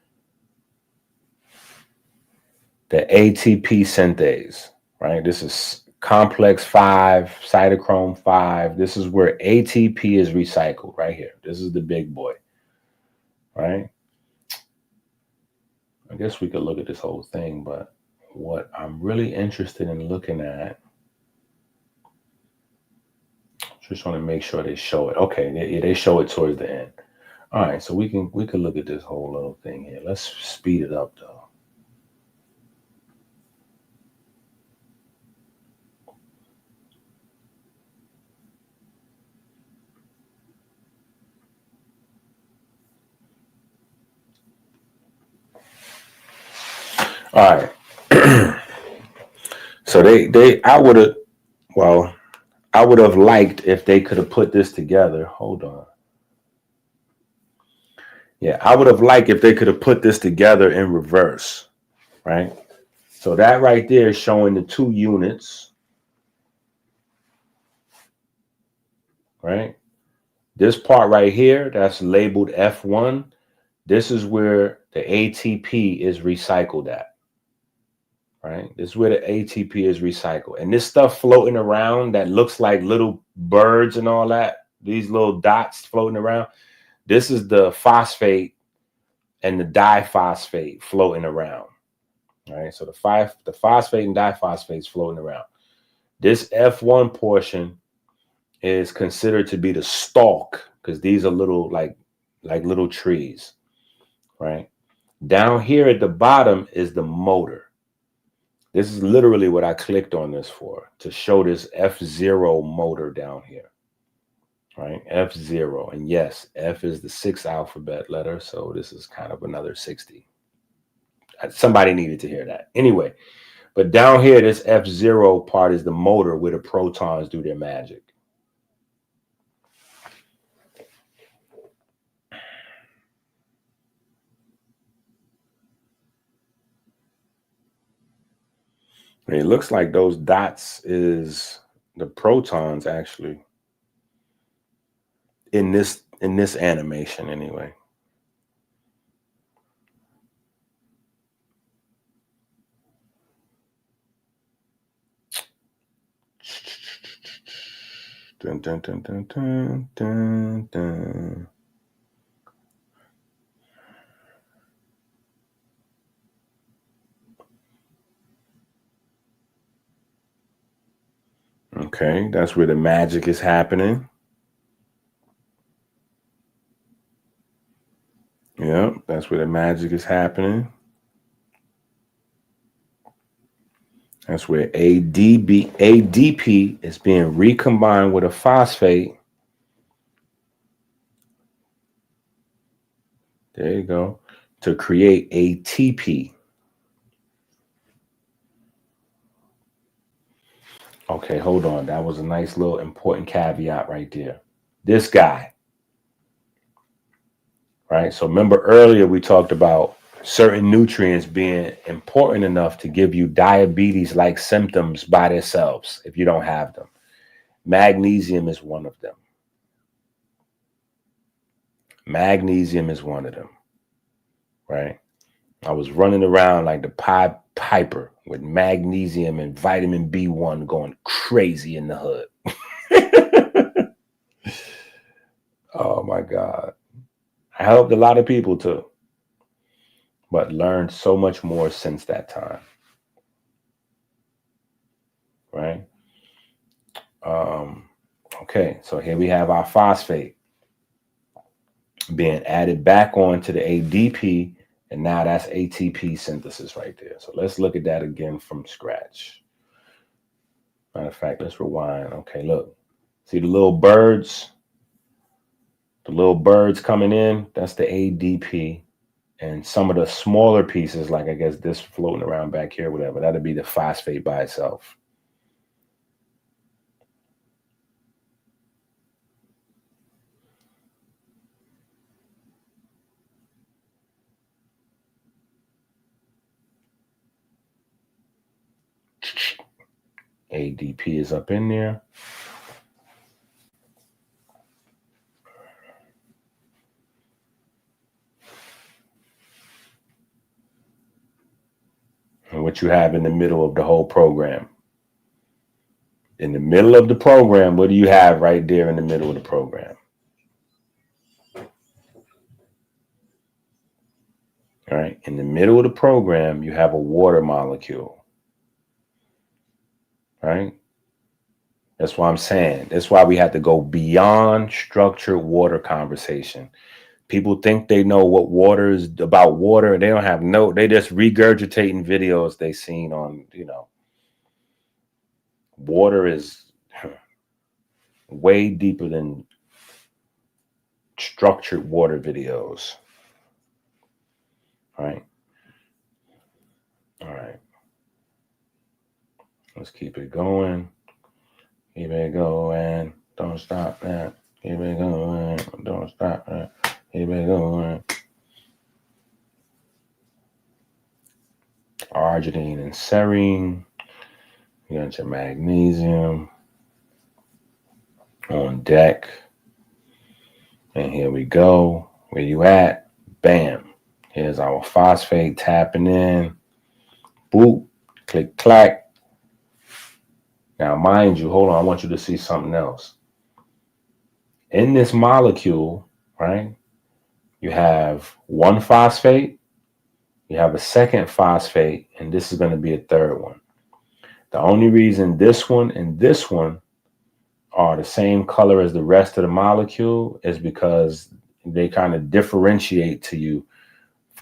the ATP synthase, right? This is complex 5, cytochrome 5. This is where ATP is recycled right here. This is the big boy, right? I guess we could look at this whole thing, but what I'm really interested in looking at, just want to make sure they show it. Okay, they show it towards the end. All right, so we can look at this whole little thing here. Let's speed it up though. All right. So I would have liked if they could have put this together. Hold on. Yeah, I would have liked if they could have put this together in reverse, right? So that right there is showing the 2 units, right? This part right here, that's labeled F1. This is where the ATP is recycled at, right? This is where the ATP is recycled. And this stuff floating around that looks like little birds and all that, these little dots floating around, this is the phosphate and the diphosphate floating around, right? So the phosphate and diphosphate is floating around. This F1 portion is considered to be the stalk because these are little like little trees, right? Down here at the bottom is the motor. This is literally what I clicked on this for, to show this F0 motor down here, right? F0. And yes, F is the 6th alphabet letter, so this is kind of another 60. Somebody needed to hear that. Anyway, but down here, this F0 part is the motor where the protons do their magic. It looks like those dots is the protons actually in this animation anyway. Dun, dun, dun, dun, dun, dun, dun. Okay, that's where the magic is happening. Yep, that's where the magic is happening. That's where ADP is being recombined with a phosphate. There you go. To create ATP. Okay, hold on. That was a nice little important caveat right there. This guy, right? So remember earlier we talked about certain nutrients being important enough to give you diabetes-like symptoms by themselves if you don't have them. Magnesium is one of them. Magnesium is one of them, right? I was running around like the Pied Piper with magnesium and vitamin B1 going crazy in the hood. Oh my God. I helped a lot of people too, but learned so much more since that time. Right? Okay, so here we have our phosphate being added back on to the ADP, and now that's ATP synthesis right there. So let's look at that again from scratch. Matter of fact, let's rewind. Okay, look. See the little birds? The little birds coming in, that's the ADP. And some of the smaller pieces, like I guess this floating around back here, whatever, that'll be the phosphate by itself. ADP is up in there. And what you have in the middle of the whole program. In the middle of the program, what do you have right there in the middle of the program? All right. In the middle of the program, you have a water molecule. Right? That's what I'm saying. That's why we have to go beyond structured water conversation. People think they know what water is about water, and they don't have they just regurgitating videos they seen on, water is way deeper than structured water videos. All right. All right. Let's keep it going. Keep it going. Don't stop that. Keep it going. Don't stop that. Keep it going. Arginine and serine. You got your magnesium on deck. And here we go. Where you at? Bam. Here's our phosphate tapping in. Boop. Click, clack. Now, mind you, hold on. I want you to see something else. In this molecule, right, you have one phosphate, you have a second phosphate, and this is going to be a third one. The only reason this one and this one are the same color as the rest of the molecule is because they kind of differentiate to you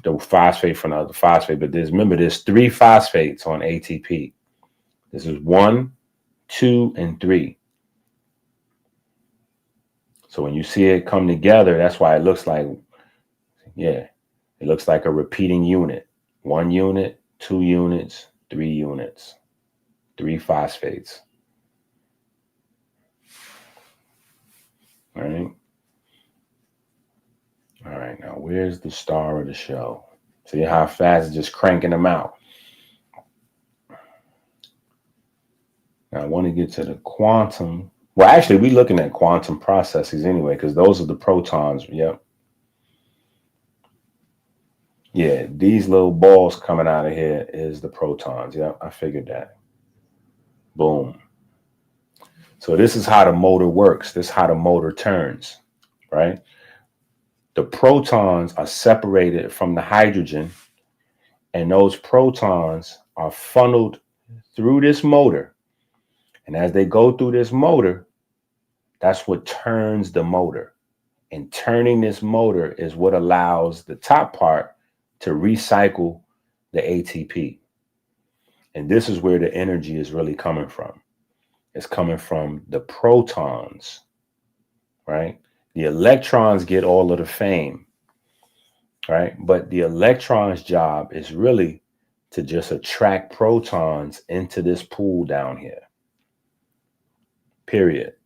the phosphate from the other phosphate. But remember, there's 3 phosphates on ATP. This is 1, 2, and 3. So when you see it come together, that's why it looks like, it looks like a repeating unit. 1 unit, 2 units, 3 units, 3 phosphates. All right. All right. Now, where's the star of the show? See how fast it's just cranking them out. Now, I want to get to the quantum. Well, actually, we're looking at quantum processes anyway, because those are the protons. Yep. Yeah, these little balls coming out of here is the protons. Yep, I figured that. Boom. So this is how the motor works. This is how the motor turns, right? The protons are separated from the hydrogen, and those protons are funneled through this motor. And as they go through this motor, that's what turns the motor. And turning this motor is what allows the top part to recycle the ATP. And this is where the energy is really coming from. It's coming from the protons, right? The electrons get all of the fame, right? But the electron's job is really to just attract protons into this pool down here, period.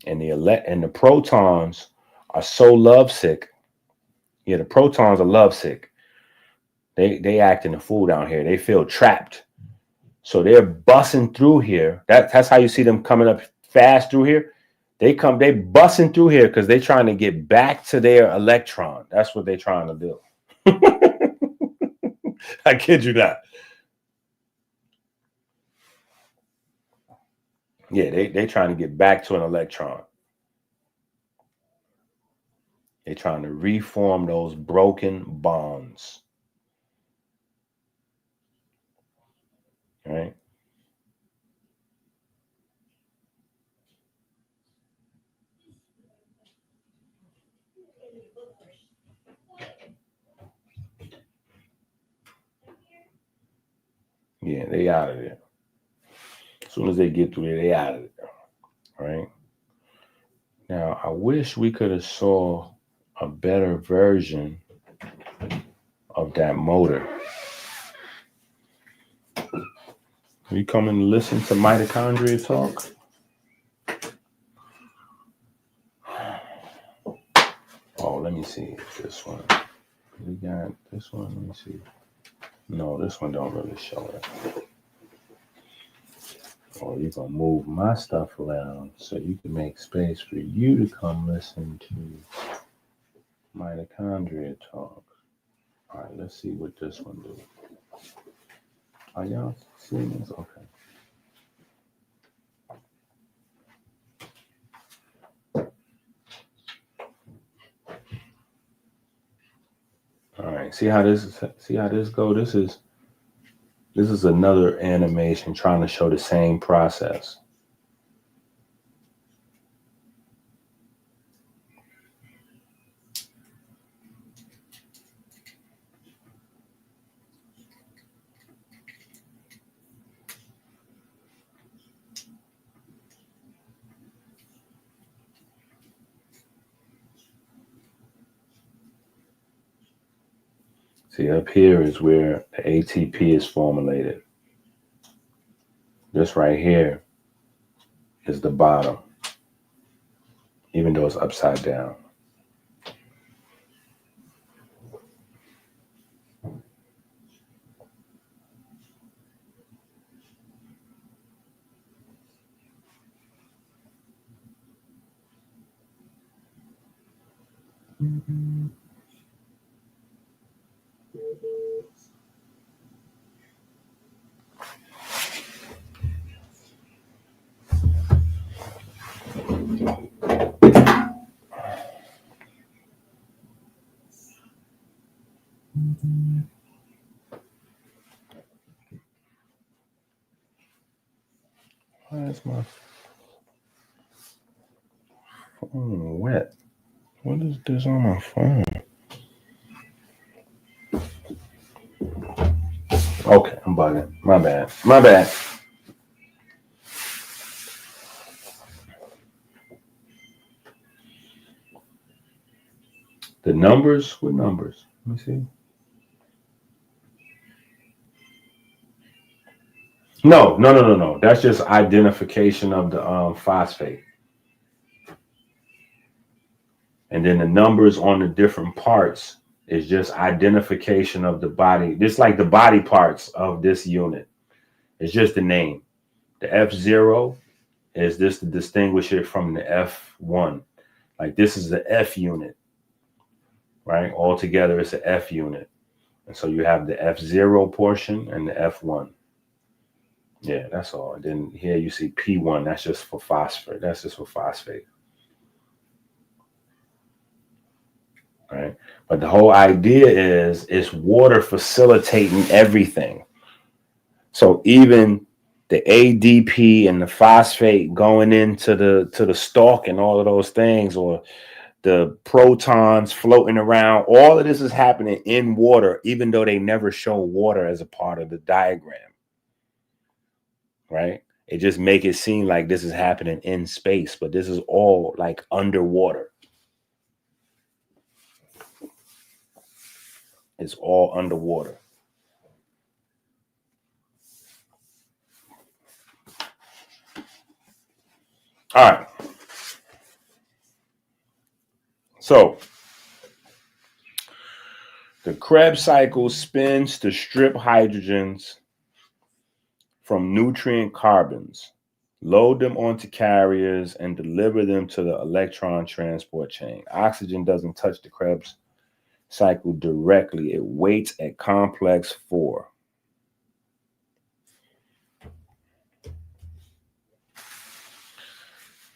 And the protons are so lovesick. Yeah, the protons are lovesick. They acting a fool down here. They feel trapped. So they're busting through here. That's how you see them coming up fast through here. They busting through here because they're trying to get back to their electron. That's what they're trying to do. I kid you not. Yeah, they trying to get back to an electron. They're trying to reform those broken bonds. Right? Yeah, they out of there. As soon as they get through there, they out of there. Right? Now, I wish we could have saw a better version of that motor. You come and listen to mitochondria talk? Oh, let me see this one. We got this one. Let me see. No, this one don't really show it. Oh, you're going to move my stuff around so you can make space for you to come listen to mitochondria talk. All right, let's see what this one do. Are y'all seeing this? Okay. All right, see how this go? This is another animation trying to show the same process. See, up here is where the ATP is formulated. This right here is the bottom, even though it's upside down. Mm-hmm. Why is my phone wet? What is this on my phone? Okay, I'm bugging. My bad. The numbers? What numbers? Let me see. No. That's just identification of the phosphate. And then the numbers on the different parts is just identification of the body. Just like the body parts of this unit. It's just the name. The F0 is this to distinguish it from the F1. Like this is the F unit, right? All together it's an F unit. And so you have the F0 portion and the F1. Yeah, that's all. And then here you see P1. That's just for phosphate. That's just for phosphate. Right. But the whole idea is it's water facilitating everything. So even the ADP and the phosphate going into the stalk and all of those things, or the protons floating around, all of this is happening in water, even though they never show water as a part of the diagram. Right? It just make it seem like this is happening in space, but this is all like underwater. It's all underwater. All right. So the Krebs cycle spins to strip hydrogens from nutrient carbons, load them onto carriers, and deliver them to the electron transport chain. Oxygen doesn't touch the Krebs cycle directly. It waits at complex 4.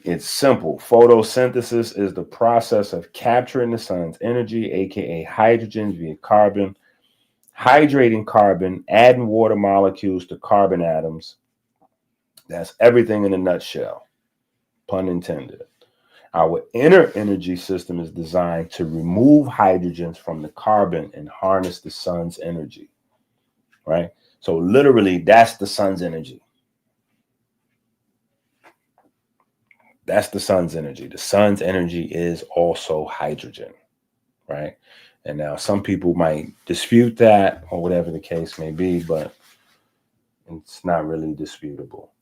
It's simple. Photosynthesis is the process of capturing the sun's energy, aka hydrogen, via carbon, hydrating carbon, adding water molecules to carbon atoms. That's everything in a nutshell, pun intended. Our inner energy system is designed to remove hydrogens from the carbon and harness the sun's energy, right? So literally, that's the sun's energy. That's the sun's energy. The sun's energy is also hydrogen, right? And now some people might dispute that or whatever the case may be, but it's not really disputable.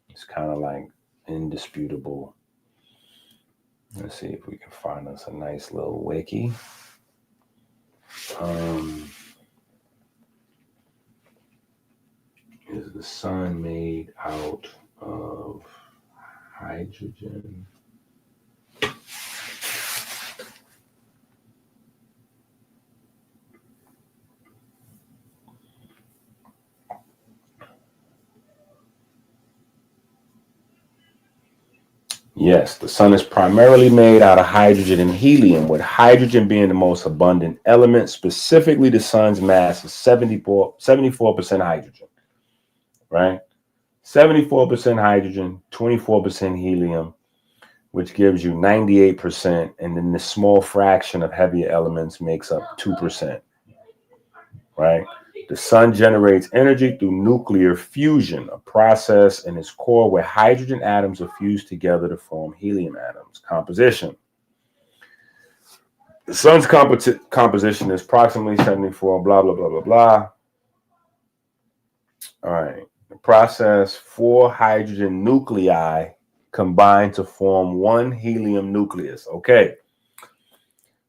It's kind of like indisputable. Let's see if we can find us a nice little wiki. Is the sun made out of hydrogen? Yes, the sun is primarily made out of hydrogen and helium, with hydrogen being the most abundant element. Specifically, the sun's mass is 74% hydrogen, right? 74% hydrogen, 24% helium, which gives you 98%. And then the small fraction of heavier elements makes up 2%, right? The sun generates energy through nuclear fusion, a process in its core where hydrogen atoms are fused together to form helium atoms. Composition. The sun's composition is approximately 74, blah, blah, blah, blah, blah. All right. The process, 4 hydrogen nuclei combine to form 1 helium nucleus. Okay.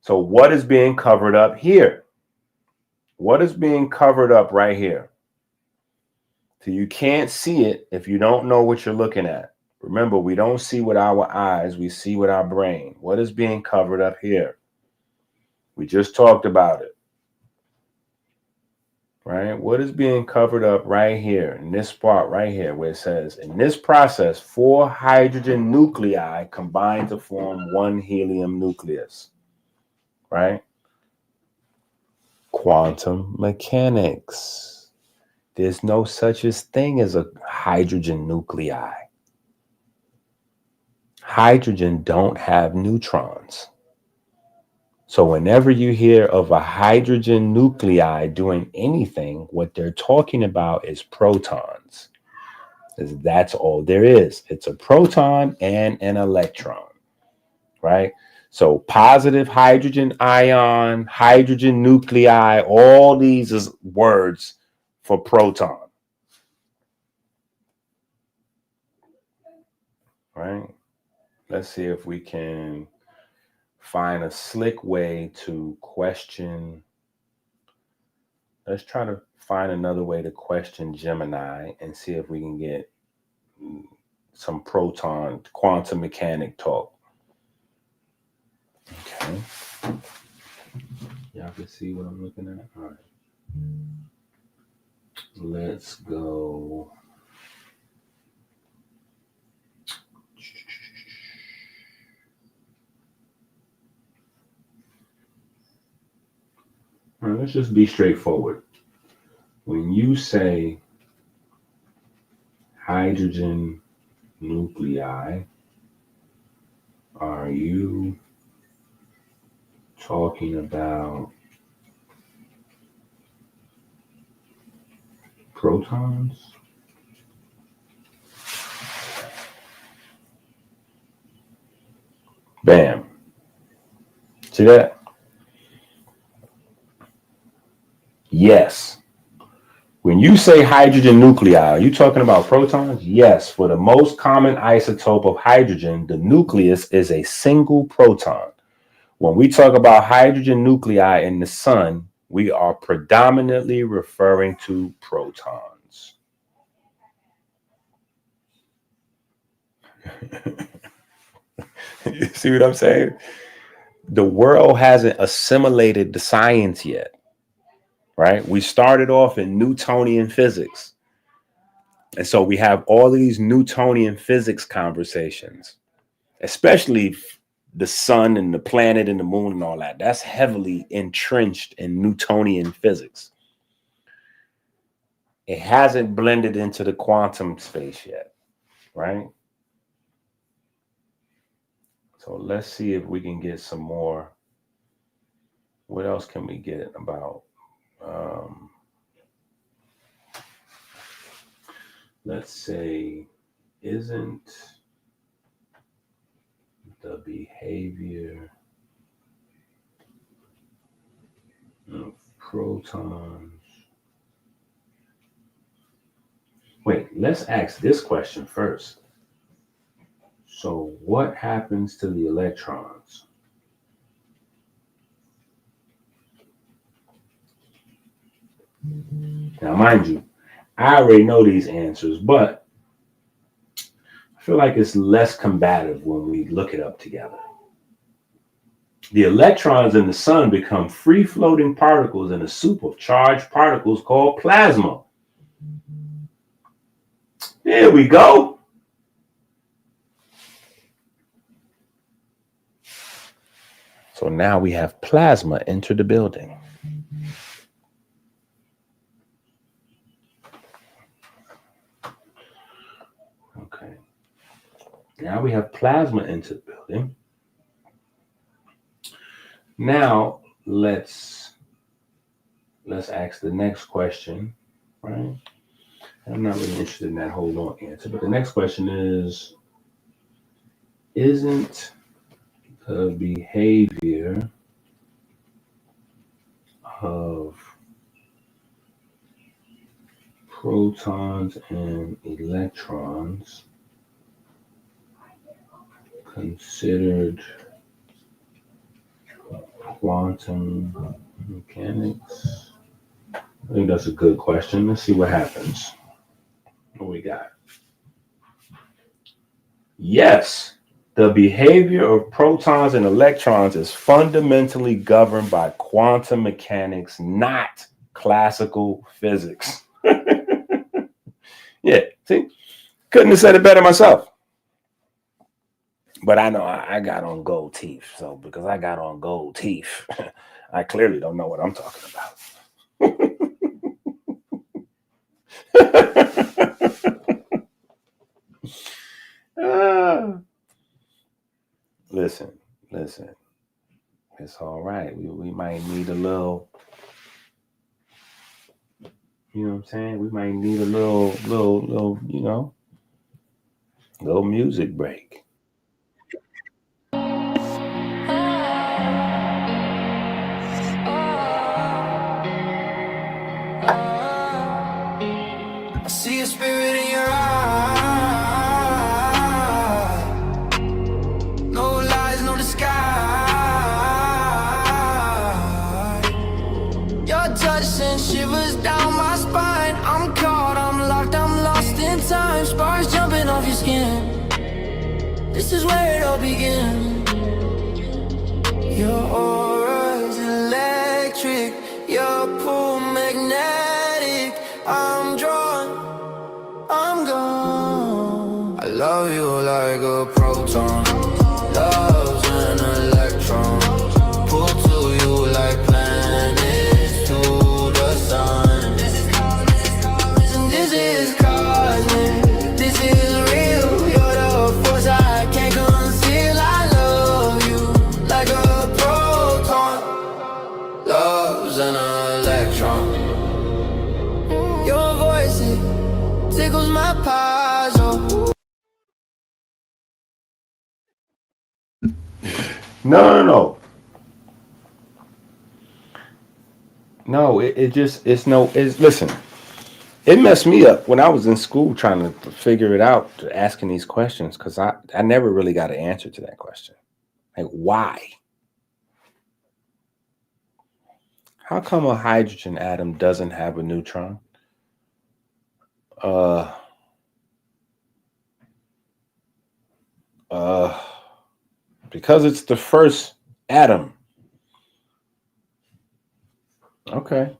So what is being covered up here? What is being covered up right here? So you can't see it if you don't know what you're looking at. Remember, we don't see with our eyes, we see with our brain. What is being covered up here? We just talked about it. Right? What is being covered up right here in this part right here where it says, in this process, 4 hydrogen nuclei combine to form 1 helium nucleus. Right? Quantum mechanics. There's no such thing as a hydrogen nuclei. Hydrogen don't have neutrons. So whenever you hear of a hydrogen nuclei doing anything, what they're talking about is protons. That's all there is. It's a proton and an electron, right? So positive hydrogen ion, hydrogen nuclei, all these is words for proton, right? Let's see if we can find a slick way to question. Let's try to find another way to question Gemini and see if we can get some proton quantum mechanic talk. Okay. Y'all can see what I'm looking at? All right. Let's go. let's just be straightforward. When you say hydrogen nuclei, are you talking about protons? Bam. See that? Yes. When you say hydrogen nuclei, are you talking about protons? Yes. For the most common isotope of hydrogen, the nucleus is a single proton. When we talk about hydrogen nuclei in the sun, we are predominantly referring to protons. You see what I'm saying? The world hasn't assimilated the science yet, right? We started off in Newtonian physics. And so we have all of these Newtonian physics conversations, especially the sun and the planet and the moon and all that. That's heavily entrenched in Newtonian physics. It hasn't blended into the quantum space yet, right? So let's see if we can get some more. What else can we get about? Let's say, isn't the behavior of protons? Wait, let's ask this question first. So what happens to the electrons? Now, mind you, I already know these answers, but I feel like it's less combative when we look it up together. The electrons in the sun become free-floating particles in a soup of charged particles called plasma. There we go. So now we have plasma enter the building. Okay. Now we have plasma enter the building. Now let's ask the next question, right? I'm not really interested in that whole long answer, but the next question is, isn't the behavior of protons and electrons considered quantum mechanics? I think that's a good question. Let's see what happens. What we got? Yes, the behavior of protons and electrons is fundamentally governed by quantum mechanics, not classical physics. Yeah, see, couldn't have said it better myself. But I know I got on gold teeth. So because I got on gold teeth, I clearly don't know what I'm talking about. Listen. It's all right. We might need a little, you know what I'm saying? We might need a little, you know, little music break. I see a spirit in your eye. No lies, no disguise. Your touch sends shivers down my spine. I'm caught, I'm locked, I'm lost in time. Sparks jumping off your skin. This is where it all begins. Your aura's electric. Your pull magnetic. I'm drawn, I'm gone. I love you like a proton. Love's an electron. Pull to you like planets to my puzzle. No. Listen, it messed me up when I was in school trying to figure it out, asking these questions, because I never really got an answer to that question. Like, why? How come a hydrogen atom doesn't have a neutron? Because it's the first atom. Okay.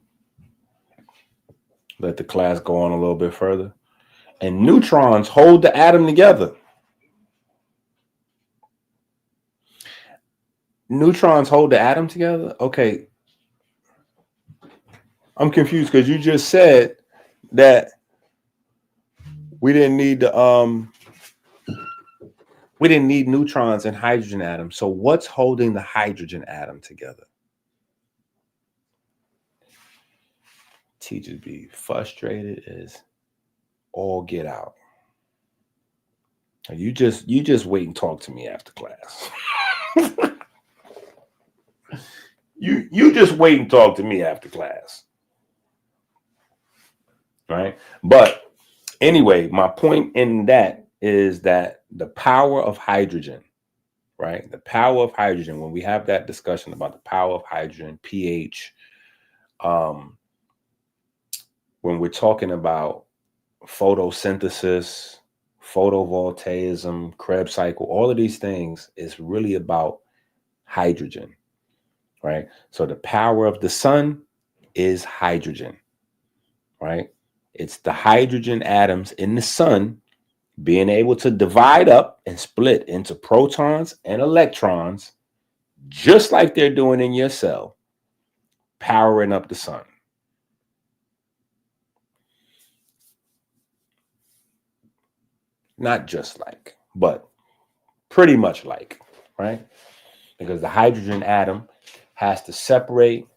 Let the class go on a little bit further. And neutrons hold the atom together. Neutrons hold the atom together? Okay. I'm confused because you just said that we didn't need neutrons and hydrogen atoms. So what's holding the hydrogen atom together? Teachers be frustrated as all get out. You just wait and talk to me after class. you just wait and talk to me after class. Right? But anyway, my point in that is that the power of hydrogen, right? The power of hydrogen, when we have that discussion about the power of hydrogen, pH, when we're talking about photosynthesis, photovoltaism, Krebs cycle, all of these things is really about hydrogen, right? So the power of the sun is hydrogen, right? It's the hydrogen atoms in the sun being able to divide up and split into protons and electrons, just like they're doing in your cell, powering up the sun. Not just like, but pretty much like, right? Because the hydrogen atom has to separate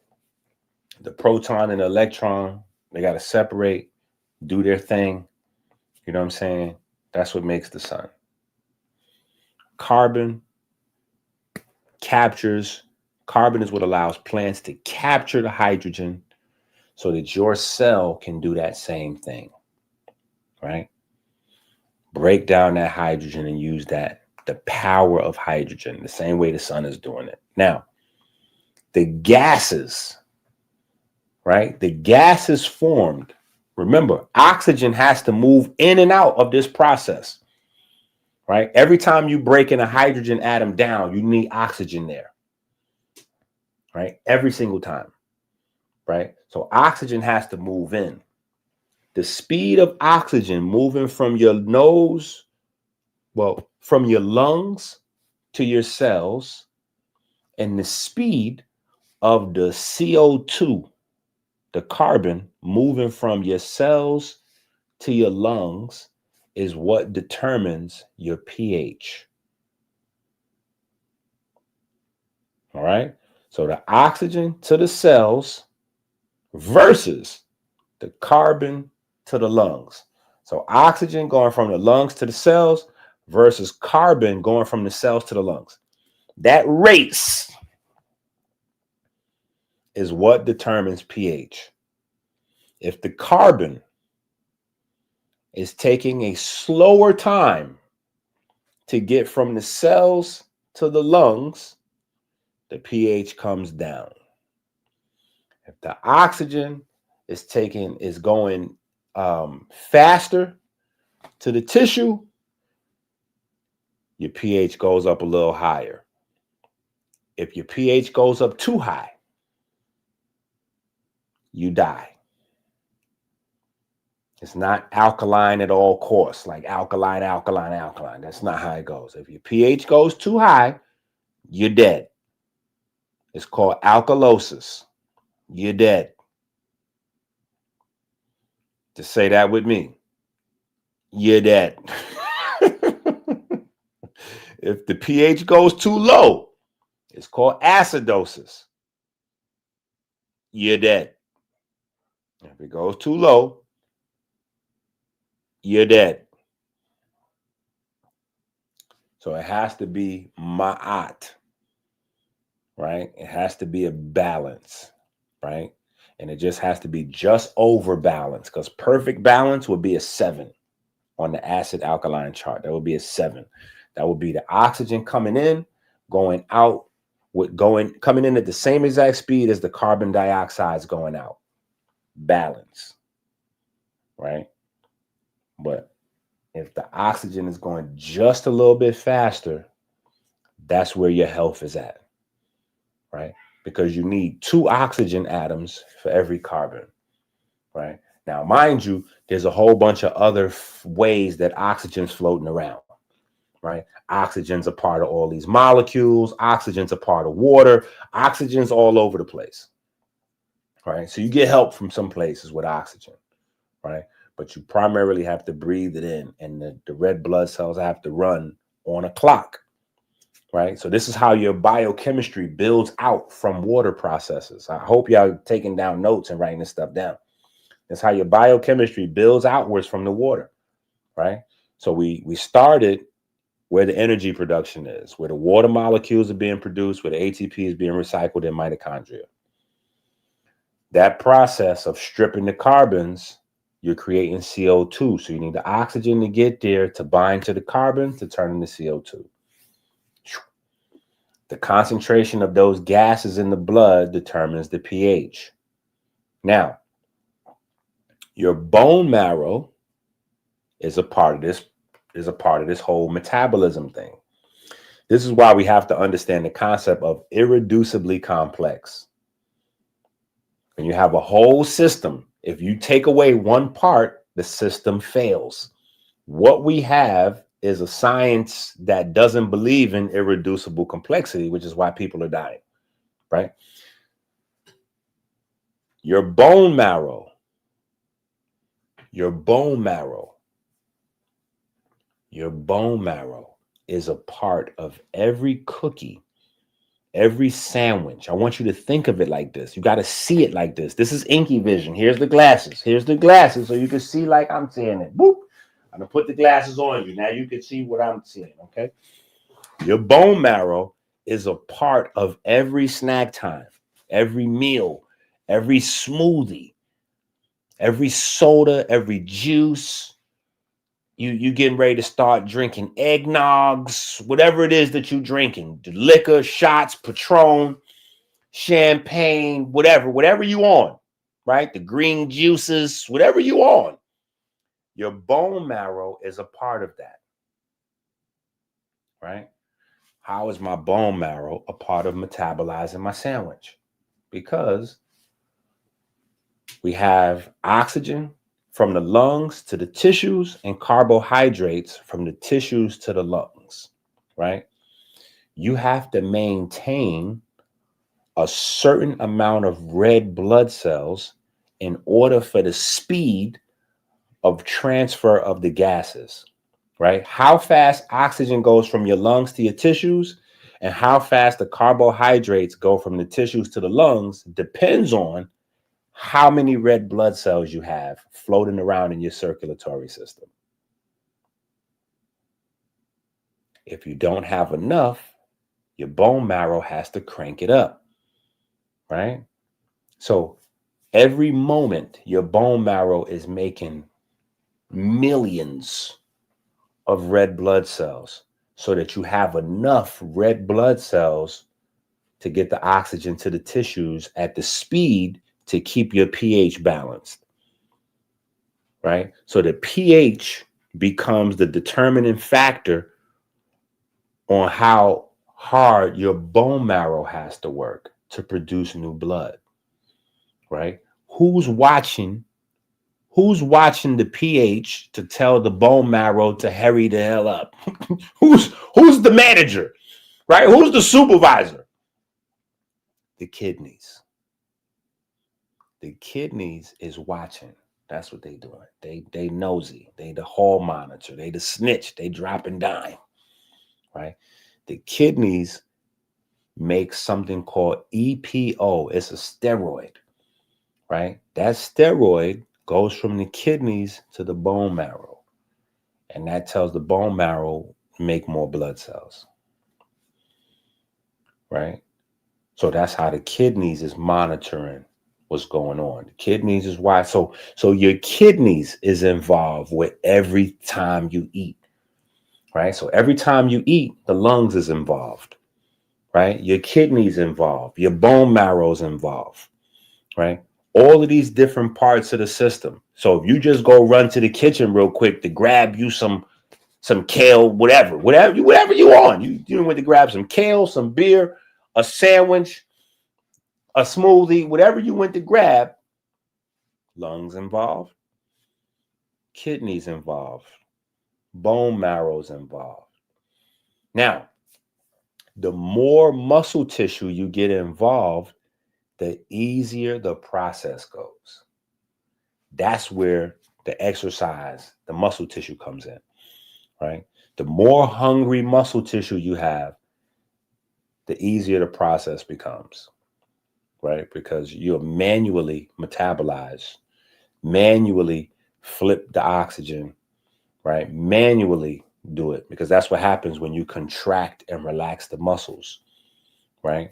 the proton and the electron. They got to separate, do their thing. You know what I'm saying? That's what makes the sun. Carbon is what allows plants to capture the hydrogen so that your cell can do that same thing, right? Break down that hydrogen and use the power of hydrogen, the same way the sun is doing it. Now, the gases, right? The gases formed. Remember, oxygen has to move in and out of this process, right? Every time you break in a hydrogen atom down, you need oxygen there, right? Every single time, right? So oxygen has to move in. The speed of oxygen moving from your nose, from your lungs to your cells, and the speed of the CO2, the carbon moving from your cells to your lungs, is what determines your pH. All right. So the oxygen to the cells versus the carbon to the lungs. So oxygen going from the lungs to the cells versus carbon going from the cells to the lungs. That race is what determines pH. If the carbon is taking a slower time to get from the cells to the lungs, the pH comes down. If the oxygen is going faster to the tissue, your pH goes up a little higher. If your pH goes up too high, you die. It's not alkaline at all costs, like alkaline. That's not how it goes. If your pH goes too high, you're dead. It's called alkalosis. You're dead. Just say that with me. You're dead. If the pH goes too low, it's called acidosis. You're dead. If it goes too low, you're dead. So it has to be ma'at, right? It has to be a balance, right? And it just has to be just over balance, because perfect balance would be a 7 on the acid alkaline chart. That would be a 7. That would be the oxygen coming in, going out, coming in at the same exact speed as the carbon dioxide is going out. Balance, right? But if the oxygen is going just a little bit faster, that's where your health is at, right? Because you need 2 oxygen atoms for every carbon, right? Now, mind you, there's a whole bunch of other ways that oxygen's floating around, right? Oxygen's a part of all these molecules. Oxygen's a part of water. Oxygen's all over the place, right? So you get help from some places with oxygen, right? But you primarily have to breathe it in, and the red blood cells have to run on a clock, right? So this is how your biochemistry builds out from water processes. I hope y'all taking down notes and writing this stuff down. That's how your biochemistry builds outwards from the water, right? So we started where the energy production is, where the water molecules are being produced, where the ATP is being recycled in mitochondria. That process of stripping the carbons, you're creating CO2. So you need the oxygen to get there to bind to the carbon to turn into CO2. The concentration of those gases in the blood determines the pH. Now, your bone marrow is a part of this whole metabolism thing. This is why we have to understand the concept of irreducibly complex. When you have a whole system, if you take away one part, the system fails. What we have is a science that doesn't believe in irreducible complexity, which is why people are dying, right? Your bone marrow is a part of every cookie, every sandwich. I want you to think of it like this. You got to see it like this. This is Inky Vision. Here's the glasses. So you can see like I'm seeing it. Boop. I'm going to put the glasses on you. Now you can see what I'm seeing, okay? Your bone marrow is a part of every snack time, every meal, every smoothie, every soda, every juice. You getting ready to start drinking eggnogs, whatever it is that you're drinking, the liquor, shots, Patron, champagne, whatever you on, right? The green juices, whatever you on. Your bone marrow is a part of that, right? How is my bone marrow a part of metabolizing my sandwich? Because we have oxygen from the lungs to the tissues and carbohydrates from the tissues to the lungs, right? You have to maintain a certain amount of red blood cells in order for the speed of transfer of the gases, right? How fast oxygen goes from your lungs to your tissues and how fast the carbohydrates go from the tissues to the lungs depends on how many red blood cells you have floating around in your circulatory system. If you don't have enough, your bone marrow has to crank it up, right? So every moment, your bone marrow is making millions of red blood cells so that you have enough red blood cells to get the oxygen to the tissues at the speed to keep your pH balanced, right? So the pH becomes the determining factor on how hard your bone marrow has to work to produce new blood, right? Who's watching the pH to tell the bone marrow to hurry the hell up? Who's the manager, right? Who's the supervisor? The kidneys. The kidneys is watching. That's what they doing. They nosy. They the hall monitor. They the snitch. They dropping dime, right? The kidneys make something called EPO. It's a steroid, right? That steroid goes from the kidneys to the bone marrow, And that tells the bone marrow to make more blood cells, right? So that's how the kidneys is monitoring what's going on. The kidneys is why. So your kidneys is involved with every time you eat, right? So every time you eat, the lungs is involved, right? Your kidneys involved, your bone marrow's involved, right? All of these different parts of the system. So if you just go run to the kitchen real quick to grab you some kale, whatever you want, you went to grab some kale, some beer, a sandwich, a smoothie, whatever you went to grab, lungs involved, kidneys involved, bone marrow's involved. Now, the more muscle tissue you get involved, the easier the process goes. That's where the exercise, the muscle tissue comes in, right? The more hungry muscle tissue you have, the easier the process becomes, right? Because you'll manually metabolize, manually flip the oxygen, right? Manually do it, because that's what happens when you contract and relax the muscles, right?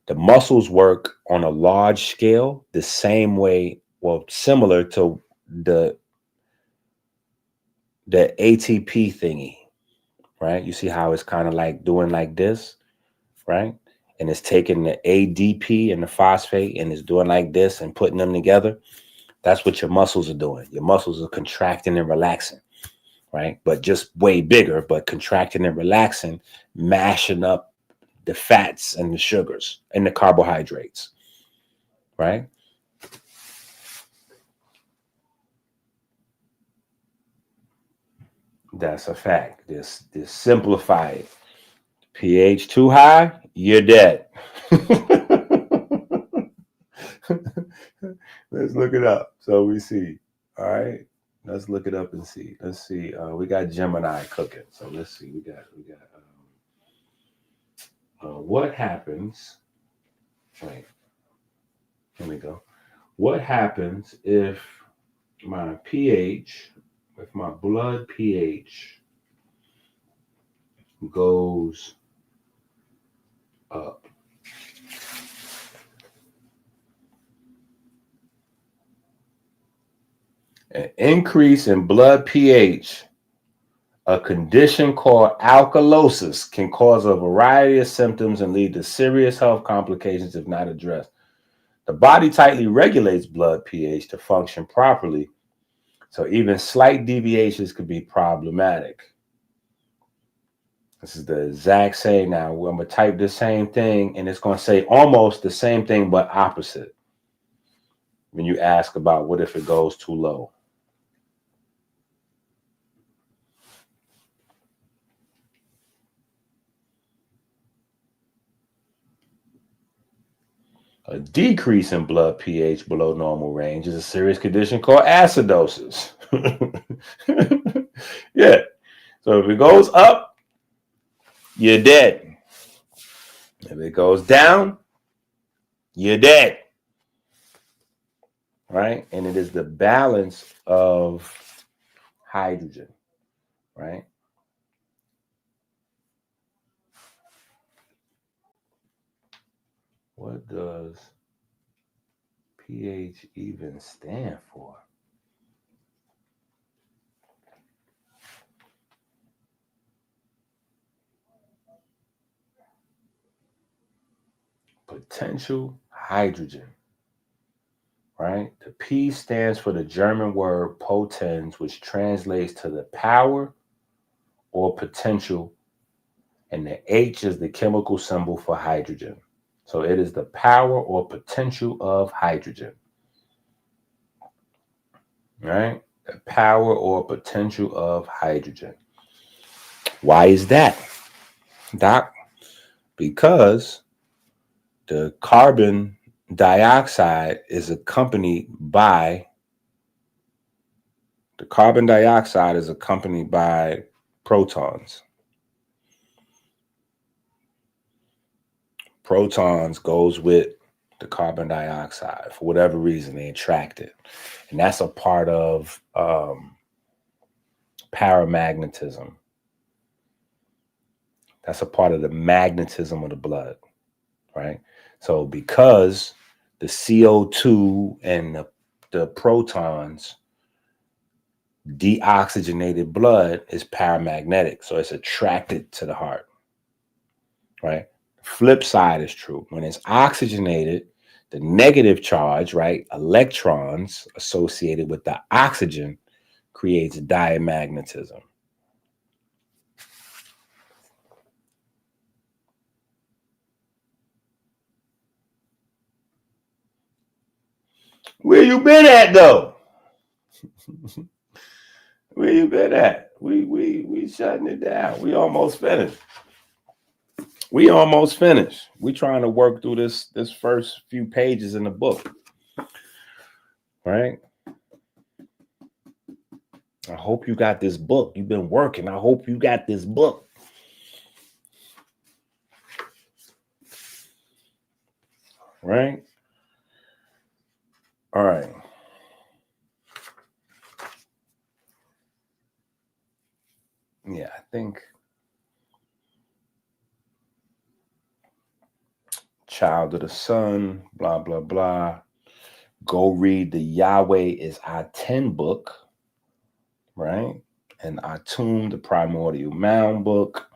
The muscles work on a large scale the same way, well, similar to the ATP thingy, right? You see how it's kind of like doing like this, right? And it's taking the ADP and the phosphate and it's doing like this and putting them together. That's what your muscles are doing. Your muscles are contracting and relaxing, right? But just way bigger, but contracting and relaxing, mashing up the fats and the sugars and the carbohydrates, right? That's a fact. This simplify it. pH too high, you're dead. Let's look it up so we see. All right. Let's look it up and see. Let's see. We got Gemini cooking. So let's see. We got what happens. Wait. Here we go. What happens if my pH, if my blood pH goes up? An increase in blood pH, a condition called alkalosis, can cause a variety of symptoms and lead to serious health complications if not addressed. The body tightly regulates blood pH to function properly, so even slight deviations could be problematic. This is the exact same. Now, I'm going to type the same thing, and it's going to say almost the same thing, but opposite. When you ask about what if it goes too low. A decrease in blood pH below normal range is a serious condition called acidosis. Yeah. So if it goes up, you're dead. If it goes down, you're dead. Right? And it is the balance of hydrogen. Right? What does pH even stand for? Potential hydrogen, right? The P stands for the German word potens, which translates to the power or potential, and the H is the chemical symbol for hydrogen. So it is the power or potential of hydrogen, right? The power or potential of hydrogen. Why is that, Doc? Because the carbon dioxide is accompanied by protons. Protons goes with the carbon dioxide for whatever reason. They attract it, and that's a part of paramagnetism. That's a part of the magnetism of the blood, right? So because the CO2 and the protons, deoxygenated blood is paramagnetic, so it's attracted to the heart, right? Flip side is true. When it's oxygenated, the negative charge, right, electrons associated with the oxygen creates diamagnetism. Where you been at though? Where you been at? We shutting it down. We almost finished. We trying to work through this first few pages in the book. Right? I hope you got this book. You've been working. I hope you got this book. Right? All right. Yeah, I think Child of the Sun, blah, blah, blah. Go read the Yahweh is I-10 book, right? And Atum, the Primordial Mound book.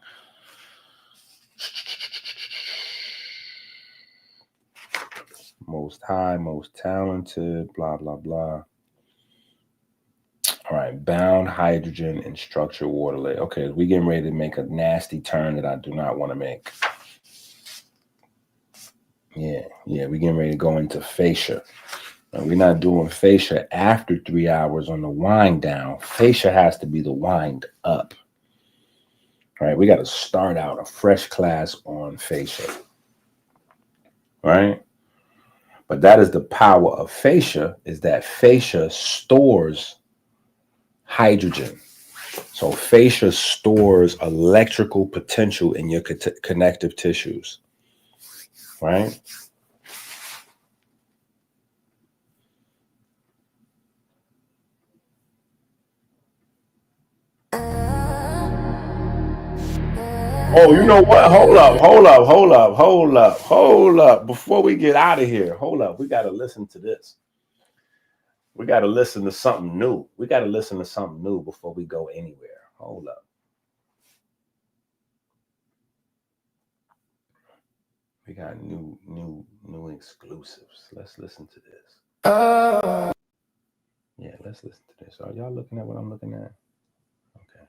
Most High, Most Talented, blah, blah, blah. All right, Bound Hydrogen and Structured Water Layer. Okay, we getting ready to make a nasty turn that I do not want to make. Yeah, we getting ready to go into fascia. And we're not doing fascia after 3 hours on the wind down. Fascia has to be the wind up. All right, we got to start out a fresh class on fascia. Right? But that is the power of fascia, is that fascia stores hydrogen. So fascia stores electrical potential in your connective tissues. Right? Oh, you know what? Hold up. Before we get out of here, hold up. We got to listen to this. We got to listen to something new. Before we go anywhere. Hold up. We got new exclusives. Let's listen to this. Yeah, let's listen to this. Are y'all looking at what I'm looking at? Okay.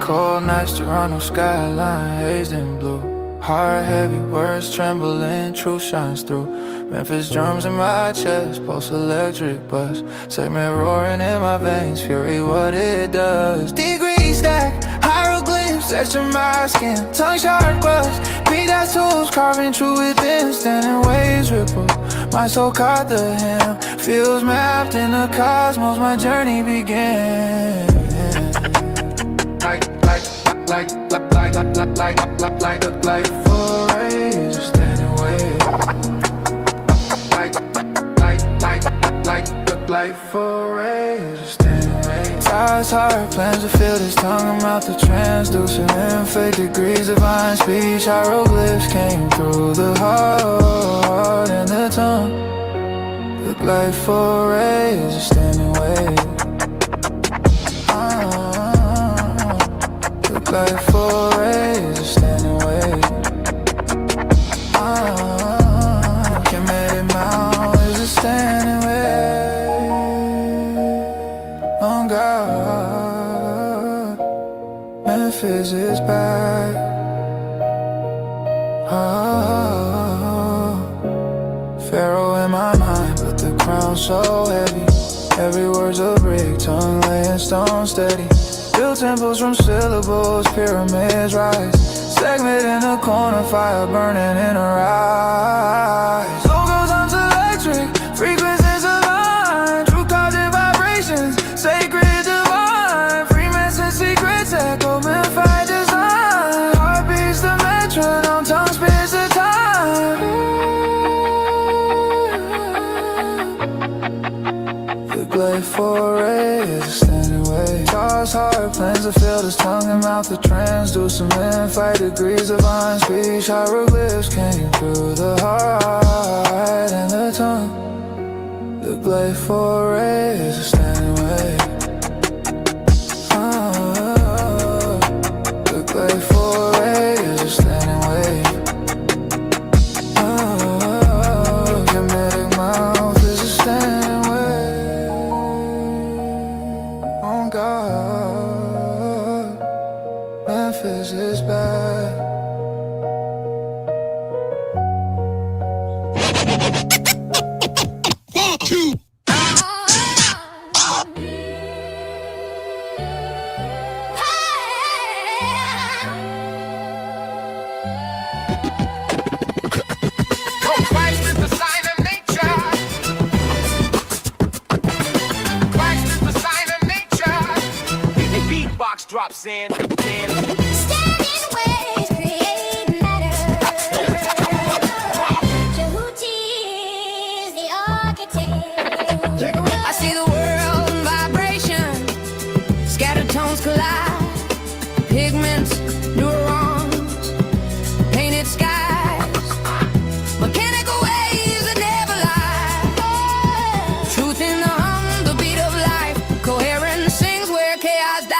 Cold nights, Toronto skyline, hazed in blue. Heart heavy, words trembling, truth shines through. Memphis drums in my chest, pulse electric buzz. Segment roaring in my veins, fury what it does. Degree stack, hieroglyphs, etched in my skin. Tongue sharp gloves, beat that tools, carving true within. Standing waves ripple, my soul caught the hymn. Feels mapped in the cosmos, my journey begins. Like forays, standing wave. Like forays, standing wave. Ties hard, plans to feel this tongue, I'm out the transducing in fake degrees of divine speech. Hieroglyphs came through the heart and the tongue. Look like forays, standing wave. Like forays, standing wave. Committed mount is a standing wave. On God, Memphis is back. Pharaoh in my mind, but the crown so heavy. Every word's a brick, tongue laying stone steady. Build temples from syllables, pyramids rise. Segment in the corner, fire burning in her eyes. Soul goes on to electric, frequencies align. True cosmic vibrations, sacred divine. for it is a standing wave. Toss hard plans to fill his tongue and mouth to transduce some men. Fight degrees of iron speech. Hieroglyphs came through the heart and the tongue. The blade for it is a standing wave. The blade for it is a standing wave. Comedic mouth is a standing wave. On God, Memphis is bad. Drops in. Standing waves create matter. Jehuti is the architect. I see the world in vibration. Scattered tones collide. Pigments, neurons, painted skies. Mechanical waves that never lie. Truth in the hum, the beat of life. Coherence sings where chaos dies.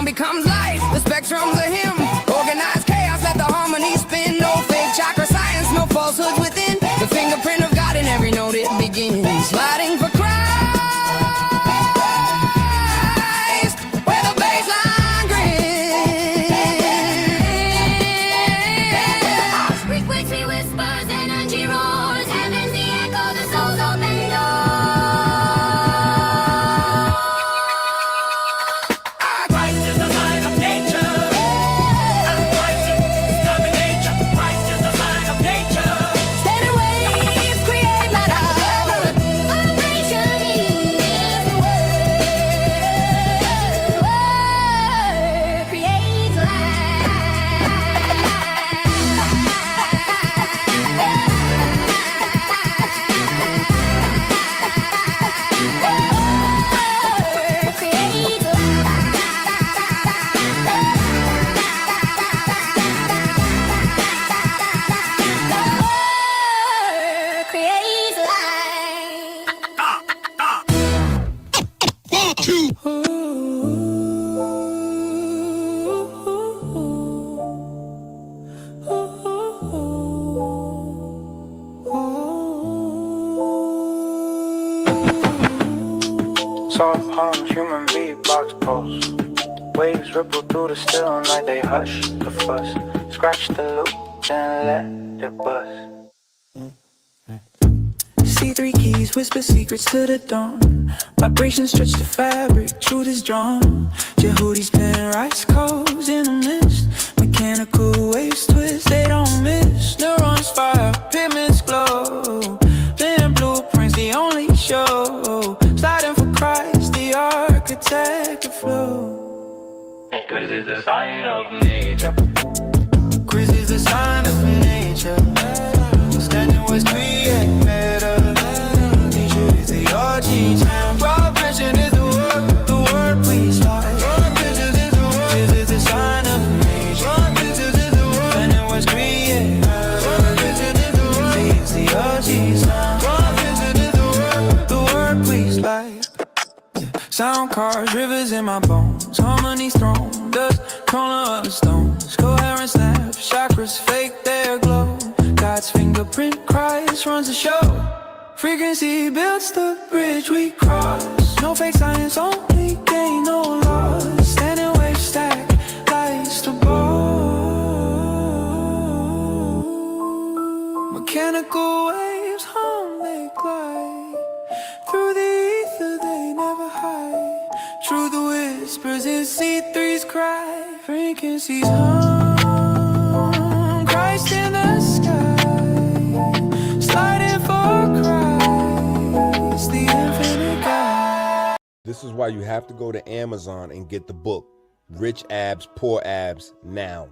Becomes light, the spectrums of him. Organized chaos, let the harmony spin. No fake chakra science, no falsehoods within. The fingerprint of God in every note it begins. Sliding for Christ, where the baseline grins. Frequency whispers, energy roars. Heaven's the echo, the soul's open door. Soft hums, human beatbox pulse. Waves ripple through the still night, they hush the fuss. Scratch the loop, then let it bust. C3 keys, whisper secrets to the dawn. Vibrations stretch the fabric, truth is drawn. Jehudi spin rice coals in a mist. Mechanical waves twist, they don't miss. Neurons fire, pigments glow. Then blueprints, the only show. Sliding for Christ, the architect of flow. Cause it's a sign of nature. Quiz is the sign of nature. Standing was create matter. Nature is the origin. Vibration is the word we start. Quiz is the sign of nature. Standing was create matter. It's the origin. The word we slide. Sound cars, rivers in my bones. Harmony's thrown, dust, corner of the stones. Coherent snaps, chakras fake their glow. God's fingerprint, Christ runs the show. Frequency builds the bridge we cross. No fake science, only gain, no loss. Standing wave stack, lights to ball. Mechanical waves hum, they glide. Through the ether they never hide. Through the whispers in C3's cry. Frequencies hum, Christ in the sky. Slide This is why you have to go to Amazon and get the book, Rich Abs, Poor Abs, now.